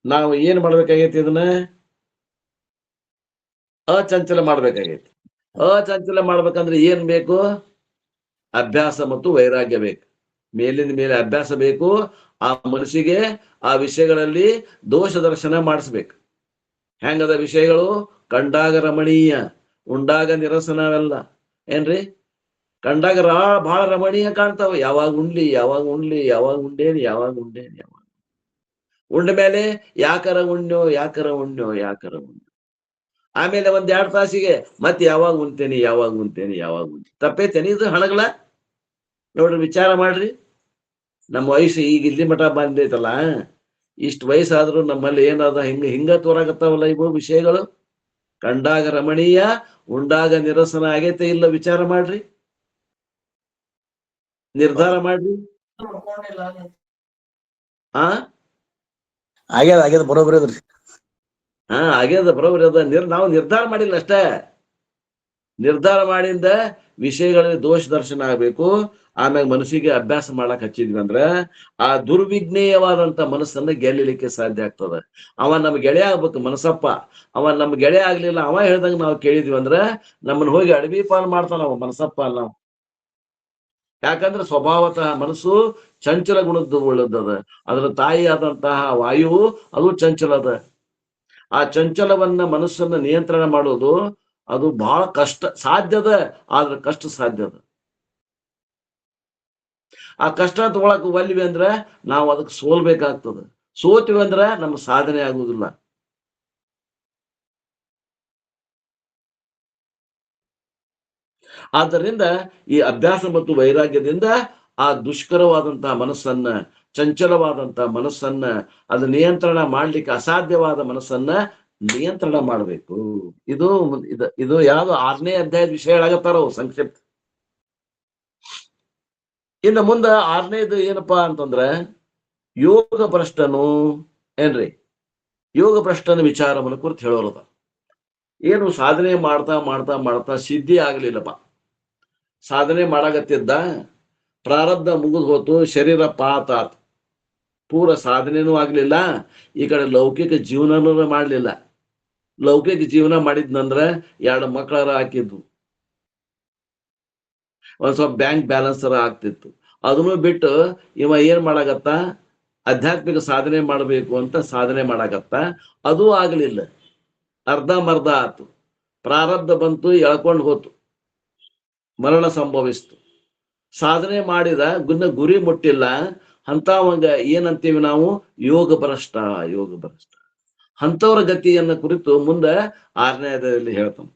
ನಾವು ಏನ್ ಮಾಡ್ಬೇಕಾಗೈತಿ? ಇದನ್ನ ಅಚಂಚಲ ಮಾಡ್ಬೇಕಾಗೈತಿ. ಅಚಂಚಲ ಮಾಡ್ಬೇಕಂದ್ರೆ ಏನ್ ಬೇಕು? ಅಭ್ಯಾಸ ಮತ್ತು ವೈರಾಗ್ಯ ಬೇಕು. ಮೇಲಿಂದ ಮೇಲೆ ಅಭ್ಯಾಸ ಬೇಕು. ಆ ಮನಸ್ಸಿಗೆ ಆ ವಿಷಯಗಳಲ್ಲಿ ದೋಷ ದರ್ಶನ ಮಾಡಿಸ್ಬೇಕು. ಹೆಂಗದ ವಿಷಯಗಳು? ಕಂಡಾಗ ರಮಣೀಯ, ಉಂಡಾಗ ನಿರಸನವೆಲ್ಲ. ಏನ್ರಿ? ಕಂಡಾಗ ಬಹಳ ರಮಣೀಯ ಕಾಣ್ತಾವ. ಯಾವಾಗ ಉಂಡ್ಲಿ, ಯಾವಾಗ ಉಂಡ್ಲಿ, ಯಾವಾಗ ಉಂಡೇನಿ, ಯಾವಾಗ ಉಂಡೇನಿ, ಯಾವಾಗ ಉಂಡ ಮೇಲೆ ಯಾಕರ ಉಣ್ಣೋ, ಯಾಕರ ಉಣ್ಣೋ, ಯಾಕರ ಉಣ್ಣೋ. ಆಮೇಲೆ 1-2 ತಾಸಿಗೆ ಮತ್ತೆ ಯಾವಾಗ ಉಣ್ತೇನಿ, ಯಾವಾಗ ಉಣ್ತೇನಿ, ಯಾವಾಗ ಉಣ್ತೇನಿ. ತಪ್ಪೈತೇನಿ ಇದು ಹಣಗಲ? ನೋಡ್ರಿ, ವಿಚಾರ ಮಾಡ್ರಿ. ನಮ್ಮ ವಯಸ್ಸು ಈಗ ಇಲ್ಲಿ ಮಠ ಬಂದೈತಲ್ಲ, ಇಷ್ಟು ವಯಸ್ಸಾದ್ರೂ ನಮ್ಮಲ್ಲಿ ಏನದ ಹಿಂಗ ತೋರಾಗತ್ತಾವಲ್ಲ ಇವು ವಿಷಯಗಳು. ಕಂಡಾಗ ರಮಣೀಯ, ಉಂಡಾಗ ನಿರಸನ ಆಗೈತೆ ಇಲ್ಲ? ವಿಚಾರ ಮಾಡ್ರಿ, ನಿರ್ಧಾರ ಮಾಡ್ರಿ. ಆಗ್ಯದ ಬರೋಬ್ಬರಿ ಅದ್ರಿ. ಆಗ್ಯದ ಬರೋಬ್ಬರಿ ಅದ. ನಾವು ನಿರ್ಧಾರ ಮಾಡಿಲ್ಲ ಅಷ್ಟೇ. ನಿರ್ಧಾರ ಮಾಡಿಂದ ವಿಷಯಗಳಲ್ಲಿ ದೋಷ ದರ್ಶನ ಆಗ್ಬೇಕು. ಆಮ್ಯಾಗ ಮನಸ್ಸಿಗೆ ಅಭ್ಯಾಸ ಮಾಡಕ್ ಹಚ್ಚಿದ್ವಿ ಅಂದ್ರ ಆ ದುರ್ವಿಜ್ಞೇಯವಾದಂತ ಮನಸ್ಸನ್ನ ಗೆಲ್ಲಲಿಕ್ಕೆ ಸಾಧ್ಯ ಆಗ್ತದ. ಅವ ನಮ್ ಗೆಳೆಯ ಆಗ್ಬೇಕು ಮನಸ್ಸಪ್ಪ. ಅವ ನಮ್ ಗೆಳೆಯ ಆಗ್ಲಿಲ್ಲ, ಅವ ಹೇಳ್ದಂಗ ನಾವು ಕೇಳಿದ್ವಿ ಅಂದ್ರ ನಮ್ಮನ್ನ ಹೋಗಿ ಅಡವಿ ಪಾಲ್ ಮಾಡ್ತಾನ ಅವ ಮನಸ್ಸಪ್ಪ ಅಲ್ಲ. ಯಾಕಂದ್ರೆ ಸ್ವಭಾವತಃ ಮನಸ್ಸು ಚಂಚಲ ಗುಣದ್ದು ಉಳ್ಳದದ. ಅದರ ತಾಯಿ ಆದಂತಹ ವಾಯು ಅದು ಚಂಚಲದ. ಆ ಚಂಚಲವನ್ನ ಮನಸ್ಸನ್ನ ನಿಯಂತ್ರಣ ಮಾಡೋದು ಅದು ಬಹಳ ಕಷ್ಟ ಸಾಧ್ಯದ. ಆದ್ರೆ ಕಷ್ಟ ಸಾಧ್ಯದ. ಆ ಕಷ್ಟ ತಗೊಳಕ್ ಒಲ್ವಿ ಅಂದ್ರೆ ನಾವು ಅದಕ್ಕೆ ಸೋಲ್ಬೇಕಾಗ್ತದೆ. ಸೋತಿವಿ ಅಂದ್ರೆ ನಮ್ಮ ಸಾಧನೆ ಆಗುವುದಿಲ್ಲ. ಆದ್ದರಿಂದ ಈ ಅಭ್ಯಾಸ ಮತ್ತು ವೈರಾಗ್ಯದಿಂದ ಆ ದುಷ್ಕರವಾದಂತಹ ಮನಸ್ಸನ್ನ, ಚಂಚಲವಾದಂತಹ ಮನಸ್ಸನ್ನ, ಅದು ನಿಯಂತ್ರಣ ಮಾಡ್ಲಿಕ್ಕೆ ಅಸಾಧ್ಯವಾದ ಮನಸ್ಸನ್ನ ನಿಯಂತ್ರಣ ಮಾಡಬೇಕು. ಇದು ಯಾವ್ದು 6ನೇ ಅಧ್ಯಾಯದ ವಿಷಯಗಳಾಗತ್ತಾರ ಸಂಕ್ಷಿಪ್ತ. ಇನ್ನು ಮುಂದ 6ನೇದು ಏನಪ್ಪಾ ಅಂತಂದ್ರೆ ಯೋಗ ಭ್ರಷ್ಟನು. ಏನ್ರಿ? ಯೋಗ ಭ್ರಷ್ಟನ ವಿಚಾರವನ್ನು ಕುರಿತು ಹೇಳೋರದ. ಏನು ಸಾಧನೆ ಮಾಡ್ತಾ ಮಾಡ್ತಾ ಮಾಡ್ತಾ ಸಿದ್ಧಿ ಆಗ್ಲಿಲ್ಲಪ್ಪ. ಸಾಧನೆ ಮಾಡಾಗತ್ತಿದ್ದ, ಪ್ರಾರಬ್ಧ ಮುಗಿದು ಹೋತು, ಶರೀರ ಪಾತಾತ್, ಪೂರ ಸಾಧನೆನೂ ಆಗ್ಲಿಲ್ಲ. ಈ ಕಡೆ ಲೌಕಿಕ ಜೀವನನೂ ಮಾಡ್ಲಿಲ್ಲ. ಲೌಕಿಕ ಜೀವನ ಮಾಡಿದ್ನಂದ್ರ 2 ಮಕ್ಕಳರ ಹಾಕಿದ್ದು, ಒಂದ್ ಸ್ವಲ್ಪ ಬ್ಯಾಂಕ್ ಬ್ಯಾಲೆನ್ಸ್ ಆಗ್ತಿತ್ತು. ಅದನ್ನು ಬಿಟ್ಟು ಇವ ಏನ್ ಮಾಡಾಕತ್ತ? ಆಧ್ಯಾತ್ಮಿಕ ಸಾಧನೆ ಮಾಡಬೇಕು ಅಂತ ಸಾಧನೆ ಮಾಡಾಕತ್ತ. ಅದೂ ಆಗ್ಲಿಲ್ಲ. ಅರ್ಧ ಮರ್ಧ ಆತು. ಪ್ರಾರಬ್ಧ ಬಂತು, ಎಳ್ಕೊಂಡು ಹೋತು, ಮರಣ ಸಂಭವಿಸ್ತು. ಸಾಧನೆ ಮಾಡಿದ ಗುರಿ ಮುಟ್ಟಿಲ್ಲ. ಅಂತವಂಗ ಏನಂತೀವಿ ನಾವು? ಯೋಗ ಭ್ರಷ್ಟ. ಯೋಗ ಭ್ರಷ್ಟ ಅಂತವರ ಗತಿಯನ್ನ ಕುರಿತು ಮುಂದೆ 6ನೇ ಅಧ್ಯಾಯದಲ್ಲಿ ಹೇಳ್ತಾನೆ.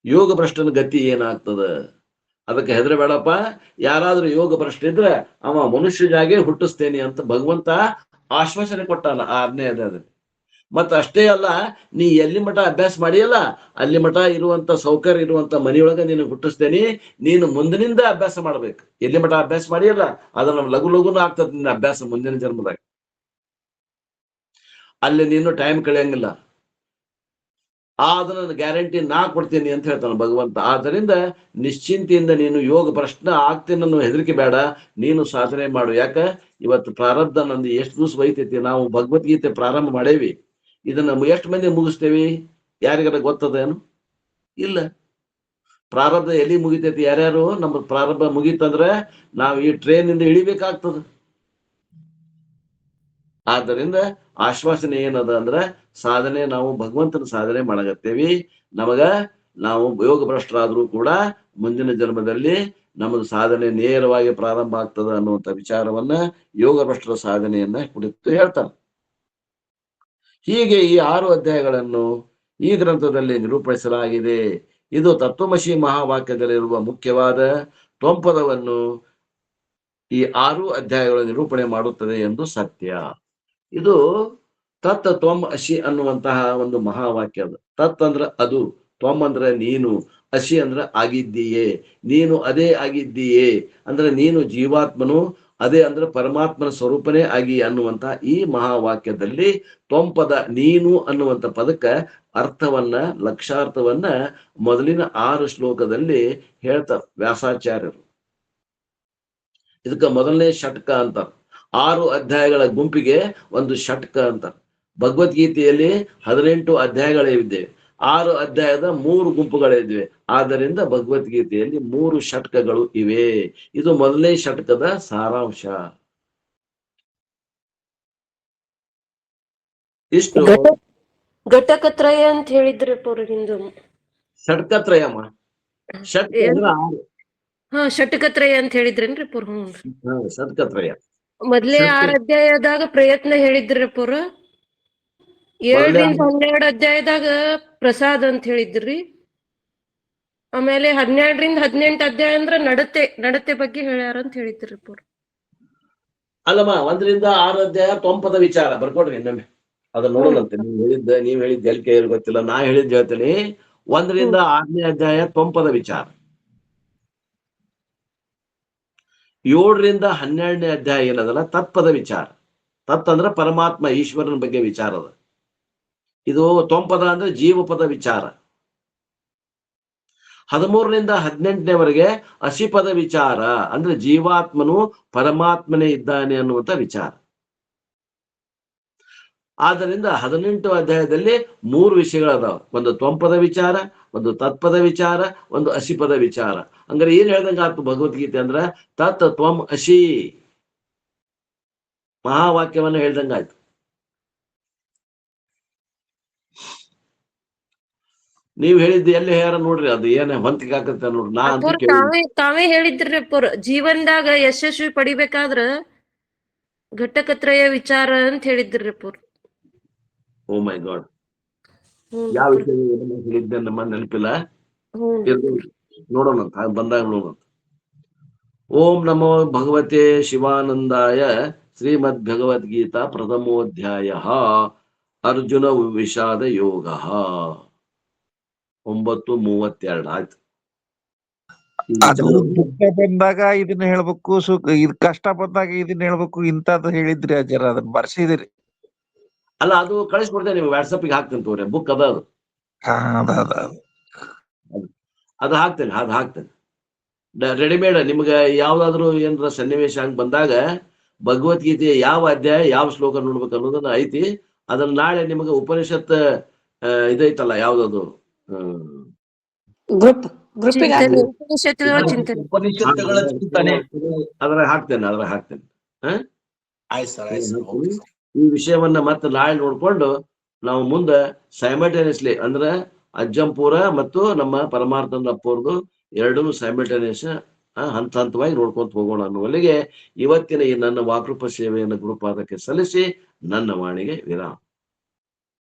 ಯೋಗ ಭ್ರಷ್ಟನ ಗತಿ ಏನಾಗ್ತದ? ಅದಕ್ಕೆ ಹೆದರಬೇಡಪ್ಪ. ಯಾರಾದ್ರೂ ಯೋಗ ಭ್ರಷ್ಟ ಇದ್ರೆ ಅವ ಮನುಷ್ಯನಾಗೆ ಹುಟ್ಟಿಸ್ತೇನೆ ಅಂತ ಭಗವಂತ ಆಶ್ವಾಸನೆ ಕೊಟ್ಟಾನ 6ನೇ ಅಧ್ಯಾಯದಲ್ಲಿ. ಮತ್ತ ಅಷ್ಟೇ ಅಲ್ಲ, ನೀ ಎಲ್ಲಿ ಮಠ ಅಭ್ಯಾಸ ಮಾಡಿಯಲ್ಲ ಅಲ್ಲಿ ಮಠ ಇರುವಂತ ಸೌಕರ್ಯ ಇರುವಂತ ಮನೆಯೊಳಗ ನೀನು ಹುಟ್ಟಿಸ್ತೇನಿ. ನೀನು ಮುಂದಿನಿಂದ ಅಭ್ಯಾಸ ಮಾಡ್ಬೇಕು. ಎಲ್ಲಿ ಮಠ ಅಭ್ಯಾಸ ಮಾಡಿಯಲ್ಲ ಅದನ್ನ ಲಘು ಲಘುನ ಆಗ್ತದೆ ನಿನ್ನ ಅಭ್ಯಾಸ ಮುಂದಿನ ಜನ್ಮದಾಗ. ಅಲ್ಲಿ ನೀನು ಟೈಮ್ ಕಳೆಯಂಗಿಲ್ಲ. ಅದನ್ನ ಗ್ಯಾರಂಟಿ ನಾ ಕೊಡ್ತೀನಿ ಅಂತ ಹೇಳ್ತಾನೆ ಭಗವಂತ. ಆದ್ದರಿಂದ ನಿಶ್ಚಿಂತೆಯಿಂದ ನೀನು ಯೋಗ ಪ್ರಶ್ನೆ ಆಗ್ತೀನಿ ಅನ್ನೋ ಹೆದರಿಕೆ ಬೇಡ, ನೀನು ಸಾಧನೆ ಮಾಡು. ಯಾಕ ಇವತ್ತು ಪ್ರಾರಬ್ಧ ನಂದು ಎಷ್ಟು ದಿವಸ ಒಯ್ತೈತಿ. ನಾವು ಭಗವದ್ಗೀತೆ ಪ್ರಾರಂಭ ಮಾಡೇವಿ, ಇದನ್ನ ಎಷ್ಟು ಮಂದಿ ಮುಗಿಸ್ತೇವಿ? ಯಾರಿಗಾರ ಗೊತ್ತದೇನು? ಇಲ್ಲ. ಪ್ರಾರಬ್ಧ ಎಲ್ಲಿ ಮುಗಿತೈತಿ? ಯಾರ್ಯಾರು ನಮ್ಮ ಪ್ರಾರಬ್ಧ ಮುಗೀತಂದ್ರೆ ನಾವು ಈ ಟ್ರೈನ್ ಇಂದ ಇಳಿಬೇಕಾಗ್ತದ. ಆದ್ದರಿಂದ ಆಶ್ವಾಸನೆ ಏನದ ಅಂದ್ರೆ ಸಾಧನೆ, ನಾವು ಭಗವಂತನ ಸಾಧನೆ ಮಾಡಕತ್ತೇವಿ. ನಾವು ಯೋಗ ಭ್ರಷ್ಟರಾದ್ರೂ ಕೂಡ ಮುಂದಿನ ಜನ್ಮದಲ್ಲಿ ನಮ್ಮದು ಸಾಧನೆ ನೇರವಾಗಿ ಪ್ರಾರಂಭ ಆಗ್ತದ ಅನ್ನುವಂಥ ವಿಚಾರವನ್ನ ಯೋಗ ಭ್ರಷ್ಟರ ಸಾಧನೆಯನ್ನ ಕುರಿತು ಹೇಳ್ತಾರೆ. ಹೀಗೆ ಈ 6 ಅಧ್ಯಾಯಗಳನ್ನು ಈ ಗ್ರಂಥದಲ್ಲಿ ನಿರೂಪಿಸಲಾಗಿದೆ. ಇದು ತತ್ವಮಸಿ ಮಹಾವಾಕ್ಯದಲ್ಲಿರುವ ಮುಖ್ಯವಾದ ತ್ವಂಪದವನ್ನು ಈ 6 ಅಧ್ಯಾಯಗಳ ನಿರೂಪಣೆ ಮಾಡುತ್ತದೆ ಎಂದು ಸತ್ಯ. ಇದು ತತ್ ತ್ವಂ ಅಸಿ ಅನ್ನುವಂತಹ ಒಂದು ಮಹಾವಾಕ್ಯ. ಅದು ತತ್ ಅಂದ್ರ ಅದು, ತ್ವಂ ಅಂದ್ರೆ ನೀನು, ಅಸಿ ಅಂದ್ರೆ ಆಗಿದ್ದೀಯೇ, ನೀನು ಅದೇ ಆಗಿದ್ದೀಯೇ ಅಂದ್ರೆ ನೀನು ಜೀವಾತ್ಮನು, ಅದೇ ಅಂದ್ರೆ ಪರಮಾತ್ಮನ ಸ್ವರೂಪನೇ ಆಗಿ ಅನ್ನುವಂತ ಈ ಮಹಾವಾಕ್ಯದಲ್ಲಿ ತ್ವಂಪದ ನೀನು ಅನ್ನುವಂತ ಪದಕ್ಕೆ ಅರ್ಥವನ್ನ, ಲಕ್ಷಾರ್ಥವನ್ನ ಮೊದಲಿನ 6 ಶ್ಲೋಕದಲ್ಲಿ ಹೇಳ್ತಾರೆ ವ್ಯಾಸಾಚಾರ್ಯರು. ಇದಕ್ಕೆ ಮೊದಲನೇ ಷಟ್ಕ ಅಂತಾರೆ. 6 ಅಧ್ಯಾಯಗಳ ಗುಂಪಿಗೆ ಒಂದು ಷಟ್ಕ ಅಂತಾರೆ. ಭಗವದ್ಗೀತೆಯಲ್ಲಿ 18 ಅಧ್ಯಾಯಗಳಿವೆ. 6 ಅಧ್ಯಾಯದ 3 ಗುಂಪುಗಳಿವೆ. ಆದ್ದರಿಂದ ಭಗವದ್ಗೀತೆಯಲ್ಲಿ 3 ಷಟ್ಕಗಳು ಇವೆ. ಇದು ಮೊದಲನೇ ಷಟ್ಕದ ಸಾರಾಂಶ. ಇಷ್ಟು ಘಟಕತ್ರಯ ಅಂತ ಹೇಳಿದ್ರೆ ಪೂರ್ವದಿಂದ ಷಟ್ಕತ್ರಯಮ್ಮ. ಷಟ್ಕ ಅಂದ್ರೆ 6. ಷಟಕತ್ರಯ ಅಂತ ಹೇಳಿದ್ರೇನ್ರಿ ಪೂರ್ವ? ಷಟ್ಕತ್ರಯ ಮೊದ್ಲೇ 6 ಅಧ್ಯಾಯದಾಗ ಪ್ರಯತ್ನ ಹೇಳಿದ್ರಿ ಪೂರ್ವ. 7ರಿಂದ 12 ಅಧ್ಯಾಯದಾಗ ಪ್ರಸಾದ್ ಅಂತ ಹೇಳಿದ್ರಿ. ಆಮೇಲೆ 12ರಿಂದ 18 ಅಧ್ಯಾಯ ಅಂದ್ರ ನಡತೆ ಬಗ್ಗೆ ಹೇಳ್ಯಾರ ಅಂತ ಹೇಳಿದ್ರಿ ಪೂರ್ವ. ಅಲ್ಲಮ್ಮ, 1ರಿಂದ 6 ಅಧ್ಯಾಯ ತ್ವಂಪದ ವಿಚಾರ ಬರ್ಕೊಡ್ರಿ ಇನ್ನೊಮ್ಮೆ, ಅದನ್ನ ನೋಡೋಣಂತೆ. ನೀವ್ ಹೇಳಿದ್ದ ಎಲ್ಕೆ ಗೊತ್ತಿಲ್ಲ, ನಾ ಹೇಳಿದ್ ಹೇಳ್ತೀನಿ. 1ರಿಂದ 6ನೇ ಅಧ್ಯಾಯ ತ್ವಂಪದ ವಿಚಾರ. 7ರಿಂದ 12ನೇ ಅಧ್ಯಾಯ ಏನದಲ್ಲ ತತ್ಪದ ವಿಚಾರ. ತತ್ ಅಂದ್ರೆ ಪರಮಾತ್ಮ ಈಶ್ವರನ ಬಗ್ಗೆ ವಿಚಾರ ಅದ. ಇದು ತ್ವಂಪದ ಅಂದ್ರೆ ಜೀವಪದ ವಿಚಾರ. 13ರಿಂದ 18ನೇವರೆಗೆ ಅಸಿಪದ ವಿಚಾರ ಅಂದ್ರೆ ಜೀವಾತ್ಮನು ಪರಮಾತ್ಮನೇ ಇದ್ದಾನೆ ಅನ್ನುವಂಥ ವಿಚಾರ. ಆದ್ದರಿಂದ 18 ಅಧ್ಯಾಯದಲ್ಲಿ 3 ವಿಷಯಗಳದಾವ. ಒಂದು ತ್ವಂಪದ ವಿಚಾರ, ಒಂದು ತತ್ಪದ ವಿಚಾರ, ಒಂದು ಅಸಿಪದ ವಿಚಾರ. ಹಂಗಾರೆ ಏನ್ ಹೇಳ್ದಂಗ ಆಯ್ತು ಭಗವದ್ಗೀತೆ ಅಂದ್ರ ತತ್ ತ್ವಂ ಅಸಿ ಮಹಾವಾಕ್ಯವನ್ನ ಹೇಳ್ದಂಗಾಯ್ತು. ನೀವ್ ಹೇಳಿದ್ದು ಎಲ್ಲಿ ಹೇಳ್ಯಾರ ನೋಡ್ರಿ, ಅದು ಏನ ಹೊಂತಿಗೆ ಆಕತ್ತೆ ನೋಡ್ರಿ. ನಾ ತಾವೇ ಹೇಳಿದ್ರಿ ಪೂರ್ ಜೀವನದಾಗ ಯಶಸ್ವಿ ಪಡಿಬೇಕಾದ್ರ ಘಟಕತ್ರಯ ವಿಚಾರ ಅಂತ ಹೇಳಿದ್ರಿ ಪೂರ್. ಓ ಮೈ ಗಾಡ್, ಯಾವ ವಿಷಯ ಹೇಳಿದ್ದೆ ನಮ್ಮ ನೆನಪಿಲ್ಲ. ನೋಡೋಣ ಬಂದಾಗ ನೋಡೋಣ. ಓಂ ನಮೋ ಭಗವತೆ ಶಿವಾನಂದಾಯ. ಶ್ರೀಮದ್ ಭಗವದ್ಗೀತಾ ಪ್ರಥಮೋಧ್ಯಾಯ ಅರ್ಜುನ ವಿಷಾದ ಯೋಗ. 9:32 ಆಯ್ತು. ಅದು ದುಃಖ ಬಂದಾಗ ಇದನ್ನ ಹೇಳ್ಬೇಕು, ಇದು ಕಷ್ಟ ಬಂದಾಗ ಇದನ್ನ ಹೇಳ್ಬೇಕು, ಇಂತದ್ದು ಹೇಳಿದ್ರಿ ಅಜ್ಜರ, ಅದನ್ನ ಬರ್ಸಿದಿರಿ. ಅಲ್ಲ, ಅದು ಕಳಿಸ್ಕೊಡ್ತೇನೆ, ನೀವು ವಾಟ್ಸಪ್ಗೆ ಹಾಕ್ತೇನೆ ತೋರಿ. ಬುಕ್ ಅದ ಅದು. ಅದು ಹಾಕ್ತೇನೆ. ರೆಡಿಮೇಡ್ ನಿಮ್ಗೆ ಯಾವ್ದಾದ್ರು ಏನಾರ ಸನ್ನಿವೇಶ ಹಂಗ್ ಬಂದಾಗ ಭಗವದ್ಗೀತೆಯ ಯಾವ ಅಧ್ಯಾಯ ಯಾವ ಶ್ಲೋಕ ನೋಡ್ಬೇಕು ಅನ್ನೋದನ್ನ ಐತಿ. ಅದನ್ನ ನಾಳೆ ನಿಮಗೆ ಉಪನಿಷತ್ ಇದೈತಲ್ಲ, ಯಾವ್ದದು ಅದ್ರ ಹಾಕ್ತೇನೆ. ಈ ವಿಷಯವನ್ನ ಮತ್ತೆ ನಾಳೆ ನೋಡ್ಕೊಂಡು ನಾವು ಮುಂದೆ ಸೈಮಲ್ಟೇನಿಯಸ್ಲಿ ಅಂದ್ರೆ ಅಜ್ಜಂಪುರ ಮತ್ತು ನಮ್ಮ ಪರಮಾರ್ಥನ ಅಪ್ಪವ್ರದ್ದು ಎರಡೂ ಸೈಮಲ್ಟೇನಿಯಸ್ ಹಂತ ಹಂತವಾಗಿ ನೋಡ್ಕೊಂತ ಹೋಗೋಣ ಅನ್ನುವಲ್ಲಿಗೆ ಇವತ್ತಿನ ಈ ನನ್ನ ವಾಕೃಪ ಸೇವೆಯನ್ನು ಗುರುಪಾದಕ್ಕೆ ಸಲ್ಲಿಸಿ ನನ್ನ ವಾಣಿಗೆ ವಿರಾಮ.